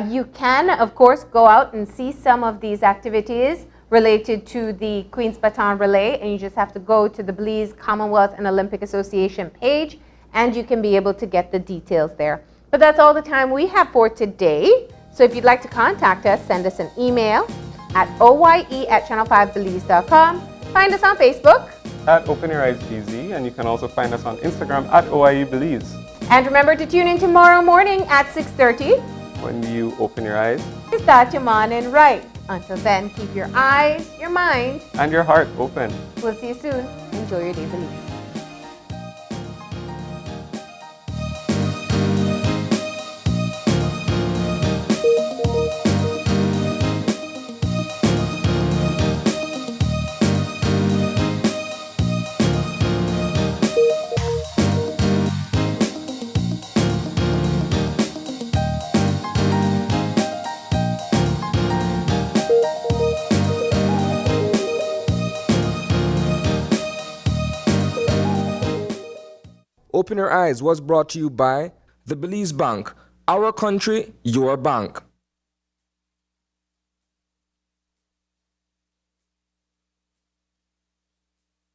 you can, of course, go out and see some of these activities related to the Queen's Baton Relay, and you just have to go to the Belize Commonwealth and Olympic Association page, and you can be able to get the details there. But that's all the time we have for today. So if you'd like to contact us, send us an email at oye@channel5belize.com. Find us on Facebook at Open Your Eyes BZ, and you can also find us on Instagram at OIE Belize. And remember to tune in tomorrow morning at 6:30. When you open your eyes, to start your morning right. Until then, keep your eyes, your mind, and your heart open. We'll see you soon. Enjoy your day, Belize. Open Your Eyes was brought to you by the Belize Bank, our country, your bank.